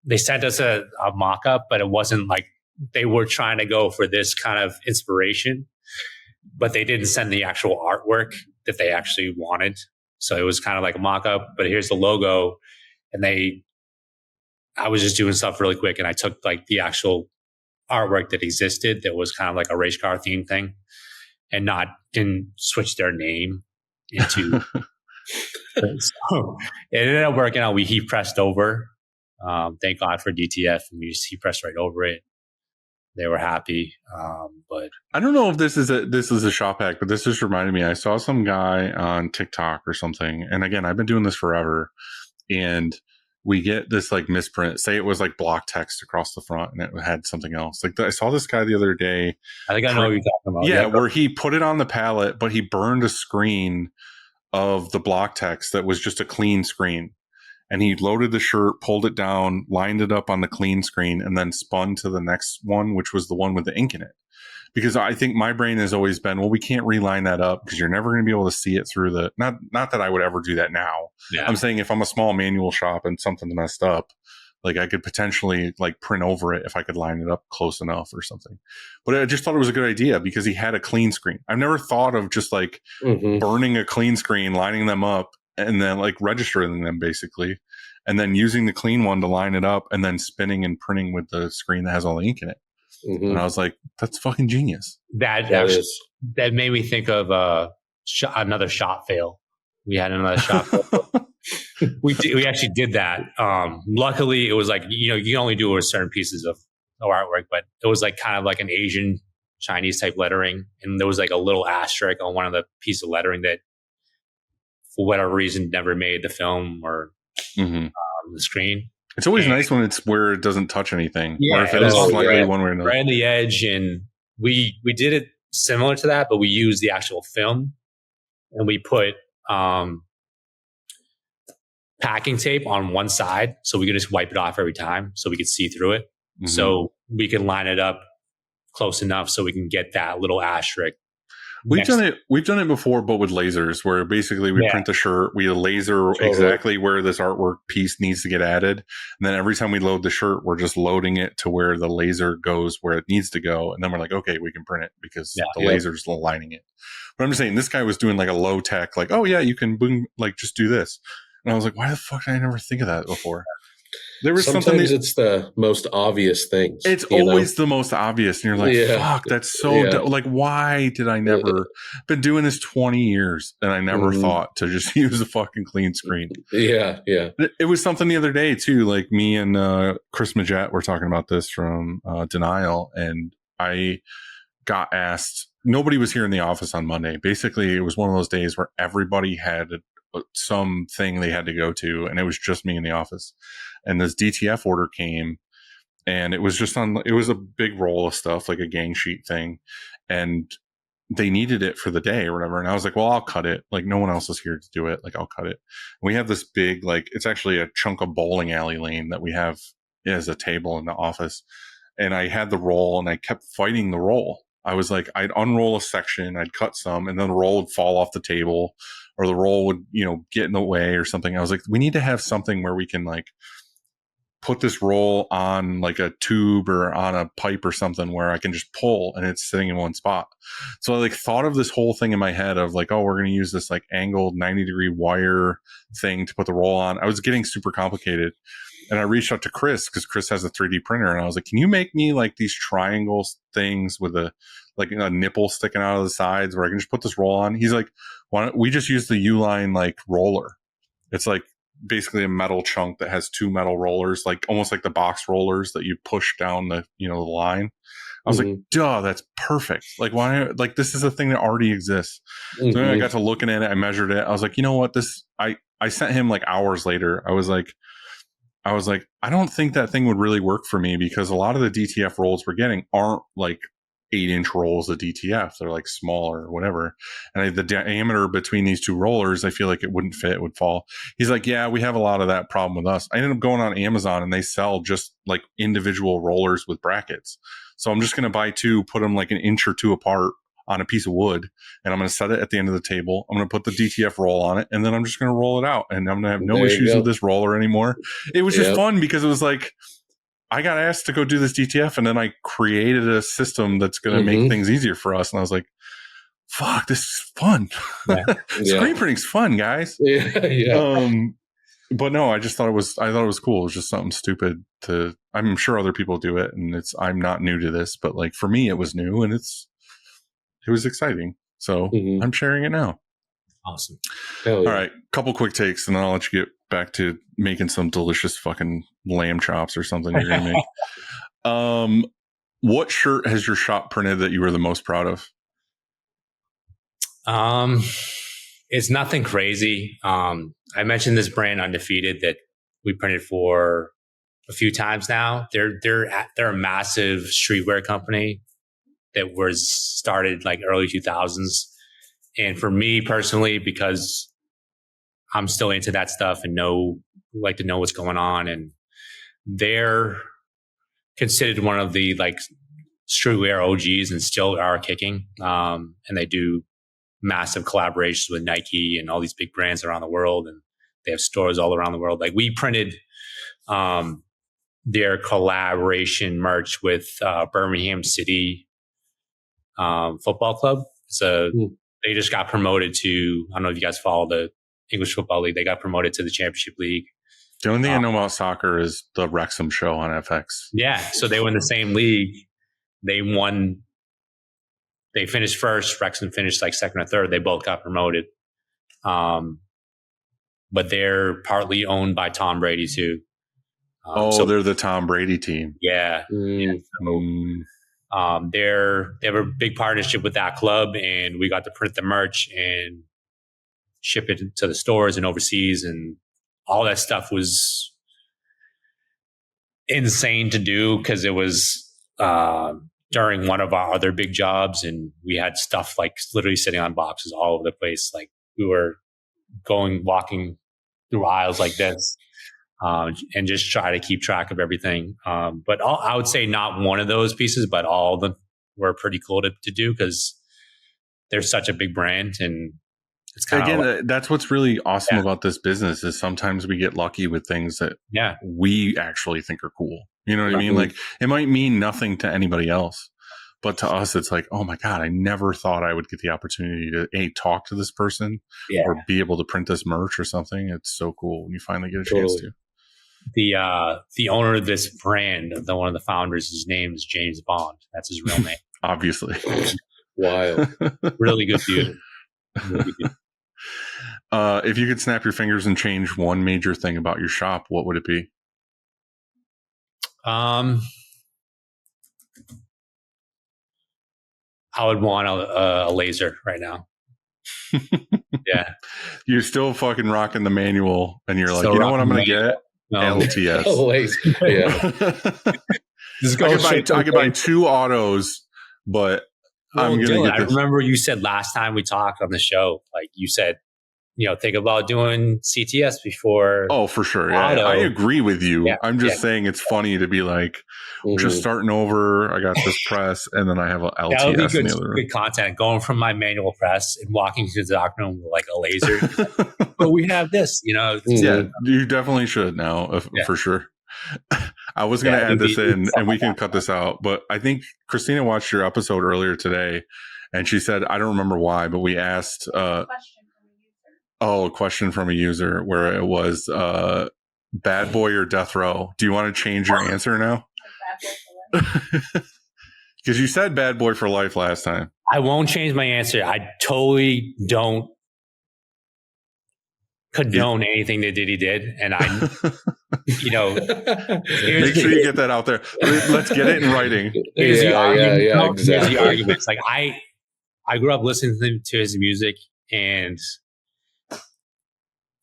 Speaker 5: they sent us a mock-up, but it wasn't like they were trying to go for this kind of inspiration, but they didn't send the actual artwork that they actually wanted. So it was kind of like a mock-up, but here's the logo. And I was just doing stuff really quick, and I took like the actual artwork that existed that was kind of like a race car theme thing, and didn't switch their name into. So it ended up working out. We heat pressed over. Thank God for DTF, and we just heat pressed right over it. They were happy, but
Speaker 3: I don't know if this is a shop hack, but this just reminded me. I saw some guy on TikTok or something, and again, I've been doing this forever, and we get this like misprint. Say it was like block text across the front, and it had something else. Like I saw this guy the other day.
Speaker 5: I think I know what you're talking about.
Speaker 3: Yeah, where he put it on the pallet, but he burned a screen of the block text that was just a clean screen. And he loaded the shirt, pulled it down, lined it up on the clean screen, and then spun to the next one, which was the one with the ink in it. Because I think my brain has always been, well, we can't reline that up because you're never going to be able to see it through the, not that I would ever do that now. Yeah. I'm saying if I'm a small manual shop and something's messed up, like I could potentially like print over it if I could line it up close enough or something. But I just thought it was a good idea because he had a clean screen. I've never thought of just like burning a clean screen, lining them up, and then like registering them basically, and then using the clean one to line it up and then spinning and printing with the screen that has all the ink in it. And I was like, that's fucking genius.
Speaker 5: That made me think of another shop fail. We had another shop fail. We actually did that. Luckily it was like, you can only do it with certain pieces of artwork, but it was like kind of like an Asian Chinese type lettering. And there was like a little asterisk on one of the pieces of lettering that for whatever reason never made the film or the screen.
Speaker 3: It's always nice when it's where it doesn't touch anything. Yeah, or if it is slightly one way or another.
Speaker 5: Right on the edge. And we did it similar to that, but we used the actual film and we put packing tape on one side so we could just wipe it off every time so we could see through it. So we can line it up close enough so we can get that little asterisk.
Speaker 3: We've done it before, but with lasers, where basically we print the shirt, we laser exactly where this artwork piece needs to get added, and then every time we load the shirt, we're just loading it to where the laser goes where it needs to go, and then we're like, okay, we can print it because the laser's aligning it. But I'm just saying, this guy was doing like a low tech, like, oh yeah, you can boom, like just do this, and I was like, why the fuck did I never think of that before?
Speaker 4: There was sometimes it's the most obvious things.
Speaker 3: It's always the most obvious. And you're like, fuck, that's so like, why did I never been doing this 20 years and I never thought to just use a fucking clean screen?
Speaker 4: Yeah.
Speaker 3: It was something the other day too. Like me and Chris Majette were talking about this from Denial, and I got asked, nobody was here in the office on Monday. Basically, it was one of those days where everybody had something they had to go to, and it was just me in the office. And this DTF order came, and it was just it was a big roll of stuff, like a gang sheet thing. And they needed it for the day or whatever. And I was like, well, I'll cut it. Like, no one else is here to do it. Like, I'll cut it. And we have this big, like, it's actually a chunk of bowling alley lane that we have as a table in the office. And I had the roll, and I kept fighting the roll. I was like, I'd unroll a section, I'd cut some, and then the roll would fall off the table, or the roll would, get in the way or something. I was like, we need to have something where we can like put this roll on like a tube or on a pipe or something where I can just pull and it's sitting in one spot. So I like thought of this whole thing in my head of like, oh, we're going to use this like angled 90-degree wire thing to put the roll on. I was getting super complicated. And I reached out to Chris because Chris has a 3D printer, and I was like, can you make me like these triangle things with a nipple sticking out of the sides where I can just put this roll on? He's like, why don't we just use the Uline like roller? It's like basically a metal chunk that has two metal rollers, like almost like the box rollers that you push down the, the line. I was like, duh, that's perfect. Like, why? Like, this is a thing that already exists. So then I got to looking at it. I measured it. I was like, you know what? I sent him like hours later. I was like, I don't think that thing would really work for me because a lot of the DTF rolls we're getting aren't like 8-inch rolls of DTF. They're like smaller or whatever. And the diameter between these two rollers, I feel like it wouldn't fit, it would fall. He's like, yeah, we have a lot of that problem with us. I ended up going on Amazon and they sell just like individual rollers with brackets. So I'm just going to buy two, put them like an inch or two apart on a piece of wood, and I'm going to set it at the end of the table. I'm going to put the DTF roll on it, and then I'm just going to roll it out, and I'm going to have no issues with this roller anymore. It was just fun because it was like, I got asked to go do this DTF, and then I created a system that's going to make things easier for us. And I was like, fuck, this is fun. Yeah. Screen printing's fun, guys. But no, I thought it was cool. It was just something stupid I'm sure other people do it, and I'm not new to this, but like for me, it was new, and it was exciting. So I'm sharing it now.
Speaker 5: Awesome.
Speaker 3: All right. Couple quick takes, and then I'll let you get back to making some delicious fucking lamb chops or something you're going to make. What shirt has your shop printed that you were the most proud of?
Speaker 5: It's nothing crazy. I mentioned this brand Undefeated that we printed for a few times now. They're a massive streetwear company that was started like early 2000s. And for me personally, because I'm still into that stuff and like to know what's going on, and they're considered one of the like streetwear OGs and still are kicking. And they do massive collaborations with Nike and all these big brands around the world, and they have stores all around the world. Like we printed their collaboration merch with Birmingham City Football Club. They just got promoted to, I don't know if you guys follow the English Football League. They got promoted to the Championship League.
Speaker 3: The only thing I know about soccer is the Wrexham show on FX. Yeah.
Speaker 5: So they were in the same league. They won. They finished first. Wrexham finished like second or third. They both got promoted. But they're partly owned by Tom Brady too.
Speaker 3: So they're the Tom Brady team.
Speaker 5: Yeah. They have a big partnership with that club, and we got to print the merch and ship it to the stores and overseas, and all that stuff was insane to do because it was during one of our other big jobs, and we had stuff like literally sitting on boxes all over the place. Like we were walking through aisles like this. And just try to keep track of everything. But I would say not one of those pieces, but all of them were pretty cool to do because they're such a big brand. And it's kind of
Speaker 3: that's what's really awesome about this business is sometimes we get lucky with things that we actually think are cool. You know what I mean? Like it might mean nothing to anybody else, but to us, it's like, oh my God, I never thought I would get the opportunity to talk to this person or be able to print this merch or something. It's so cool when you finally get a chance to.
Speaker 5: The owner of this brand, one of the founders, his name is James Bond. That's his real name.
Speaker 3: Obviously.
Speaker 4: Wild.
Speaker 5: Really good dude. Really good.
Speaker 3: If you could snap your fingers and change one major thing about your shop, what would it be?
Speaker 5: I would want a laser right now. Yeah.
Speaker 3: You're still fucking rocking the manual, and you're like, you know what I'm going to get? LTS. I could buy two autos, but I'm going to get this.
Speaker 5: I remember you said last time we talked on the show, like you said, think about doing CTS before.
Speaker 3: Oh, for sure. Yeah, I agree with you. Yeah, I'm just saying it's funny to be like, just starting over. I got this press, and then I have a LTS. That would be
Speaker 5: good, in the other room. Good content. Going from my manual press and walking to the dock room with like a laser. But we have this,
Speaker 3: Yeah, you definitely should now, for sure. I was going to add this in, and we can cut this out. But I think Christina watched your episode earlier today, and she said, I don't remember why, but we asked a question from a user where it was bad boy or death row. Do you want to change your answer now? Because you said bad boy for life last time.
Speaker 5: I won't change my answer. I totally don't condone anything that Diddy did. And you know,
Speaker 3: Make sure you get that out there. Let's get it in writing.
Speaker 5: here's the argument. Here's
Speaker 4: exactly.
Speaker 5: the arguments. Like I grew up listening to his music, and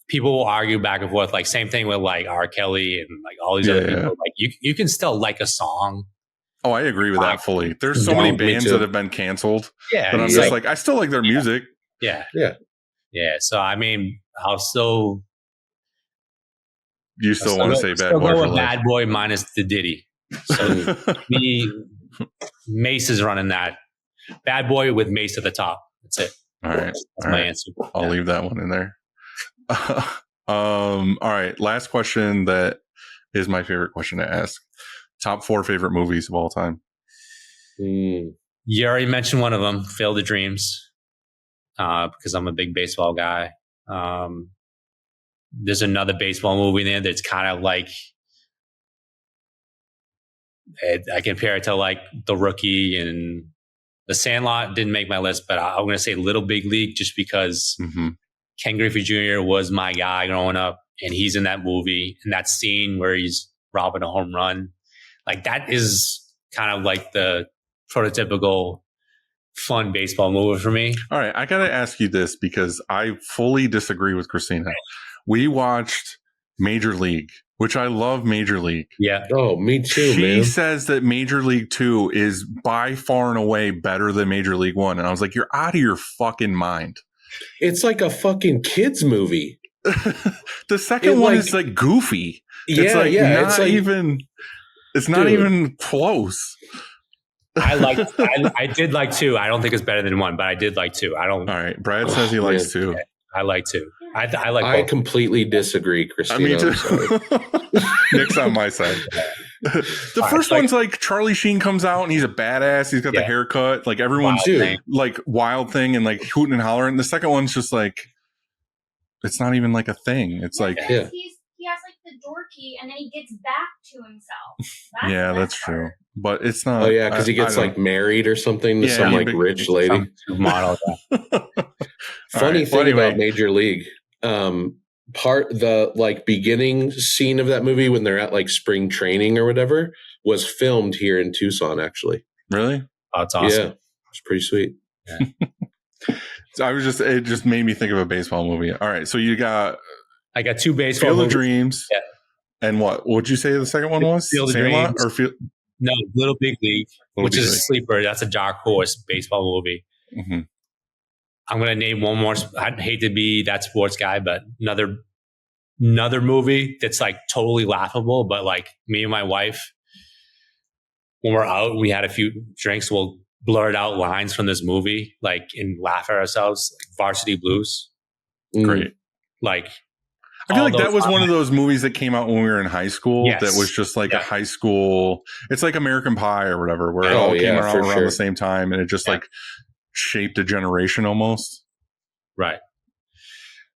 Speaker 5: people will argue back and forth. Like same thing with like R. Kelly and like all these other people. Like you can still like a song.
Speaker 3: Oh, I agree with that fully. There's so many bands that have been canceled.
Speaker 5: Yeah,
Speaker 3: that I'm just like I still like their music.
Speaker 5: Yeah. So I mean,
Speaker 3: You still want to say Bad Boy for life.
Speaker 5: Bad Boy minus the Diddy. So Mace is running that. Bad Boy with Mace at the top. That's it.
Speaker 3: All right.
Speaker 5: That's my answer.
Speaker 3: I'll leave that one in there. All right. Last question that is my favorite question to ask. Top 4 favorite movies of all time.
Speaker 5: You already mentioned one of them, Field of Dreams, because I'm a big baseball guy. There's another baseball movie in there that's kind of like, I compare it to like The Rookie and The Sandlot. Didn't make my list, but I'm going to say Little Big League just because Ken Griffey Jr. was my guy growing up, and he's in that movie. And that scene where he's robbing a home run, like that is kind of like the prototypical fun baseball movie for me.
Speaker 3: All right. I got to ask you this because I fully disagree with Christina. We watched Major League, which I love Major League.
Speaker 5: Yeah.
Speaker 4: Oh, me too,
Speaker 3: she
Speaker 4: man.
Speaker 3: says that Major League 2 is by far and away better than Major League 1. And I was like, you're out of your fucking mind.
Speaker 4: It's like a fucking kids movie.
Speaker 3: The second one is like goofy. It's like not
Speaker 4: like,
Speaker 3: even. It's not even close.
Speaker 5: I did like 2. I don't think it's better than 1, but I did like 2.
Speaker 3: All right. Brad says he likes 2.
Speaker 5: I like 2. I like.
Speaker 4: I
Speaker 5: both.
Speaker 4: completely disagree, Christina.
Speaker 3: Me too. Nick's on my side. The first one's like Charlie Sheen comes out and he's a badass. He's got the haircut. Like everyone's like Wild Thing and like hooting and hollering. The second one's just like, it's not even like a thing. It's like
Speaker 6: he has like the dorky, and then he gets back to himself.
Speaker 3: That's true. But it's not.
Speaker 4: Oh yeah, because he gets like married or something to some like rich lady.
Speaker 5: Model.
Speaker 4: Funny thing about Major League, the like beginning scene of that movie when they're at like spring training or whatever was filmed here in Tucson. Actually,
Speaker 3: really?
Speaker 5: Oh, it's awesome.
Speaker 4: Yeah, it's pretty sweet.
Speaker 3: Yeah. So it just made me think of a baseball movie. All right, so
Speaker 5: I got 2 baseball
Speaker 3: Field
Speaker 5: movies.
Speaker 3: of Dreams.
Speaker 5: Yeah.
Speaker 3: And what'd you say the second one was?
Speaker 5: Field of Dreams.
Speaker 3: Or
Speaker 5: No, Little Big League, which is a sleeper. That's a dark horse baseball movie.
Speaker 3: Mm-hmm.
Speaker 5: I'm going to name one more. I hate to be that sports guy, but another movie that's like totally laughable. But like me and my wife, when we're out, we had a few drinks. We'll blurt out lines from this movie, like and laugh at ourselves. Like Varsity Blues.
Speaker 3: Great.
Speaker 5: Like
Speaker 3: I feel like that was one of those movies that came out when we were in high school.
Speaker 5: Yes.
Speaker 3: That was just like a high school. It's like American Pie or whatever, where it all came around the same time, and it just like shaped a generation almost.
Speaker 5: Right.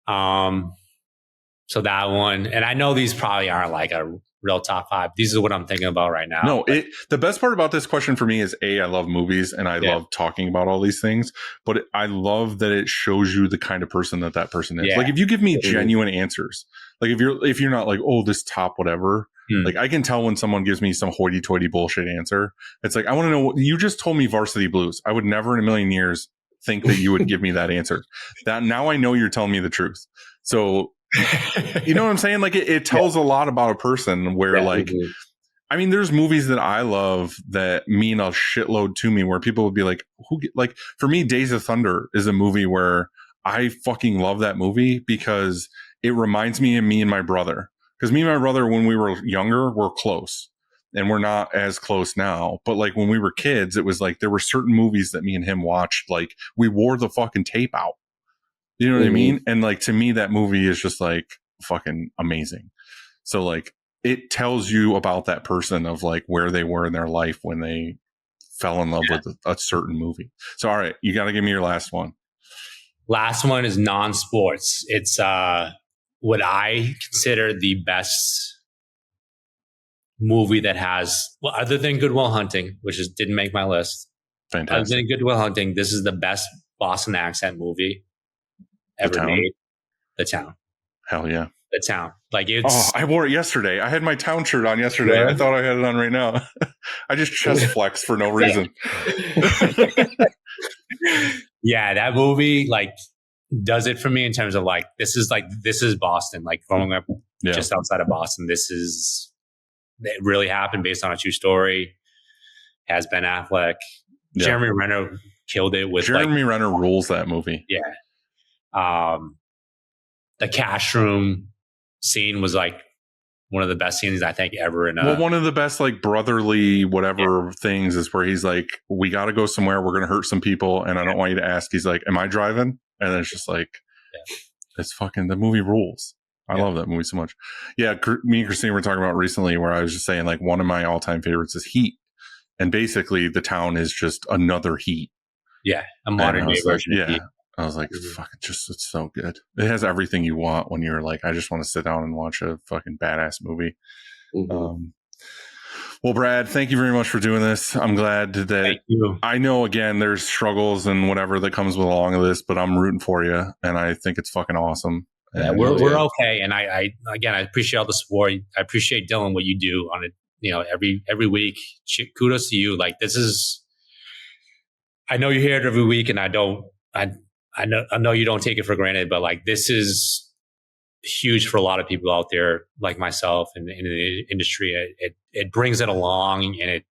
Speaker 5: So that one, and I know these probably aren't like a real top 5. These are what I'm thinking about right now.
Speaker 3: No, the best part about this question for me is I love movies and I love talking about all these things, but I love that it shows you the kind of person that person is.
Speaker 5: Yeah.
Speaker 3: Like if you give me genuine answers, like if you're not like, oh, this top whatever, like I can tell when someone gives me some hoity-toity bullshit answer. It's like, I want to know you just told me Varsity Blues. I would never in a million years think that you would give me that answer. That now I know you're telling me the truth. So you know what I'm saying? Like it tells a lot about a person where I mean, there's movies that I love that mean a shitload to me where people would be like, like for me, Days of Thunder is a movie where I fucking love that movie because it reminds me of me and my brother. Because me and my brother, when we were younger, were close and we're not as close now. But like when we were kids, it was like there were certain movies that me and him watched. Like we wore the fucking tape out. You know what I mean? And like to me, that movie is just like fucking amazing. So like it tells you about that person of like where they were in their life when they fell in love with a certain movie. So, all right, you got to give me your last one.
Speaker 5: Last one is non-sports. It's what I consider the best movie that has, well, other than Good Will Hunting, which didn't make my list.
Speaker 3: Fantastic.
Speaker 5: Other than Good Will Hunting, this is the best Boston accent movie ever made. The Town.
Speaker 3: Hell yeah.
Speaker 5: the town. Like it's
Speaker 3: I wore it yesterday. I had my town shirt on yesterday.
Speaker 4: Yeah.
Speaker 3: I thought I had it on right now. I just chest flex for no reason.
Speaker 5: yeah, that movie like does it for me in terms of like this is Boston. Like growing up just outside of Boston, it really happened based on a true story. Has Ben Affleck, Jeremy Renner killed it with
Speaker 3: Jeremy Renner rules that movie.
Speaker 5: Yeah. The cash room scene was like one of the best scenes I think ever.
Speaker 3: One of the best like brotherly whatever things is where he's like, we got to go somewhere. We're going to hurt some people. And I don't want you to ask. He's like, am I driving? And it's just like, it's fucking, the movie rules. I love that movie so much. Yeah. Me and Christine were talking about recently where I was just saying like one of my all-time favorites is Heat. And basically the town is just another Heat.
Speaker 5: Yeah. A modern day version of Heat.
Speaker 3: I was like, fucking it's so good. It has everything you want when you're like, I just want to sit down and watch a fucking badass movie.
Speaker 4: Mm-hmm.
Speaker 3: Well, Brad, thank you very much for doing this. I'm glad that I know, again, there's struggles and whatever that comes along with this, but I'm rooting for you. And I think it's fucking awesome.
Speaker 5: Yeah, we're okay. And I appreciate all the support. I appreciate Dylan, what you do on it, every week. Kudos to you. Like I know you're here every week and I know you don't take it for granted, but like this is huge for a lot of people out there, like myself, in the industry. It brings it along, and it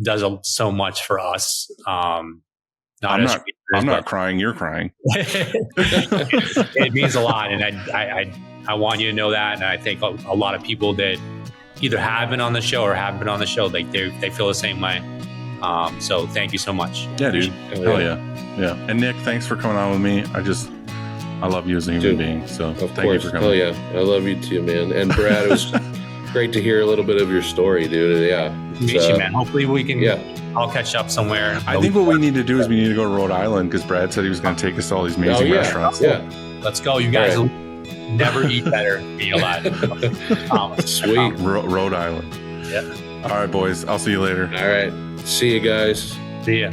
Speaker 5: does so much for us.
Speaker 3: I'm not crying. You're crying.
Speaker 5: It means a lot, and I want you to know that. And I think a lot of people that either have been on the show or haven't been on the show, like they feel the same way. So thank you so much.
Speaker 3: Yeah, dude. Hell yeah. Yeah. And Nick, thanks for coming on with me. I love you as a human being. So thank you for coming.
Speaker 4: Hell yeah. I love you too, man. And Brad, it was great to hear a little bit of your story, dude. Yeah.
Speaker 5: Meet you, man. Hopefully we can I'll catch up somewhere.
Speaker 3: I think what we need to do is we need to go to Rhode Island because Brad said he was going to take us to all these amazing restaurants.
Speaker 4: Yeah.
Speaker 5: Let's go. You guys will never eat better. Be alive.
Speaker 4: Sweet.
Speaker 3: Rhode Island.
Speaker 5: Yeah.
Speaker 3: All right, boys. I'll see you later.
Speaker 4: All right. See you guys.
Speaker 5: See ya.